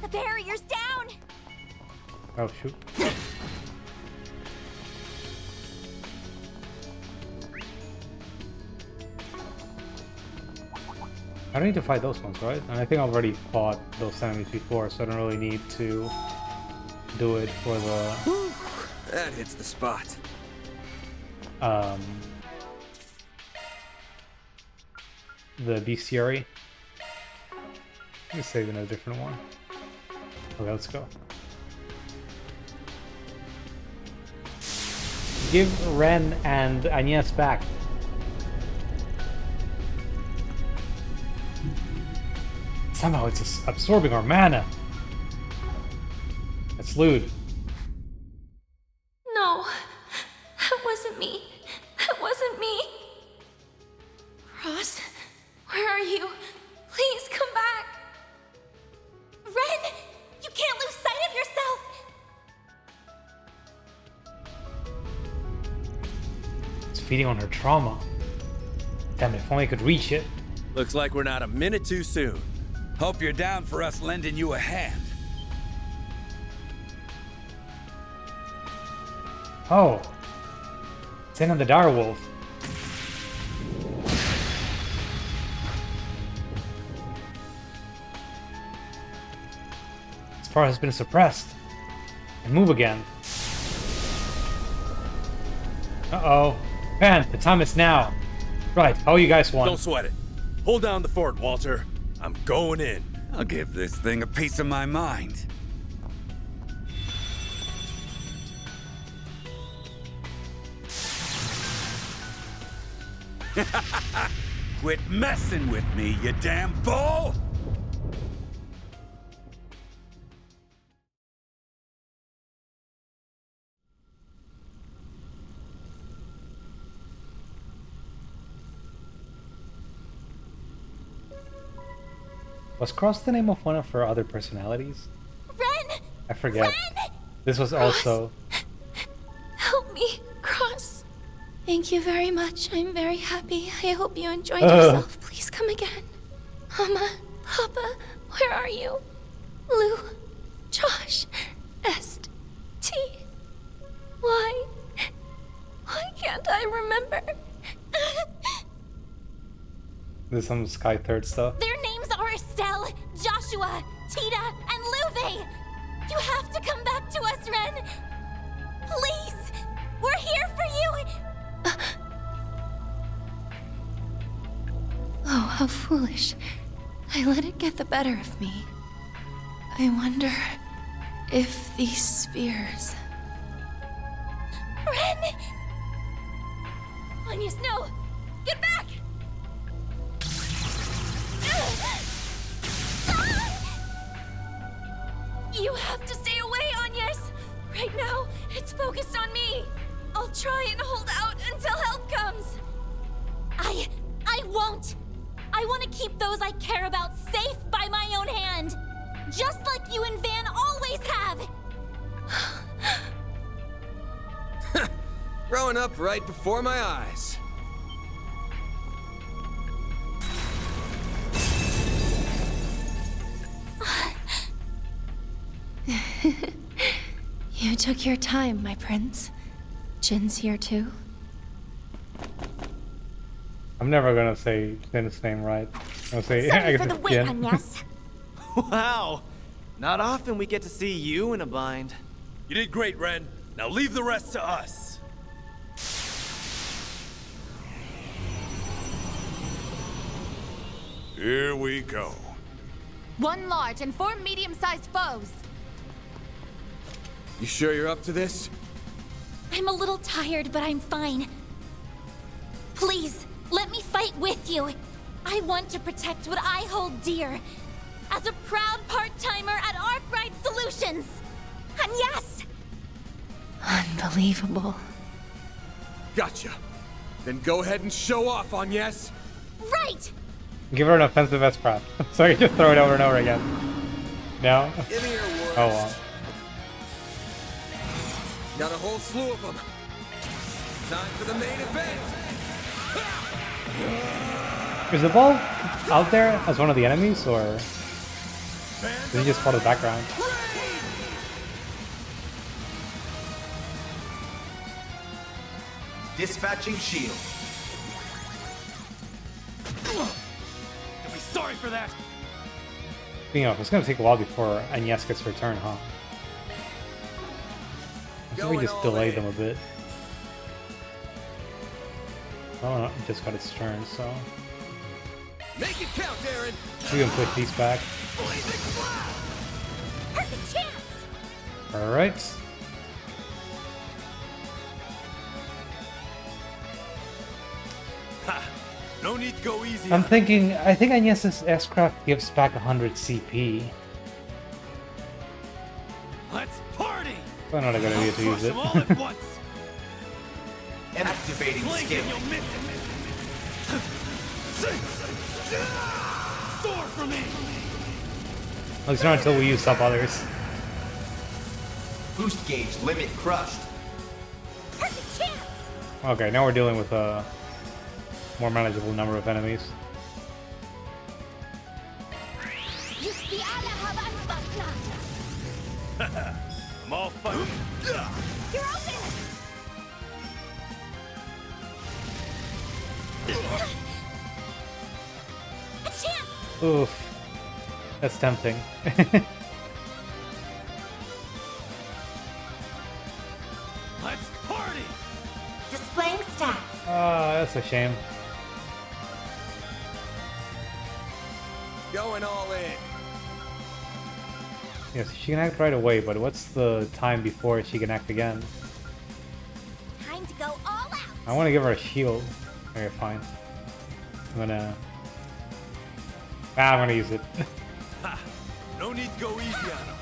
The barrier's down. Oh, shoot. I don't need to fight those ones, right? And I think I've already fought those enemies before, so I don't really need to do it for the... That hits the spot. The bestiary. Let me save in a different one. Okay, let's go. Give Ren and Agnes back. Somehow it's absorbing our mana. That's lewd. No, that wasn't me. That wasn't me. Ross, where are you? Please come back. Ren, you can't lose sight of yourself. It's feeding on her trauma. Damn it, if only I could reach it. Looks like we're not a minute too soon. Hope you're down for us lending you a hand. Oh. It's in on the direwolf. This part has been suppressed. And move again. Uh-oh. Man, the time is now. Right, how you guys want? Don't sweat it. Hold down the fort, Walter. I'm going in. I'll give this thing a piece of my mind. Quit messing with me, you damn bull! Was Cross the name of one of her other personalities? Ren! I forget. Ren! This was Cross! also... Help me, Cross. Thank you very much. I'm very happy. I hope you enjoyed yourself. Please come again. Mama, Papa, where are you? Lou, Josh, Est, T. Why can't I remember? There's some Sky Third stuff. Their names are Estelle, Joshua, Tita, and Luve. You have to come back to us, Ren. Please, we're here for you. Oh, how foolish. I let it get the better of me. I wonder if these spheres... Ren! Agnes, no! Get back! You have to stay away, Agnes! Right now, it's focused on me. I'll try and hold out until help comes. I won't. I want to keep those I care about safe by my own hand. Just like you and Van always have. Growing up right before my eyes. You took your time, my prince. Jin's here too. I'm never gonna say Jin's name right. I'll say Sorry I guess for the it's wait, Jin. Agnes. Wow. Not often we get to see you in a bind. You did great, Ren. Now leave the rest to us. Here we go. 1 large and 4 medium-sized foes. You sure you're up to this? I'm a little tired, but I'm fine. Please, let me fight with you. I want to protect what I hold dear. As a proud part-timer at Arkwright Solutions. And yes! Unbelievable. Gotcha. Then go ahead and show off, Agnes. Right! Give her an offensive S-Craft, so I can just throw it over and over again. No? Give me your words. Oh well. Got a whole slew of them. Time for the main event. Is the ball out there as one of the enemies, or did he just follow the background? Dispatching shield. You'll be sorry for that. Speaking of, it's gonna take a while before Agnes gets her turn, huh? I think we just delay them a bit. Oh, no, it just got its turn, so Make it count, Aaron. we can put these back. Perfect chance! Alright. Ha! No need to go easy. I'm thinking, I think Agnes's S-Craft gives back 100 CP. Let's party! I'm not a good idea to use it. Them all at once. Activating Blink skill. and you'll miss it. Soar for me. At least not until we use up others. Boost gauge limit crushed. Perfect chance! Okay, now we're dealing with a more manageable number of enemies. I'm all fighting. You're open! A chance! Oof. That's tempting. Let's party! Displaying stats. Ah, that's a shame. in. Yes, she can act right away, but what's the time before she can act again? Time to go all out. I want to give her a shield. Okay, fine. I'm gonna use it. Ha! No need to go easy on him.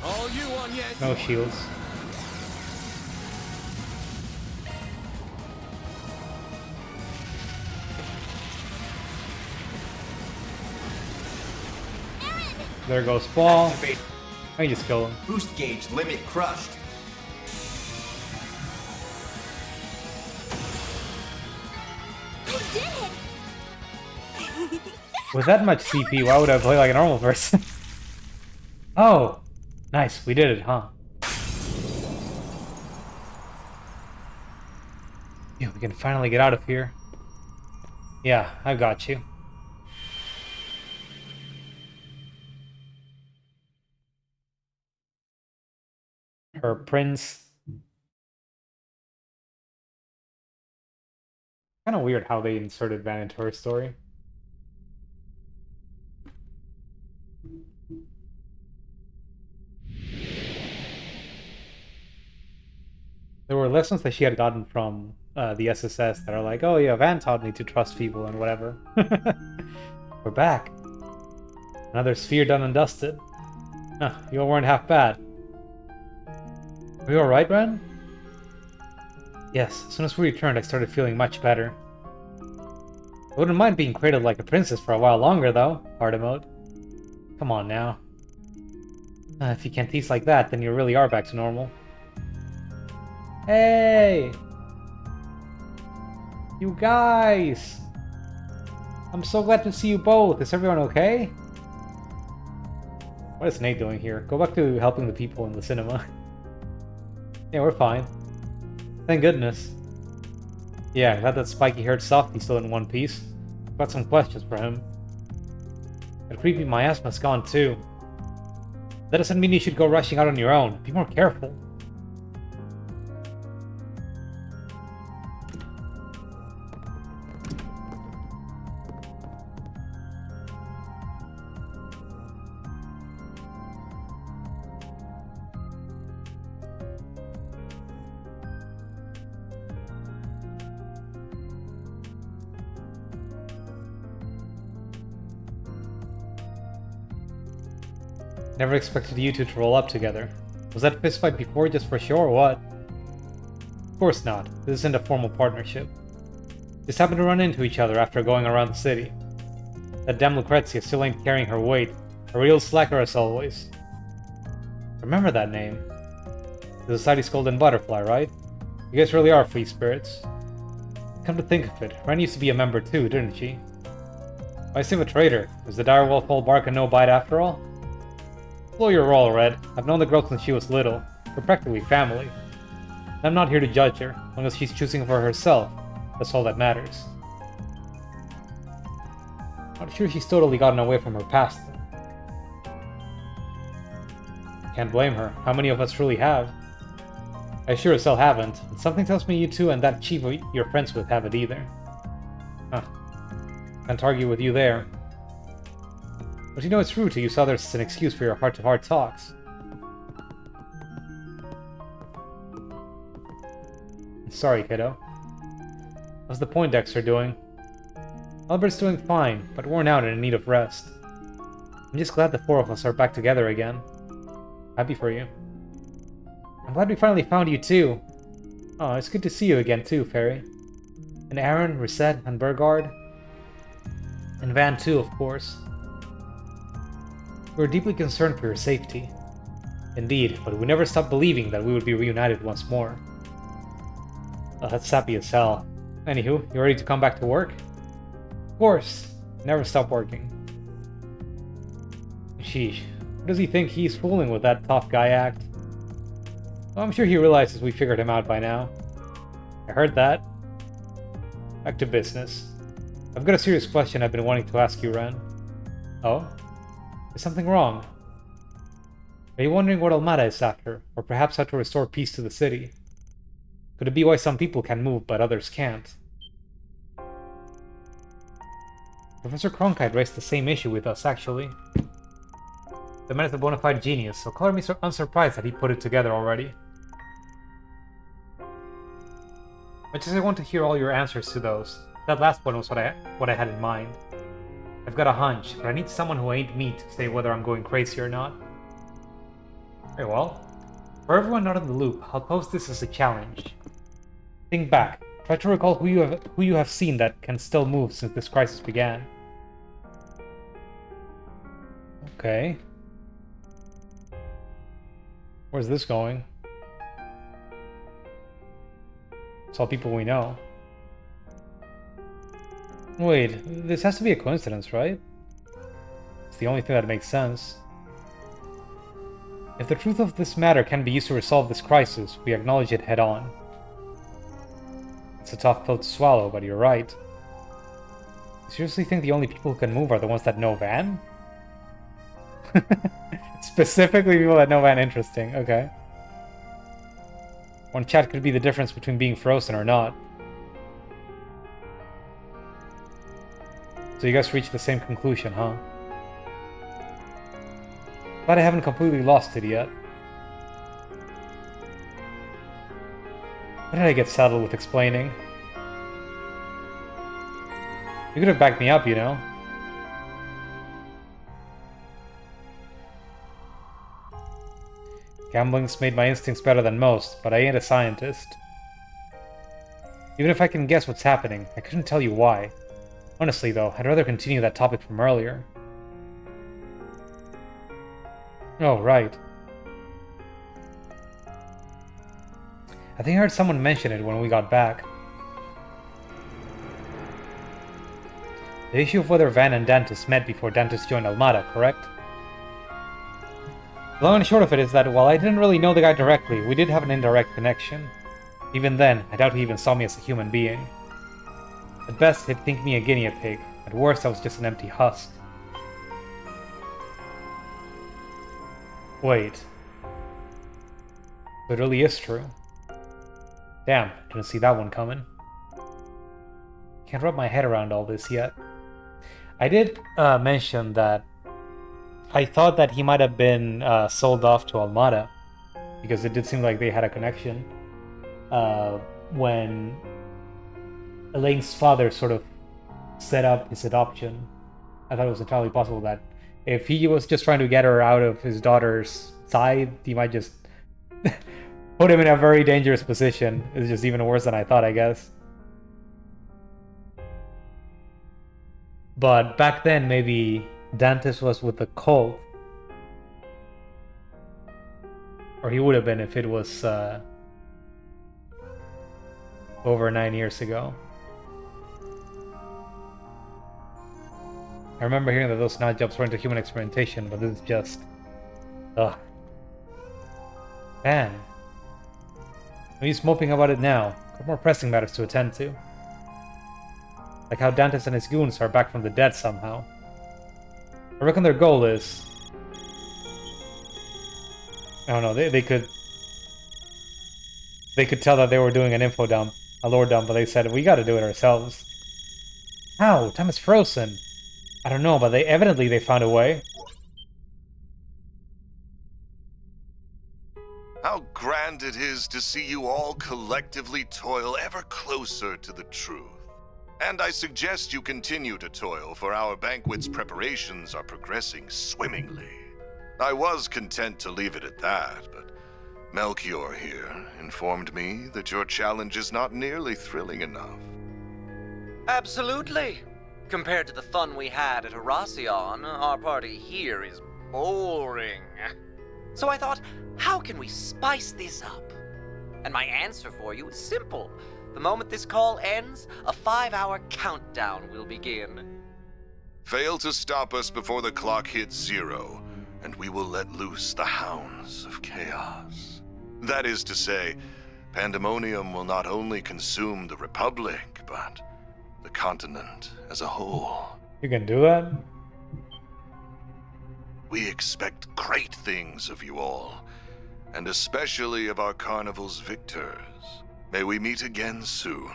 All you on yes. No shields. There goes Ball. I just kill him. Boost gauge limit crushed. You did it! With that much CP, why would I play like a normal person? Oh, nice. We did it, huh? Yeah, we can finally get out of here. Yeah, I got you. Her prince. Kind of weird how they inserted Van into her story. There were lessons that she had gotten from the SSS that are like, oh yeah, Van taught me to trust people and whatever. We're back. Another sphere done and dusted. Huh, you all weren't half bad. Are you alright, Ren? Yes, as soon as we returned, I started feeling much better. I wouldn't mind being cradled like a princess for a while longer, though, hard emote. Come on now. If you can't tease like that, then you really are back to normal. Hey! You guys! I'm so glad to see you both. Is everyone okay? What is Nate doing here? Go back to helping the people in the cinema. Yeah, we're fine. Thank goodness. Yeah, glad that spiky-haired softy's still in one piece. Got some questions for him. That creepy miasma's gone too. That doesn't mean you should go rushing out on your own. Be more careful. Never expected you two to roll up together. Was that fistfight before just for show or what? Of course not. This isn't a formal partnership. Just happened to run into each other after going around the city. That damn Lucrezia still ain't carrying her weight. A real slacker as always. Remember that name. The Society's Golden Butterfly, right? You guys really are free spirits. Come to think of it, Ren used to be a member too, didn't she? Why save a traitor? Is the direwolf all bark and no bite after all? Slow your roll, Red. I've known the girl since she was little. We're practically family. I'm not here to judge her, as long as she's choosing for herself. That's all that matters. Not sure she's totally gotten away from her past. Can't blame her. How many of us really have? I sure as hell haven't, and something tells me you two and that chief you're friends with haven't either. Huh. Can't argue with you there. But you know it's rude to use others as an excuse for your heart-to-heart talks. Sorry, kiddo. What's the point Dexter doing? Albert's doing fine, but worn out and in need of rest. I'm just glad the four of us are back together again. Happy for you. I'm glad we finally found you too. Oh, it's good to see you again too, Fairy. And Aaron, Reset, and Burgard. And Van too, of course. We were deeply concerned for your safety. Indeed, but we never stopped believing that we would be reunited once more. Oh, that's sappy as hell. Anywho, you ready to come back to work? Of course. Never stop working. Sheesh. What does he think he's fooling with that tough guy act? Well, I'm sure he realizes we figured him out by now. I heard that. Back to business. I've got a serious question I've been wanting to ask you, Ren. Oh? Is something wrong? Are you wondering what Almada is after, or perhaps how to restore peace to the city? Could it be why some people can move but others can't? Professor Cronkite raised the same issue with us, actually. The man is a bona fide genius, so color me unsurprised that he put it together already. Much as I want to hear all your answers to those, that last one was what I had in mind. I've got a hunch, but I need someone who ain't me to say whether I'm going crazy or not. Very well. For everyone not in the loop, I'll pose this as a challenge. Think back. Try to recall who you have seen that can still move since this crisis began. Okay. Where's this going? It's all people we know. Wait, this has to be a coincidence, right? It's the only thing that makes sense. If the truth of this matter can be used to resolve this crisis, we acknowledge it head on. It's a tough pill to swallow, but you're right. You seriously think the only people who can move are the ones that know Van? Specifically people that know Van, interesting, okay. One chat could be the difference between being frozen or not. So you guys reached the same conclusion, huh? But I haven't completely lost it yet. Why did I get saddled with explaining? You could have backed me up, you know? Gambling's made my instincts better than most, but I ain't a scientist. Even if I can guess what's happening, I couldn't tell you why. Honestly, though, I'd rather continue that topic from earlier. Oh, right. I think I heard someone mention it when we got back. The issue of whether Van and Dantis met before Dantis joined Almada, correct? The long and short of it is that while I didn't really know the guy directly, we did have an indirect connection. Even then, I doubt he even saw me as a human being. At best, he'd think me a guinea pig. At worst, I was just an empty husk. Wait. It really is true. Damn, didn't see that one coming. Can't wrap my head around all this yet. I did mention that I thought that he might have been sold off to Almada, because it did seem like they had a connection when Elaine's father sort of set up his adoption. I thought it was entirely possible that if he was just trying to get her out of his daughter's side, he might just put him in a very dangerous position. It's just even worse than I thought, I guess. But back then, maybe Dantis was with the cult. Or he would have been if it was over 9 years ago. I remember hearing that those nut jobs were into human experimentation, but this is just... ugh. Man. No use moping about it now. Got more pressing matters to attend to. Like how Dantis and his goons are back from the dead somehow. I reckon their goal is... I don't know, they could tell that they were doing an info dump, a lore dump, but they said, we gotta do it ourselves. How? Time is frozen. I don't know, but evidently they found a way. How grand it is to see you all collectively toil ever closer to the truth. And I suggest you continue to toil, for our banquet's preparations are progressing swimmingly. I was content to leave it at that, but Melchior here informed me that your challenge is not nearly thrilling enough. Absolutely. Compared to the fun we had at Herasion, our party here is boring. So I thought, how can we spice this up? And my answer for you is simple. The moment this call ends, a 5-hour countdown will begin. Fail to stop us before the clock hits 0, and we will let loose the hounds of chaos. That is to say, pandemonium will not only consume the Republic, but the continent as a whole. You can do that? We expect great things of you all, and especially of our carnival's victors. May we meet again soon.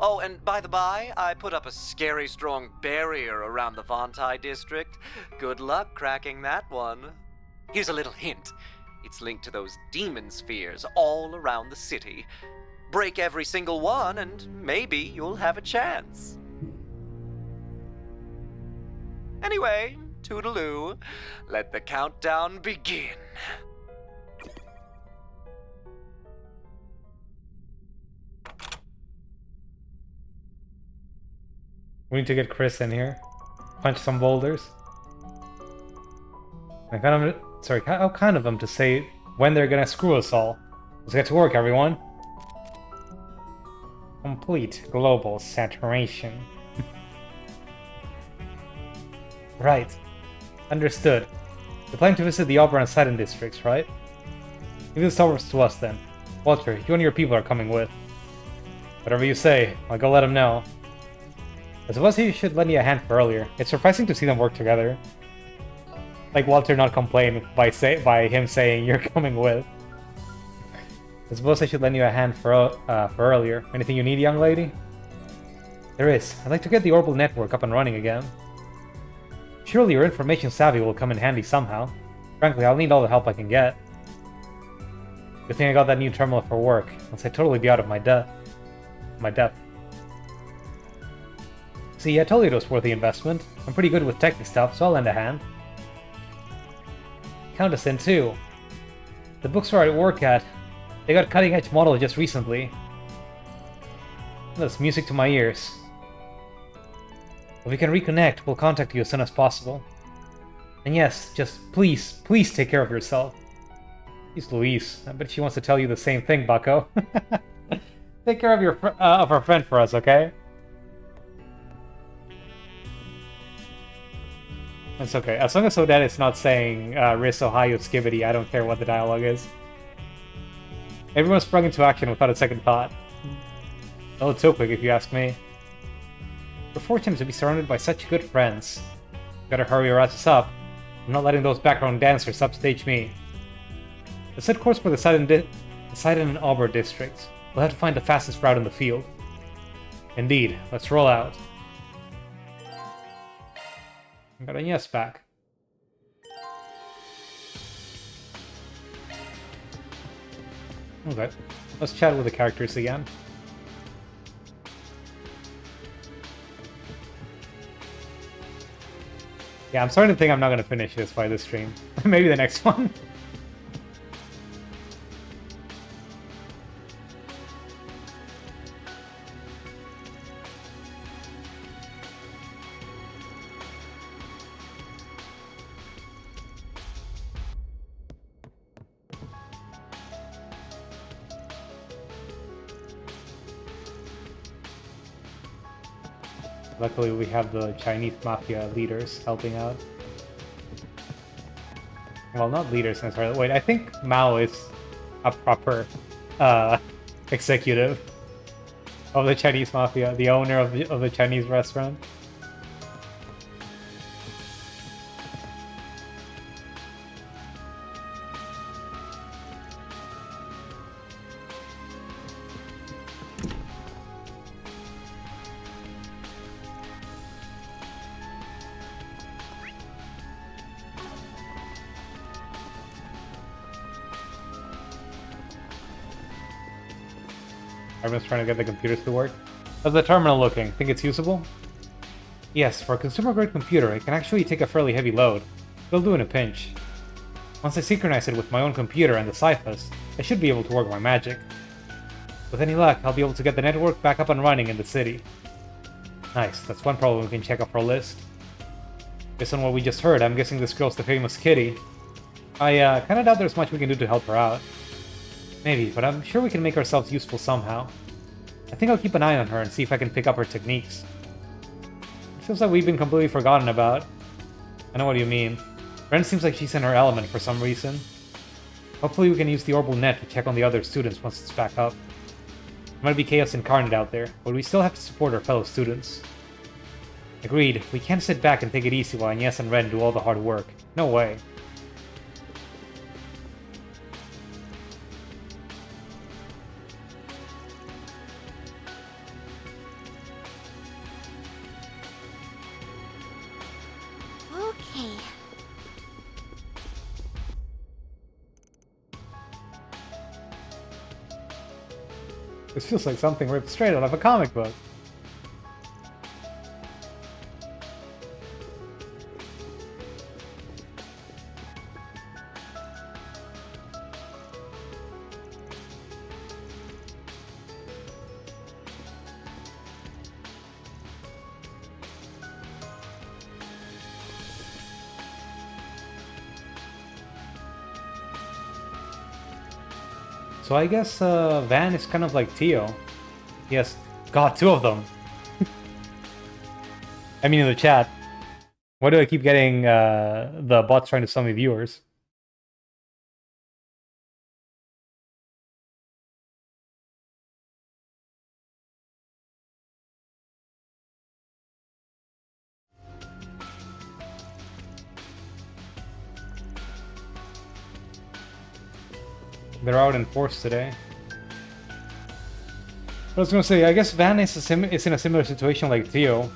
Oh, and by the by, I put up a scary strong barrier around the Vontai district. Good luck cracking that one. Here's a little hint. It's linked to those demon spheres all around the city. Break every single one, and maybe you'll have a chance. Anyway, toodaloo. Let the countdown begin. We need to get Chris in here. Punch some boulders. I how kind of them to say when they're gonna screw us all. Let's get to work, everyone. Complete global saturation. Right. Understood. You're planning to visit the Auburn and Sidon districts, right? Leave the suburbs to us then. Walter, you and your people are coming with. Whatever you say, I'll go let them know. I suppose he should lend you a hand for earlier. It's surprising to see them work together. Like Walter not complain by him saying you're coming with. I suppose I should lend you a hand for earlier. Anything you need, young lady? There is. I'd like to get the Orbital network up and running again. Surely your information savvy will come in handy somehow. Frankly, I'll need all the help I can get. Good thing I got that new terminal for work, else I'd totally be out of my depth. See, I told you it was worth the investment. I'm pretty good with techie stuff, so I'll lend a hand. Count us in too. The bookstore I work at, they got cutting-edge models just recently. That's music to my ears. If we can reconnect, we'll contact you as soon as possible. And yes, just please take care of yourself. Jeez Louise, I bet she wants to tell you the same thing, bucko. Take care of our friend for us, okay? That's okay. As long as Odette is not saying Riz Ohio Skibbity, I don't care what the dialogue is. Everyone sprung into action without a second thought. Oh, it's so quick if you ask me. We're fortunate to be surrounded by such good friends. Gotta hurry or asses up. I'm not letting those background dancers upstage me. Let's set course for the Sidon and Auburn districts. We'll have to find the fastest route in the field. Indeed, let's roll out. I got a yes back. Okay, let's chat with the characters again. Yeah, I'm starting to think I'm not gonna finish this by this stream. Maybe the next one. Luckily, we have the Chinese mafia leaders helping out. Well, not leaders necessarily. Wait, I think Mao is a proper executive of the Chinese mafia, the owner of the Chinese restaurant. Everyone's trying to get the computers to work. How's the terminal looking? Think it's usable? Yes, for a consumer-grade computer, it can actually take a fairly heavy load. It'll do in a pinch. Once I synchronize it with my own computer and the Cyphus, I should be able to work my magic. With any luck, I'll be able to get the network back up and running in the city. Nice, that's one problem we can check off our list. Based on what we just heard, I'm guessing this girl's the famous Kitty. I kinda doubt there's much we can do to help her out. Maybe, but I'm sure we can make ourselves useful somehow. I think I'll keep an eye on her and see if I can pick up her techniques. It feels like we've been completely forgotten about. I know what you mean. Ren seems like she's in her element for some reason. Hopefully we can use the Orbital Net to check on the other students once it's back up. There might be chaos incarnate out there, but we still have to support our fellow students. Agreed, we can't sit back and take it easy while Agnes and Ren do all the hard work. No way. This feels like something ripped straight out of a comic book. So I guess Van is kind of like Tio. Yes, God, two of them. I mean, in the chat. Why do I keep getting the bots trying to sell me viewers? They're out in force today. I was gonna say, I guess Van is in a similar situation like Theo,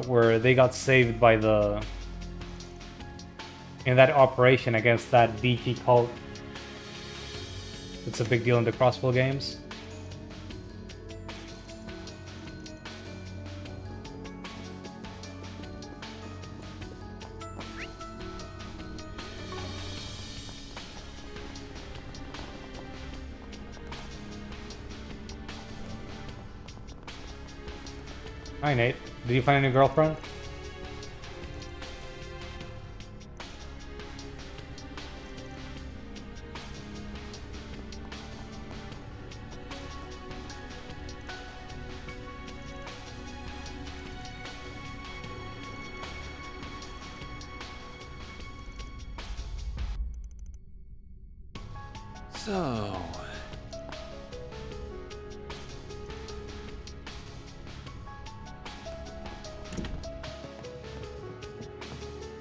where they got saved by in that operation against that DG cult. It's a big deal in the Crossbow games. Hi Nate, did you find a new girlfriend? So...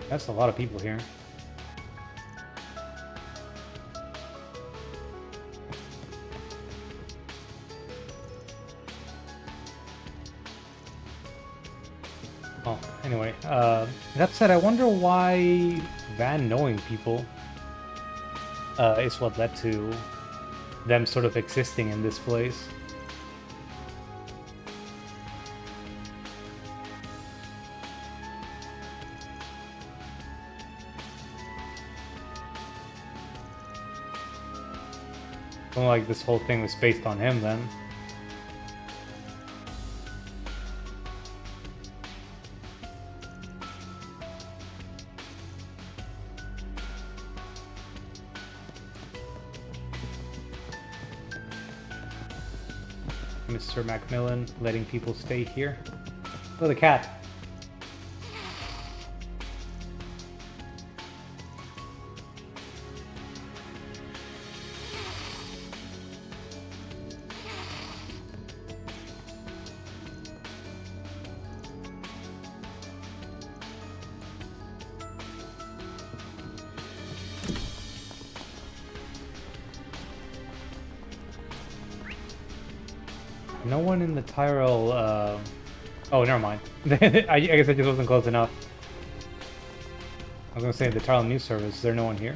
That's a lot of people here. Oh, anyway, that said, I wonder why Van knowing people is what led to them sort of existing in this place. Well, like this whole thing was based on him then. Mr. Macmillan letting people stay here. Oh, the cat. No one in the Tyrell, oh, never mind. I guess I just wasn't close enough. I was gonna say the Tyrell News Service, is there no one here?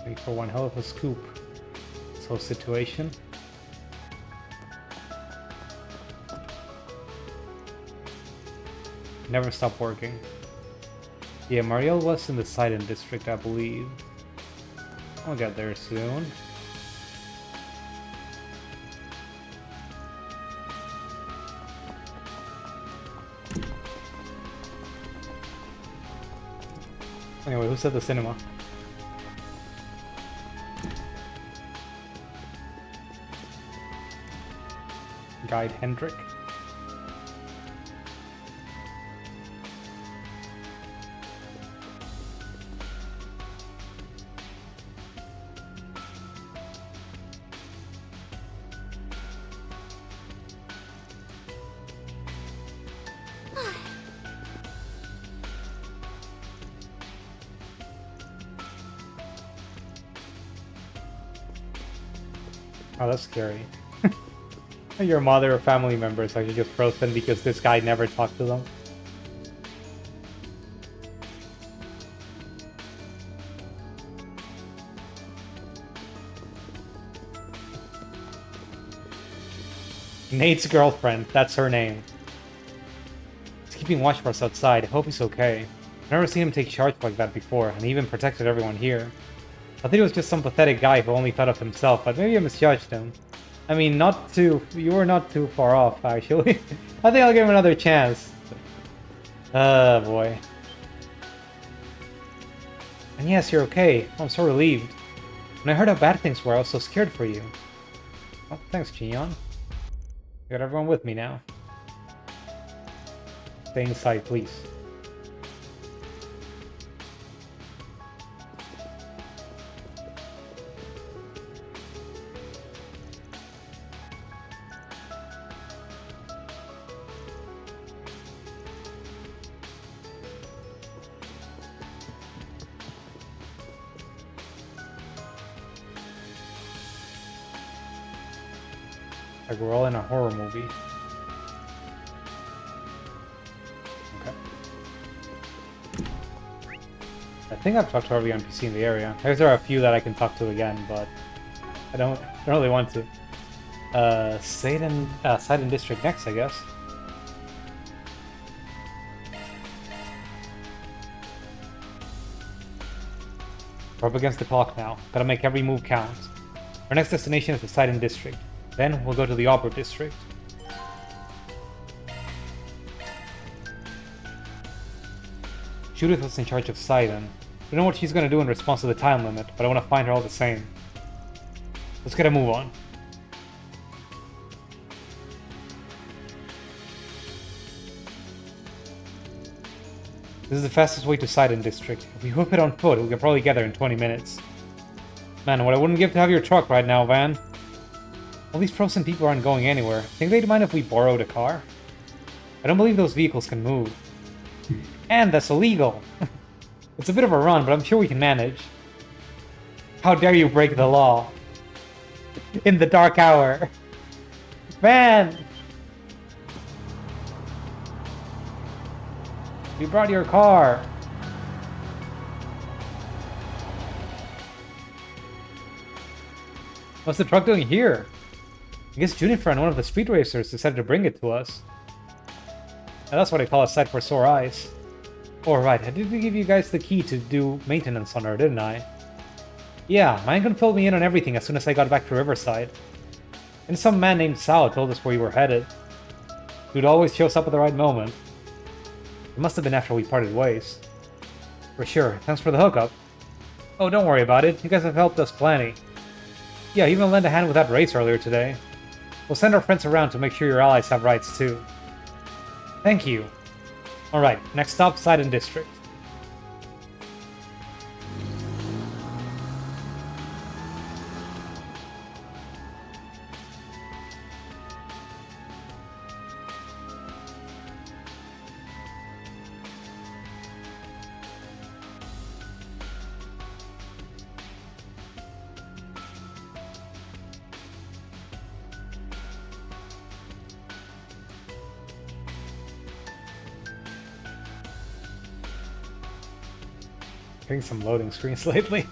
Wait for one hell of a scoop. This whole situation. Never stop working. Yeah, Marielle was in the Sidon district, I believe. I'll get there soon. Anyway, who said the cinema? Guide Hendrik. Oh, that's scary. Your mother or family members actually just frozen because this guy never talked to them. Nate's girlfriend, that's her name. He's keeping watch for us outside. I hope he's okay. I've never seen him take charge like that before, and he even protected everyone here. I thought he was just some pathetic guy who only thought of himself, but maybe I misjudged him. I mean, you were not too far off, actually. I think I'll give him another chance. Oh, boy. And yes, you're okay. I'm so relieved. When I heard how bad things were, I was so scared for you. Oh, thanks, Gion. Got everyone with me now. Stay inside, please. Like we're all in a horror movie. Okay. I think I've talked to every NPC in the area. There are a few that I can talk to again, but I don't really want to. Sidon District next, I guess. We're up against the clock now. Gotta make every move count. Our next destination is the Sidon District. Then we'll go to the Opera District. Judith was in charge of Sidon. I don't know what she's gonna do in response to the time limit, but I want to find her all the same. Let's get a move on. This is the fastest way to Sidon District. If we hoof it on foot, we can probably get there in 20 minutes. Man, what I wouldn't give to have your truck right now, Van. All these frozen people aren't going anywhere. Think they'd mind if we borrowed a car? I don't believe those vehicles can move. And that's illegal. It's a bit of a run, but I'm sure we can manage. How dare you break the law? In the dark hour. Man! You brought your car. What's the truck doing here? I guess Juniper and one of the street racers decided to bring it to us. Now that's what I call a sight for sore eyes. Alright, I did give you guys the key to do maintenance on her, didn't I? Yeah, Mangan filled me in on everything as soon as I got back to Riverside. And some man named Sao told us where we were headed. Dude always shows up at the right moment. It must have been after we parted ways. For sure, thanks for the hookup. Oh, don't worry about it, you guys have helped us plenty. Yeah, even lent a hand with that race earlier today. We'll send our friends around to make sure your allies have rights too. Thank you. Alright, next stop, Sidon District. Getting some loading screens lately.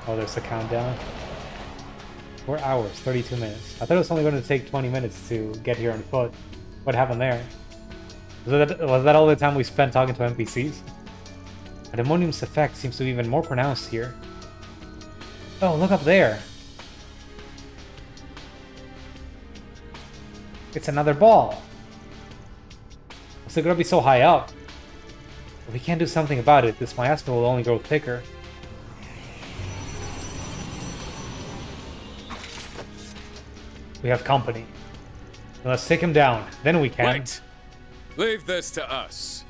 Oh, there's the countdown. 4 hours, 32 minutes. I thought it was only going to take 20 minutes to get here on foot. What happened there? Was that all the time we spent talking to NPCs? Pandemonium's effect seems to be even more pronounced here. Oh, look up there! It's another ball! What's it gonna be so high up? If we can't do something about it, this miasma will only grow thicker. We have company. Now let's take him down, then we can. Wait! Leave this to us.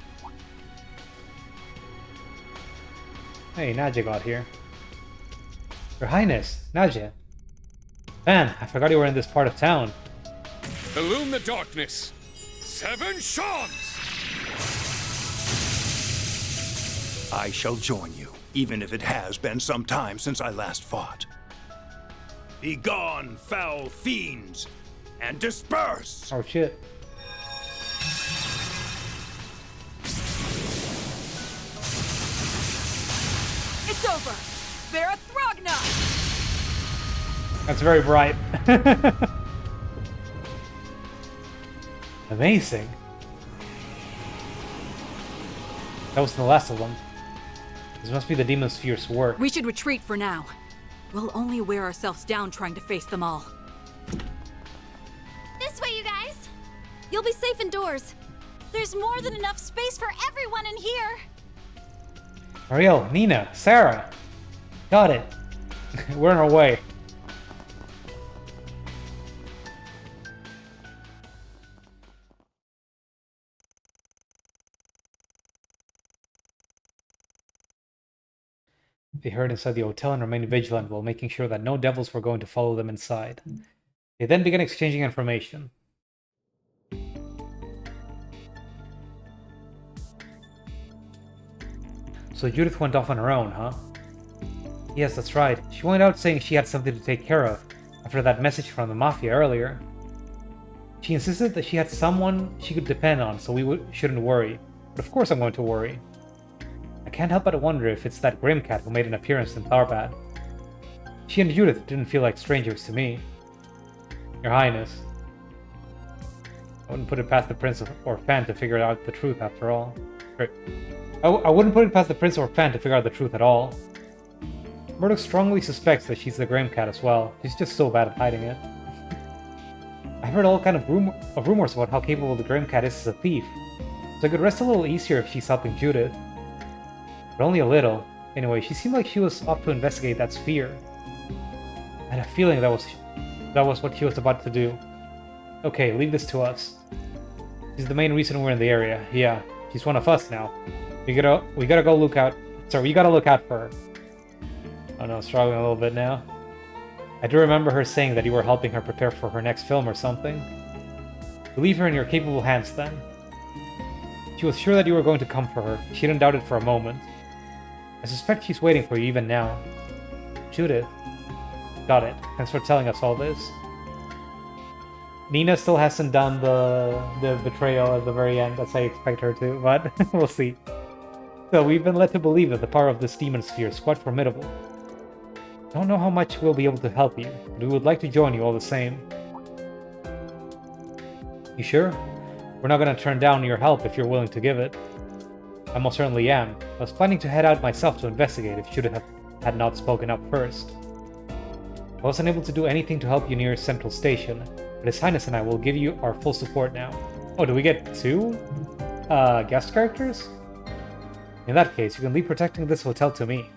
Hey, Nadja got here. Your Highness, Nadja. Man, I forgot you were in this part of town. Illume the darkness. 7 Shawns! I shall join you. even if it has been some time since I last fought. Begone, foul fiends, and disperse! Oh shit. It's over! Vera Throgna! That's very bright. Amazing. That wasn't the last of them. This must be the Demon Sphere's work. We should retreat for now. We'll only wear ourselves down trying to face them all. This way, you guys! You'll be safe indoors. There's more than enough space for everyone in here! Ariel, Nina, Sarah. Got it. We're on our way. They hurried inside the hotel and remained vigilant while making sure that no devils were going to follow them inside. They then began exchanging information. So Judith went off on her own, huh? Yes, that's right. She went out saying she had something to take care of after that message from the Mafia earlier. She insisted that she had someone she could depend on, so we shouldn't worry. But of course I'm going to worry. I can't help but wonder if it's that Grim Cat who made an appearance in Tharbad. She and Judith didn't feel like strangers to me. Your Highness. I wouldn't put it past the Prince or Fan to figure out the truth after all. I wouldn't put it past the Prince or Fan to figure out the truth at all. Murdoch strongly suspects that she's the Grim Cat as well. She's just so bad at hiding it. I've heard all kind of rumors about how capable the Grim Cat is as a thief, so I could rest a little easier if she's helping Judith. But only a little. Anyway, she seemed like she was off to investigate that sphere. I had a feeling that was what she was about to do. Okay, leave this to us. She's the main reason we're in the area. Yeah, she's one of us now. We gotta go look out. Sorry, we gotta look out for her. Oh no, struggling a little bit now. I do remember her saying that you were helping her prepare for her next film or something. We leave her in your capable hands then. She was sure that you were going to come for her. She didn't doubt it for a moment. I suspect she's waiting for you even now. Judith. Got it. Thanks for telling us all this. Nina still hasn't done the betrayal at the very end, as I expect her to, but we'll see. So we've been led to believe that the power of this demon sphere is quite formidable. Don't know how much we'll be able to help you, but we would like to join you all the same. You sure? We're not going to turn down your help if you're willing to give it. I most certainly am. I was planning to head out myself to investigate if Judith had not spoken up first. I wasn't able to do anything to help you near Central Station, but His Highness and I will give you our full support now. Oh, do we get 2 guest characters? In that case, you can leave protecting this hotel to me.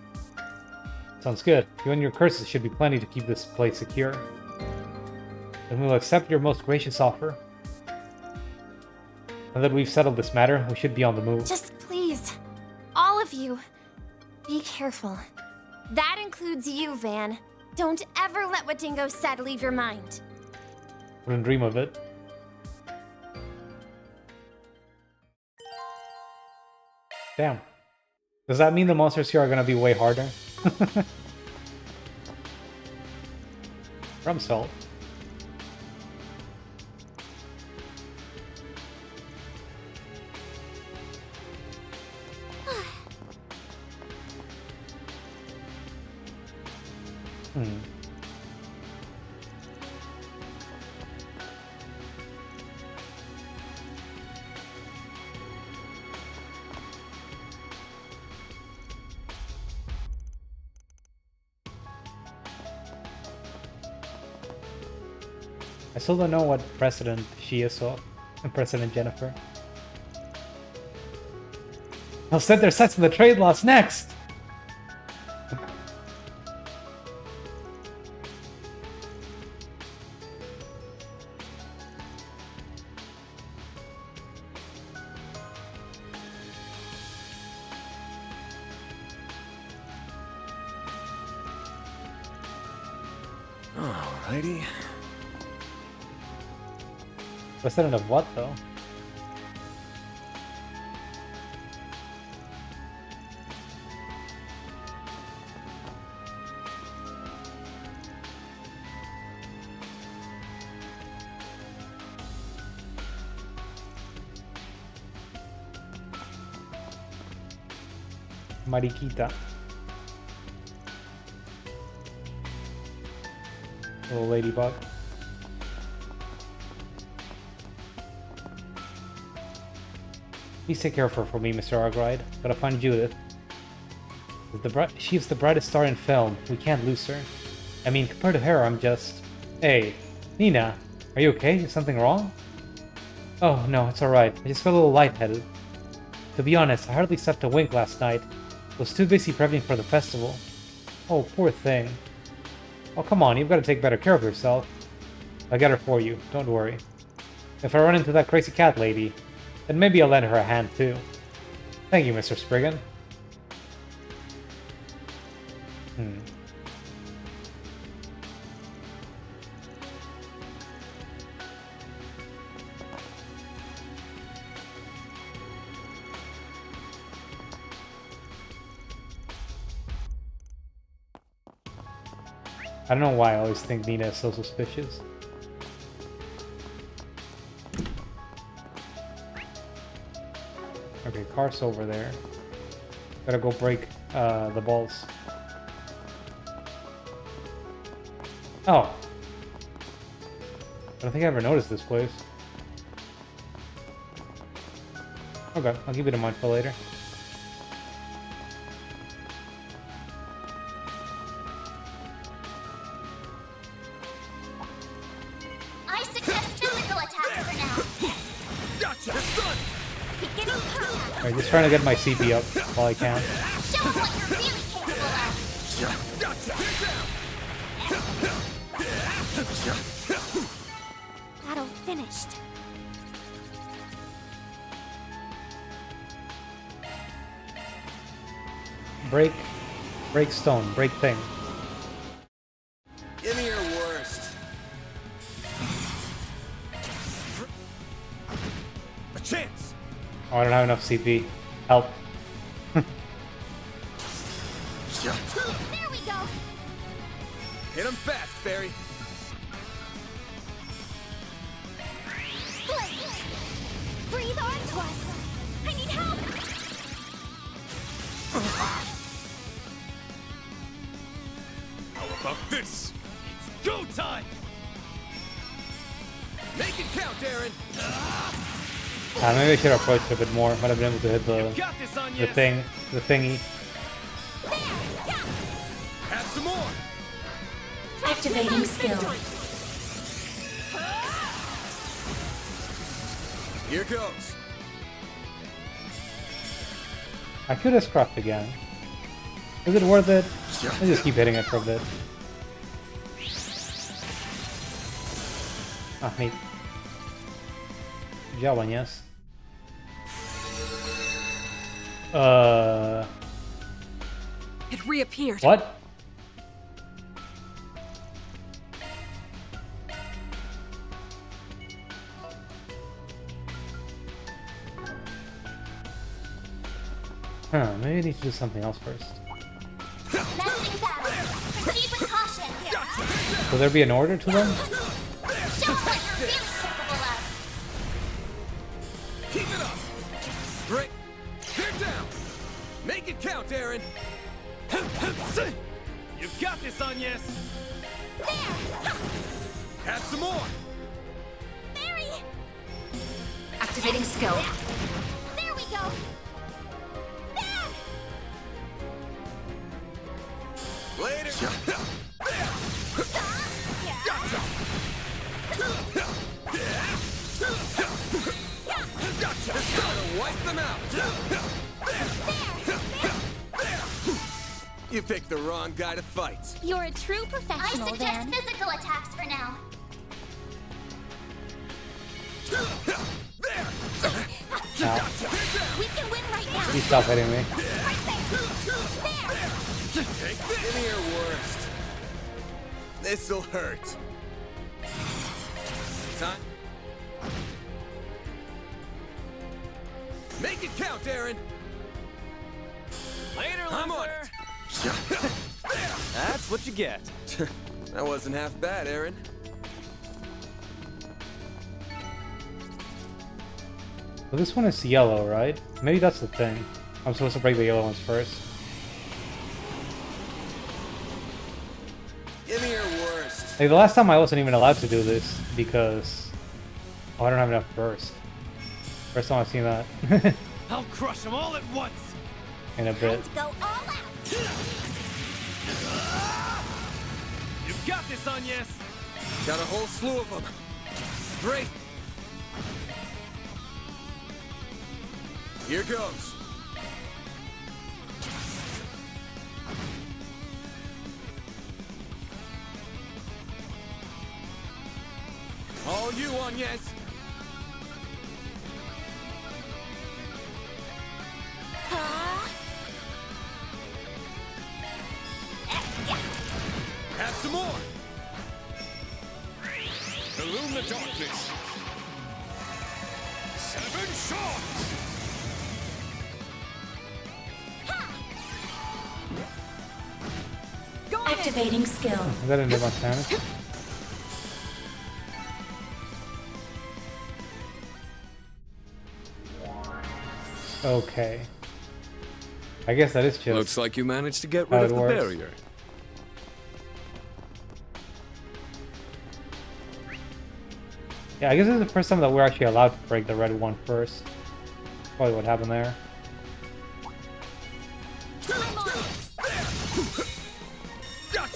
Sounds good. You and your curses should be plenty to keep this place secure. Then we'll accept your most gracious offer. Now that we've settled this matter, we should be on the move. Just please, all of you, be careful. That includes you, Van. Don't ever let what Dingo said leave your mind. Wouldn't dream of it. Damn. Does that mean the monsters here are gonna be way harder? Rumsfeld. I still don't know what precedent she is of, President Jennifer. They'll set their sights on the trade laws next! Alrighty. Precedent of what, though? Mariquita. Little ladybug. Please take care of her for me, Mr. Arkwright. Gotta find Judith. She's the brightest star in film. We can't lose her. I mean, compared to her, I'm just... Hey, Nina, are you okay? Is something wrong? Oh, no, it's alright. I just got a little lightheaded. To be honest, I hardly slept a wink last night. I was too busy prepping for the festival. Oh, poor thing. Oh, come on, you've got to take better care of yourself. I'll get her for you, don't worry. If I run into that crazy cat lady, then maybe I'll lend her a hand too. Thank you, Mr. Spriggan. I don't know why I always think Nina is so suspicious. Okay, car's over there. Gotta go break the balls. Oh. I don't think I ever noticed this place. Okay, I'll keep it in mind for later. I suggest physical attacks for now. Gotcha! It's done! Beginning contact. Alright, just trying to get my CP up while I can. Show them what you're really capable of. Gotcha! Battle finished. Break stone, break thing. Give me your worst. A chance! Oh, I don't have enough CP. Help. There we go. Hit him fast, Fairy. Blaze. Breathe onto us. I need help. How about this? It's go time! Make it count, Aaron! Maybe I should have approached it a bit more. Might have been able to hit the thingy. Have some more! Activating skill. Here goes. I could have scrapped again. Is it worth it? I'll just keep hitting it for a bit. Ah, neat. Działanias. It reappeared. What? Huh, maybe I need to do something else first. Messing battle. Proceed with caution. Will there be an order to them? Show what you're really capable of. Keep it up! Great! They're down! Make it count, Aaron! You've got this, Agnes! There! Have some more! Barry! Activating skill. There we go! There! Later! Gotcha! Gotta wipe them out! You picked the wrong guy to fight. You're a true professional, I suggest physical attacks for now. We can win right now. Please stop hitting me. Give me your worst. This'll hurt. Time. Make it count, Aaron. Later, I'm on loser. it. That's what you get. That wasn't half bad, Aaron. Well, this one is yellow, right? Maybe that's the thing. I'm supposed to break the yellow ones first. Like the last time I wasn't even allowed to do this because I don't have enough burst. First time I've seen that. I'll crush them all at once. In a bit. Go all out. You've got this, Agnes. Got a whole slew of them. Great. Here goes. All you, Agnes. Have some more. Illume the darkness. 7 shots. Activating skill. That didn't do much damage. Okay. I guess that is just. Looks like you managed to get how rid it of the works. barrier. Yeah, I guess this is the first time that we're actually allowed to break the red one first. Probably what happened there.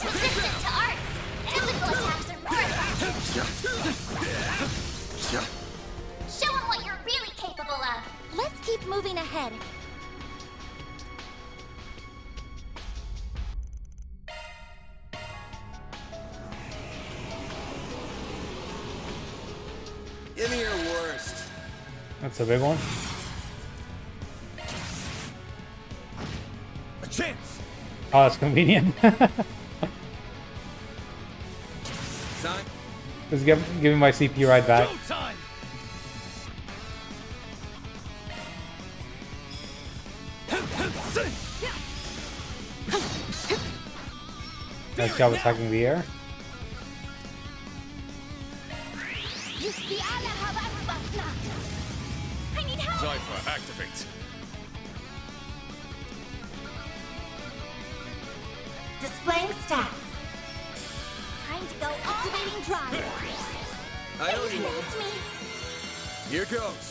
Resistant to arts. Physical attacks are more effective. Show them what you're really capable of. Let's keep moving ahead. Give me your worst. That's a big one. A chance. Oh, that's convenient. Time. Just give me my CP right back. Go time. Nice job attacking the air. I need help. Cypher, activate. Displaying stats. Time to go activating drive. I owe you. Hold me. Here goes.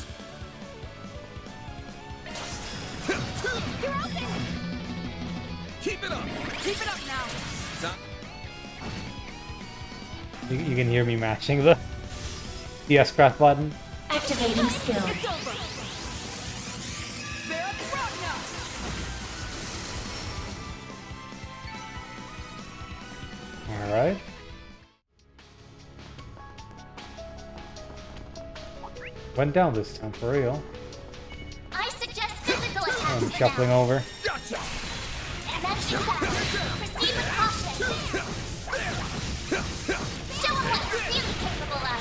You're open. Keep it up. Keep it up now. Time. You can hear me matching the S-craft button. Activating skill. It's over. They're up front now. Alright. Went down this time, for real. I suggest physical attacks I'm for shuffling now. over. Gotcha. And that's that. Proceed with caution. Show them what you're really capable of.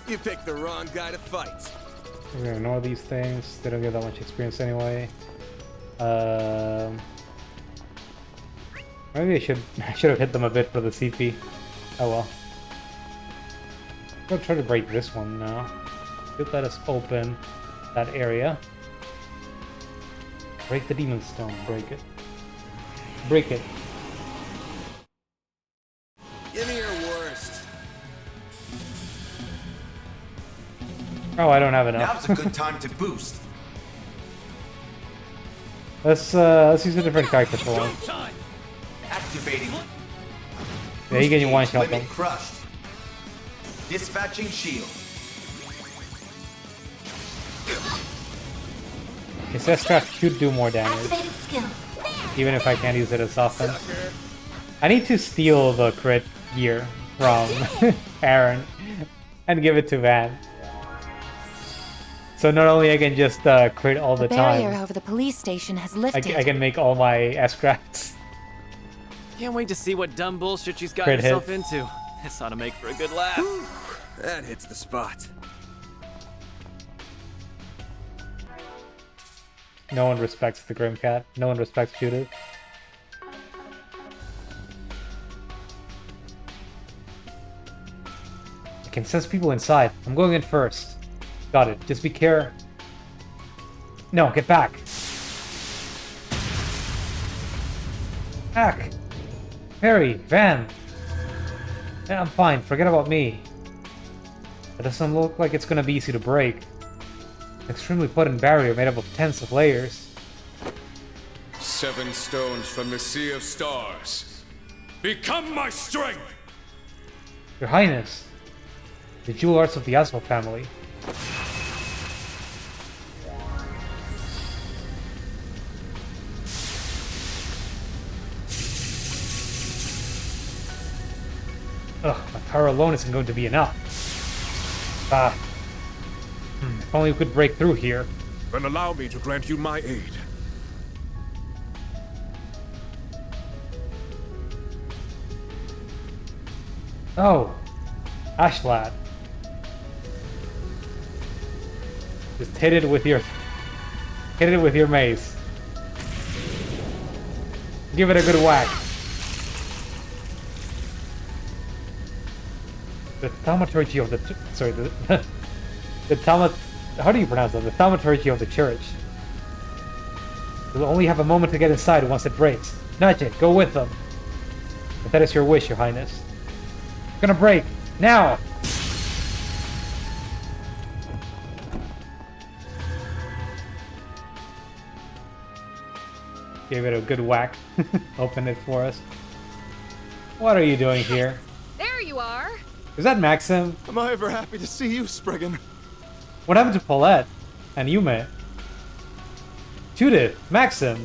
You picked the wrong guy to fight. We're gonna ignore these things. They don't get that much experience anyway. Maybe I should have hit them a bit for the CP. Oh well. I'm gonna try to break this one now. Should let us open that area. Break the demon stone. Break it. Break it. Give me your worst. Oh, I don't have enough. Now's a good time to boost. Let's use a different character for once. Activating. Yeah, you get one shot Limit them. crushed. Dispatching shield. His S-craft should do more damage, Activated skill. even if I can't use it as often. I need to steal the crit gear from Aaron and give it to Van. So not only I can just crit all the barrier time, over the police station has lifted. I can make all my S-crafts. Can't wait to see what dumb bullshit she's got Crit herself hits. into. This ought to make for a good laugh. That hits the spot. No one respects the Grim Cat. No one respects Judith. I can sense people inside. I'm going in first. Got it. Just be careful. No, get back. Hack! Perry! Van! Yeah, I'm fine. Forget about me. It doesn't look like it's gonna be easy to break. An extremely potent barrier made up of tens of layers. 7 stones from the Sea of Stars. Become my strength! Your Highness, the jewel arts of the Aswell family. Ugh, my power alone isn't going to be enough. If only we could break through here. Then allow me to grant you my aid. Oh, Ashlad. Just hit it with your mace. Give it a good whack. The thaumaturgy of the how do you pronounce that? The thaumaturgy of the church. You'll only have a moment to get inside once it breaks. Nudge it. Go with them. If that is your wish, Your Highness. It's gonna break now. Gave it a good whack. Open it for us. What are you doing here? There you are. Is that Maxim? Am I ever happy to see you, Spriggan? What happened to Paulette and Yume? Judith, Maxim.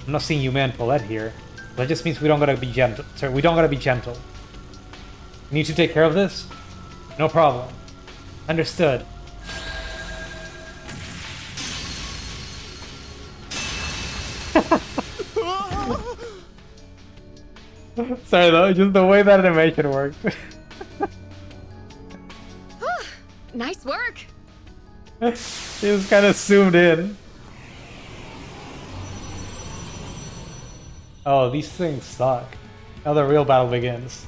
I'm not seeing Yume and Paulette here. That just means we don't gotta be gentle. Sorry, we don't gotta be gentle. You need to take care of this? No problem. Understood. Sorry though, just the way that animation worked. Nice work. It was kind of zoomed in. Oh, these things suck. Now the real battle begins.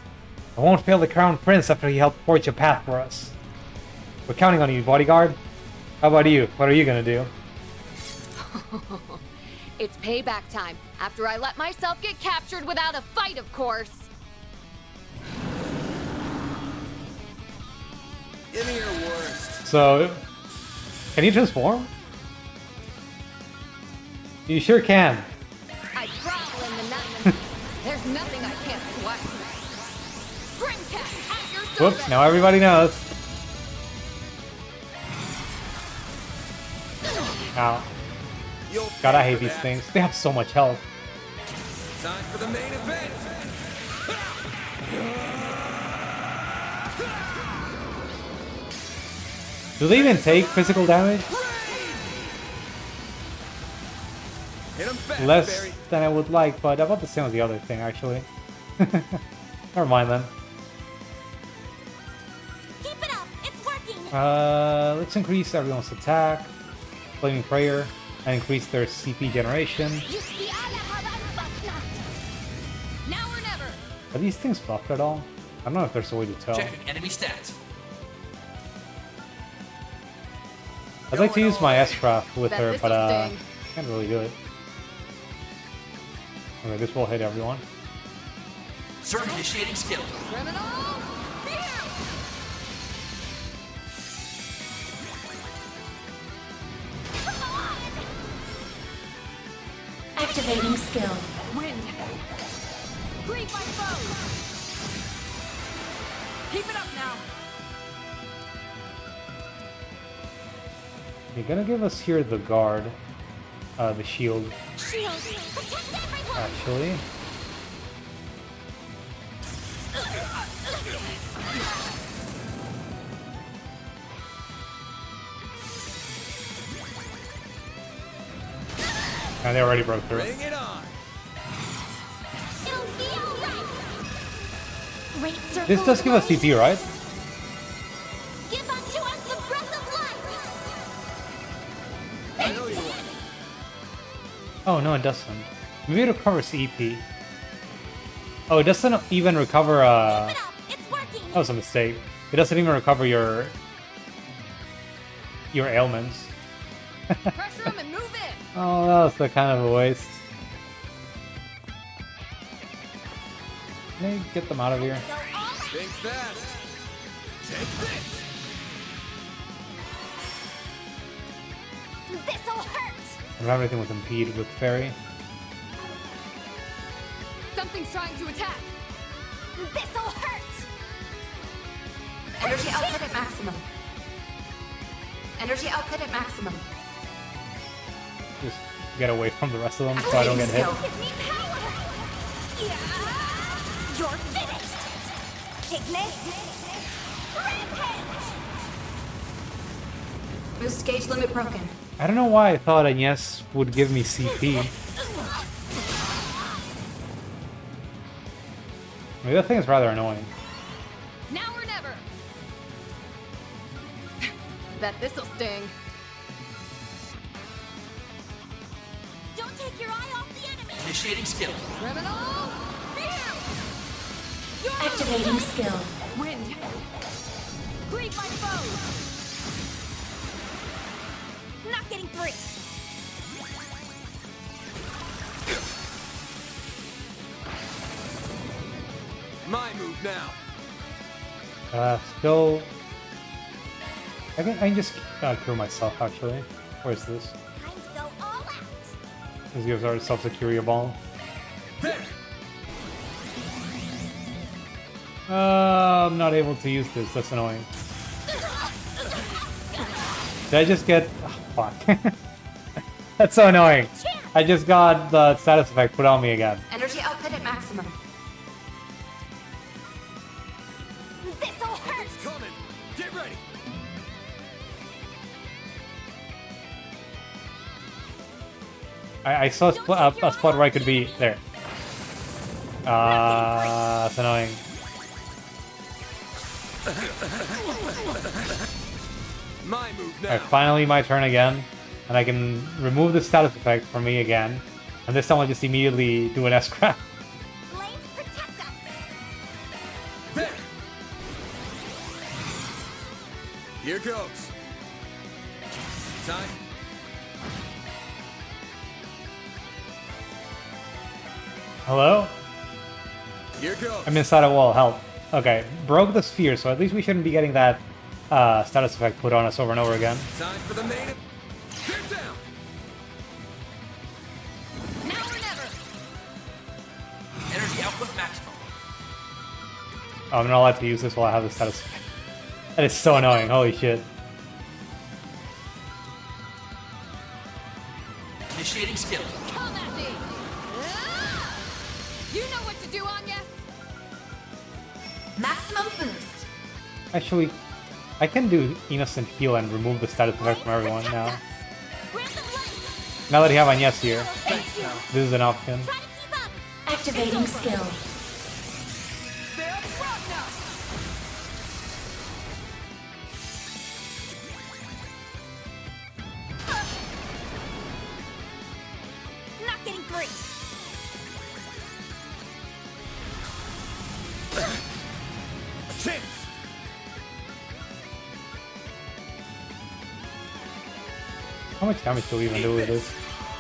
I won't fail the Crown Prince after he helped forge a path for us. We're counting on you, bodyguard. How about you? What are you gonna do? It's payback time, after I let myself get captured without a fight, of course. Give me your worst. So, can you transform? You sure can. I grovel in the night. There's nothing I can't sweat. Spring cat at your service. Whoops, now everybody knows. Ow. God, I hate these things. They have so much health. Time for the main event. Do they even take physical damage? Less than I would like, but about the same as the other thing, actually. Never mind then. Keep it up. It's working. Let's increase everyone's attack, Flaming Prayer, and increase their CP generation. Now or never. Are these things buffed at all? I don't know if there's a way to tell. Checking enemy stats. I'd like to use my S-Craft with Bet her, this'll but sting. can't really do it. Okay, this will hit everyone. Start initiating skill. Criminal, here. Activating skill. Wind. Greet my foes. Keep it up now. You're gonna give us here the guard, the shield, Shield, protect everyone. actually. And they already broke through. Bring it on. It'll be all right. Great circle. This does give us CP, right? Give unto us the breath of life. I know you want it. Oh no, it doesn't. Maybe it recovers EP. Oh, it doesn't even recover. Keep it up. It's working. That was a mistake. It doesn't even recover your ailments. Pressure him and move in. Oh, that was a kind of a waste. Can I get them out of here? Think fast. Take this. This'll hurt. I don't have anything with impede with fairy. Something's trying to attack. This'll hurt. Energy output at maximum. Energy output at maximum. Just get away from the rest of them so I don't get hit. Give me power. Yeah. You're finished. Ignis. Rampage. Boost gauge limit broken. I don't know why I thought Agnes would give me CP. Maybe that thing is rather annoying. Now or never. Bet this'll sting. Don't take your eye off the enemy. Initiating skill. Criminal. Activating skill. Wind. Greet my foes. Not getting free. My move now. Still... I can just cure myself, actually. Where is this? Time to go all out. This gives ourselves a Curia Ball. There. I'm not able to use this, that's annoying. Did I just get... Oh, fuck. That's so annoying. I just got the status effect put on me again. Energy output at maximum. This'll hurt. It's coming. Get ready. I saw a spot where I could be there. That's annoying. My move now. Alright, finally my turn again. And I can remove the status effect from me again. And this time I'll just immediately do an S-Craft. Flames protect us. There. Here goes. Time. Hello? Here goes. I'm inside a wall, help. Okay, broke the sphere, so at least we shouldn't be getting that status effect put on us over and over again. Time for the main. Get down. Now or never. Energy output maximum. Oh, I'm not allowed to use this while I have the status effect. That is so annoying, holy shit. Initiating skill. Come at me. Ah! You know what to do, Anya. Maximum boost. Actually, I can do Innocent Heal and remove the status effect from everyone now. Now that you have Agnes here, this is an option. Activating skill. Not getting free. A chance. How much damage do we even do with this?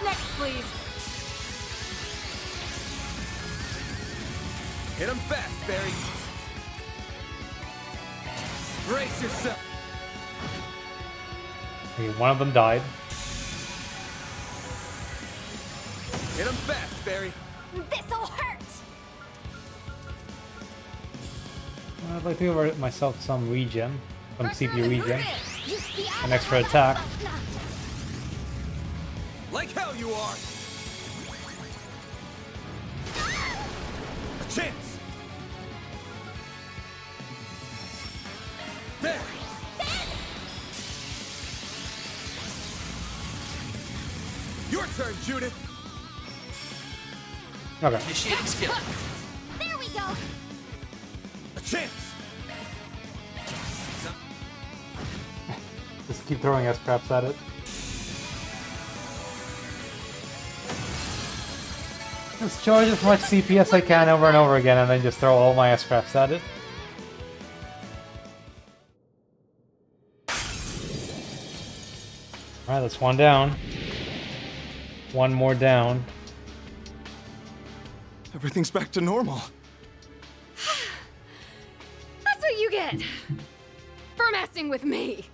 Next, please. Hit him fast, Barry. Brace yourself. Okay, one of them died. Hit him fast, Barry. This'll hurt. I'd like to give myself some regen, some CPU regen, an extra attack. Like hell you are. A chance. There. Your turn, Judith. Okay. Initiating skill. There we go. A chance. Just keep throwing S-Craps at it. Just charge as much CP as I can over and over again and then just throw all my S-Craps at it. Alright, that's one down. One more down. Everything's back to normal. it! For messing with me!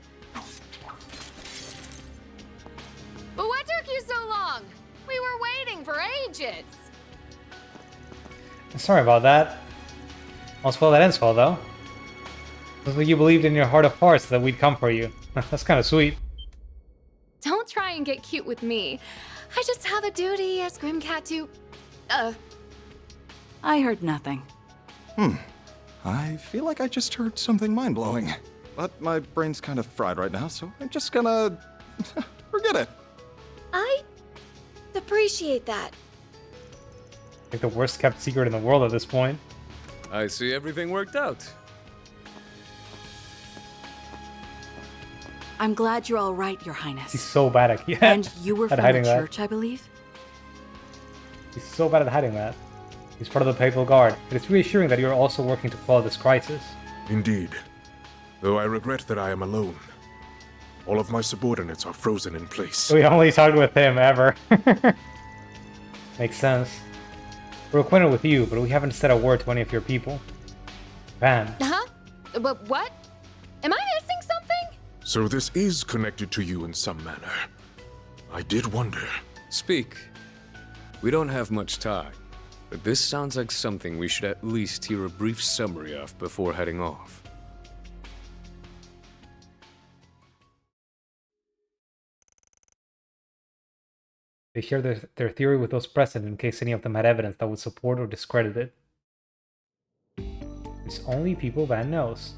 But what took you so long? We were waiting for ages! Sorry about that. All's well that ends well, though. Looks like you believed in your heart of hearts that we'd come for you. That's kind of sweet. Don't try and get cute with me. I just have a duty as Grimcat to... I heard nothing. I feel like I just heard something mind-blowing. But my brain's kind of fried right now, so I'm just gonna... forget it. I appreciate that. Like the worst kept secret in the world at this point. I see everything worked out. I'm glad you're all right, Your Highness. He's so bad at And you were at from hiding the that. church, I believe? He's so bad at hiding that. He's part of the Papal Guard. It is reassuring that you're also working to quell this crisis. Indeed. Though I regret that I am alone. All of my subordinates are frozen in place. We only talked with him ever. Makes sense. We're acquainted with you, but we haven't said a word to any of your people. Van. Huh? But what? Am I missing something? So this is connected to you in some manner. I did wonder. Speak. We don't have much time, but this sounds like something we should at least hear a brief summary of before heading off. They shared their theory with those present in case any of them had evidence that would support or discredit it. It's only people Van knows.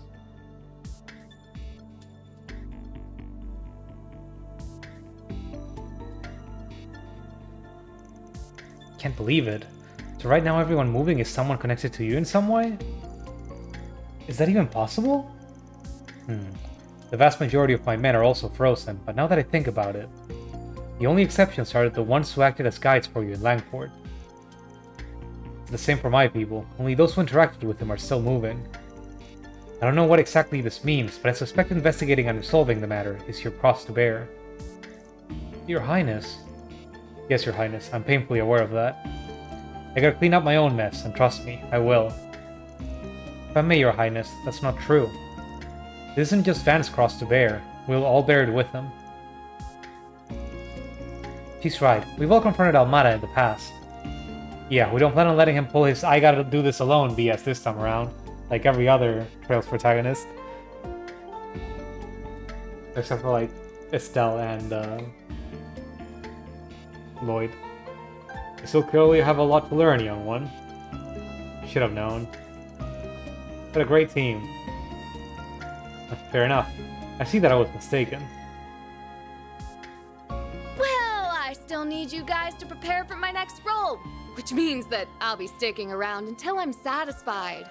Can't believe it. So right now everyone moving is someone connected to you in some way? Is that even possible? The vast majority of my men are also frozen, but now that I think about it, the only exceptions are the ones who acted as guides for you in Langport. It's the same for my people, only those who interacted with them are still moving. I don't know what exactly this means, but I suspect investigating and resolving the matter is your cross to bear. Your Highness. Yes, Your Highness, I'm painfully aware of that. I gotta clean up my own mess, and trust me, I will. If I may, Your Highness, that's not true. This isn't just Van's cross to bear, we'll all bear it with him. She's right, we've all confronted Almada in the past. Yeah, we don't plan on letting him pull his I gotta do this alone BS this time around, like every other Trails protagonist. Except for like Estelle and Lloyd. You still clearly have a lot to learn, young one. Should have known. What a great team. Fair enough. I see that I was mistaken. Well, I still need you guys to prepare for my next role, which means that I'll be sticking around until I'm satisfied.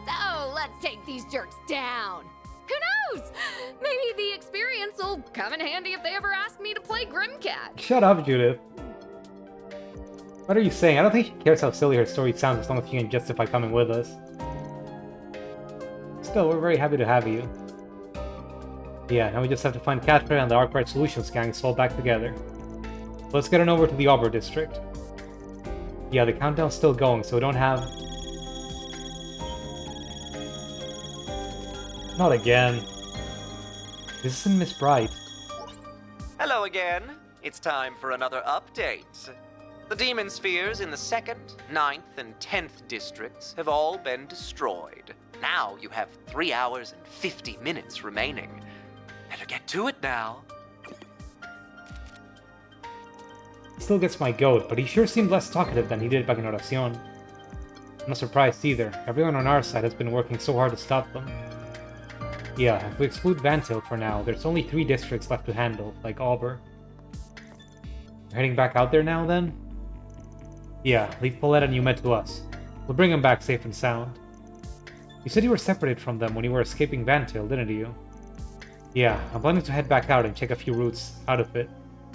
So, let's take these jerks down. Who knows? Maybe the experience will come in handy if they ever ask me to play Grimcat. Shut up, Judith. What are you saying? I don't think she cares how silly her story sounds as long as she can justify coming with us. Still, we're very happy to have you. Yeah, now we just have to find Catra and the Arkwright Solutions gang all back together. Let's get on over to the Auber district. Yeah, the countdown's still going, so we don't have... Not again. This isn't Miss Bright. Hello again. It's time for another update. The demon spheres in the 2nd, 9th, and 10th districts have all been destroyed. Now you have 3 hours and 50 minutes remaining. Better get to it now. Still gets my goat, but he sure seemed less talkative than he did back in Oración. I'm not surprised either. Everyone on our side has been working so hard to stop them. Yeah, if we exclude Vantil for now, there's only 3 districts left to handle, like Auber. We're heading back out there now, then? Yeah, leave Paulette and Yumet to us. We'll bring them back safe and sound. You said you were separated from them when you were escaping Vantil, didn't you? Yeah, I'm planning to head back out and check a few routes out of it,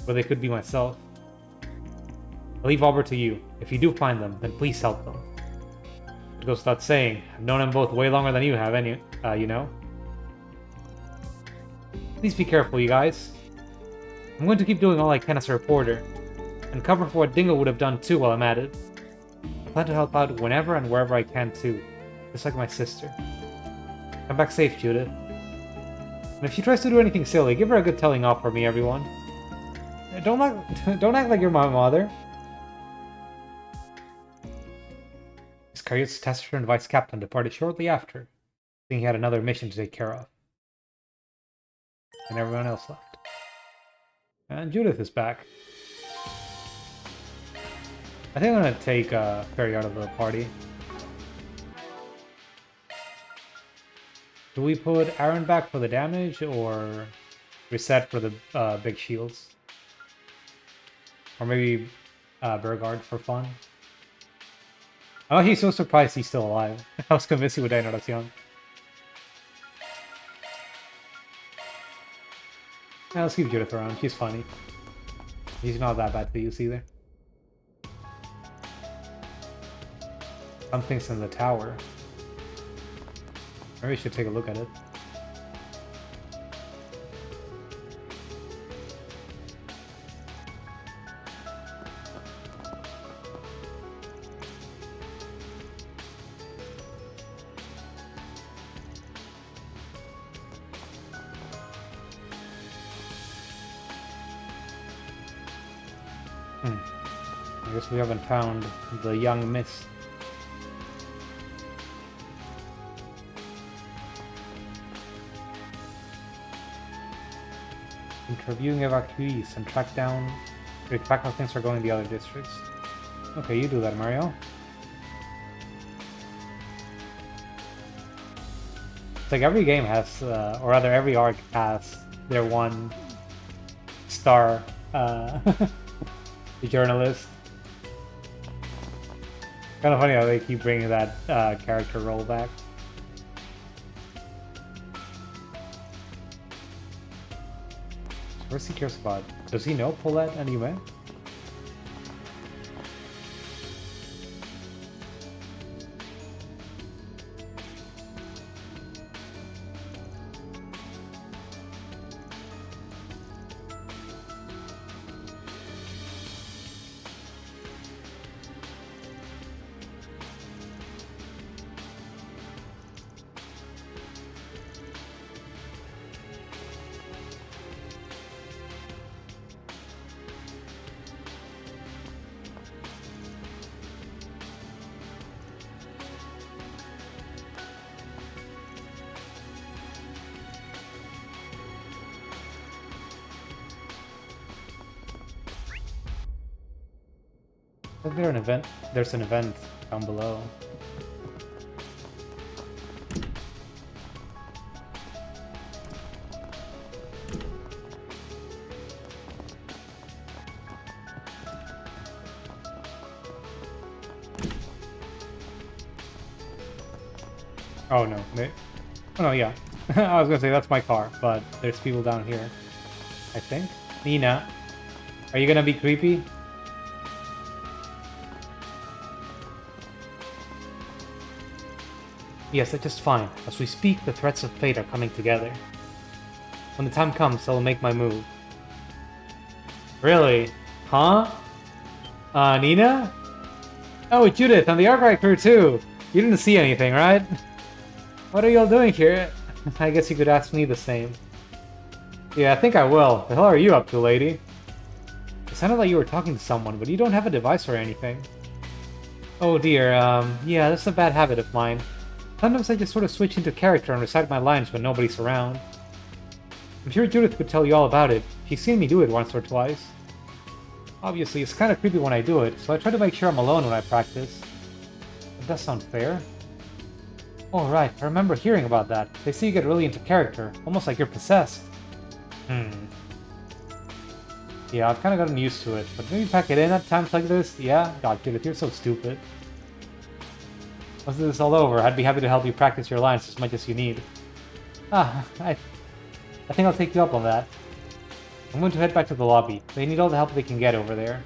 where they could be myself. I'll leave Auber to you. If you do find them, then please help them. It goes without saying, I've known them both way longer than you have, you know? Please be careful, you guys. I'm going to keep doing all I can as a reporter, and cover for what Dingo would have done too while I'm at it. I plan to help out whenever and wherever I can too, just like my sister. Come back safe, Judith. And if she tries to do anything silly, give her a good telling off for me, everyone. Don't act like you're my mother. Iscariot's Taciturn and Vice Captain departed shortly after, saying he had another mission to take care of. And everyone else left. And Judith is back. I think I'm gonna take Perry out of the party. Do we put Aaron back for the damage, or reset for the big shields? Or maybe Burgard for fun? Oh, he's so surprised he's still alive. I was convinced he would die not as young. Yeah, let's keep Judith around. She's funny. He's not that bad to use either. Something's in the tower. Maybe we should take a look at it. I guess we haven't found the young mist. Interviewing evacuees and track how things are going in the other districts. Okay, you do that, Mario. It's like every game has, or rather every arc has their one star journalist. Kind of funny how they keep bringing that character role back. Where's he cares about? Does he know Paulette and Yume? There's an event down below. Oh no, oh no, yeah. I was gonna say that's my car, but there's people down here. I think. Nina, are you gonna be creepy? Yes, that's just fine. As we speak, the threats of fate are coming together. When the time comes, I'll make my move. Really? Huh? Nina? Oh, Judith, and the archive crew too! You didn't see anything, right? What are y'all doing here? I guess you could ask me the same. Yeah, I think I will. The hell are you up to, lady? It sounded like you were talking to someone, but you don't have a device or anything. Oh dear, yeah, that's a bad habit of mine. Sometimes I just sort of switch into character and recite my lines when nobody's around. I'm sure Judith could tell you all about it. She's seen me do it once or twice. Obviously, it's kind of creepy when I do it, so I try to make sure I'm alone when I practice. That does sound fair. Oh right, I remember hearing about that. They say you get really into character, almost like you're possessed. Yeah, I've kind of gotten used to it, but maybe pack it in at times like this? Yeah? God, Judith, you're so stupid. Once this is all over, I'd be happy to help you practice your lines as much as you need. I think I'll take you up on that. I'm going to head back to the lobby. They need all the help they can get over there.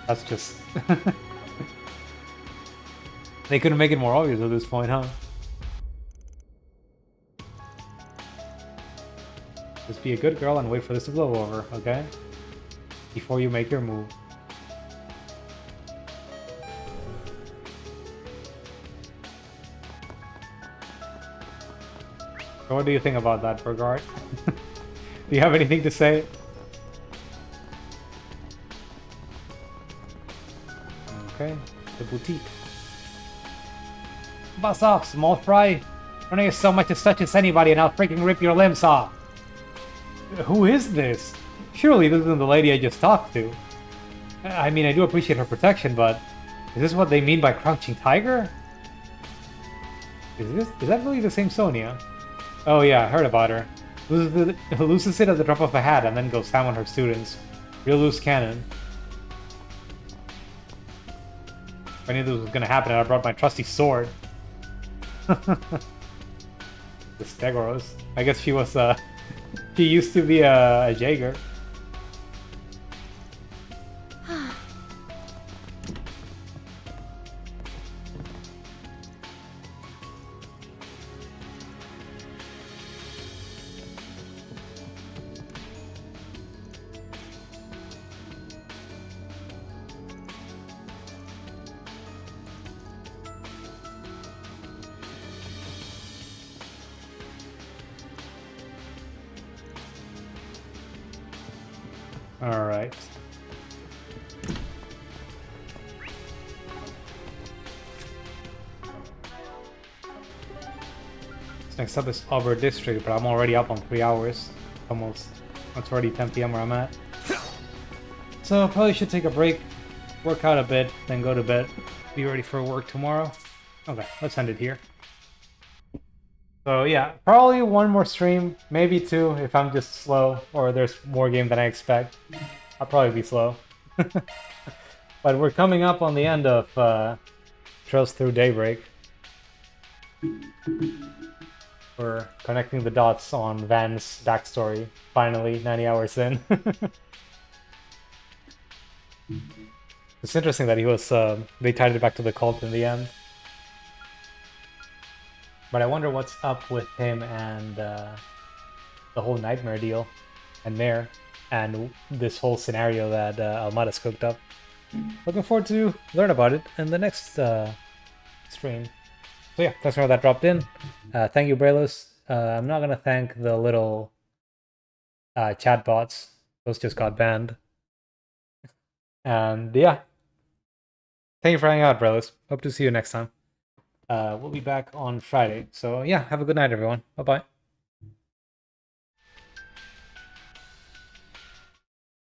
That's just... They couldn't make it more obvious at this point, huh? Just be a good girl and wait for this to blow over, okay? before you make your move. So what do you think about that, Burgard? Do you have anything to say? Okay, the boutique. Bust off, small fry. Don't you so much as touch as anybody and I'll freaking rip your limbs off. Who is this? Surely this isn't the lady I just talked to. I mean, I do appreciate her protection, but is this what they mean by crouching tiger? Is that really the same Sonia? Oh yeah, I heard about her. Loses it at the drop of a hat and then goes ham on her students. Real loose cannon. If I knew this was gonna happen, I brought my trusty sword. The Stegoros. I guess she was she used to be a Jaeger. Alright. Next up is Auburn District, but I'm already up on 3 hours. Almost. It's already 10 PM where I'm at. So I probably should take a break, work out a bit, then go to bed. Be ready for work tomorrow. Okay, let's end it here. So yeah, probably one more stream, maybe two if I'm just slow or there's more game than I expect. I'll probably be slow. But we're coming up on the end of Trails Through Daybreak. We're connecting the dots on Van's backstory, finally, 90 hours in. It's interesting that he was, they tied it back to the cult in the end. But I wonder what's up with him and the whole nightmare deal, and Mare, and this whole scenario that Almada's cooked up. Looking forward to learn about it in the next stream. So yeah, that's where that dropped in. Thank you, Brelos. I'm not gonna thank the little chatbots; those just got banned. And yeah, thank you for hanging out, Brelos. Hope to see you next time. We'll be back on Friday. So yeah, have a good night, everyone. Bye-bye.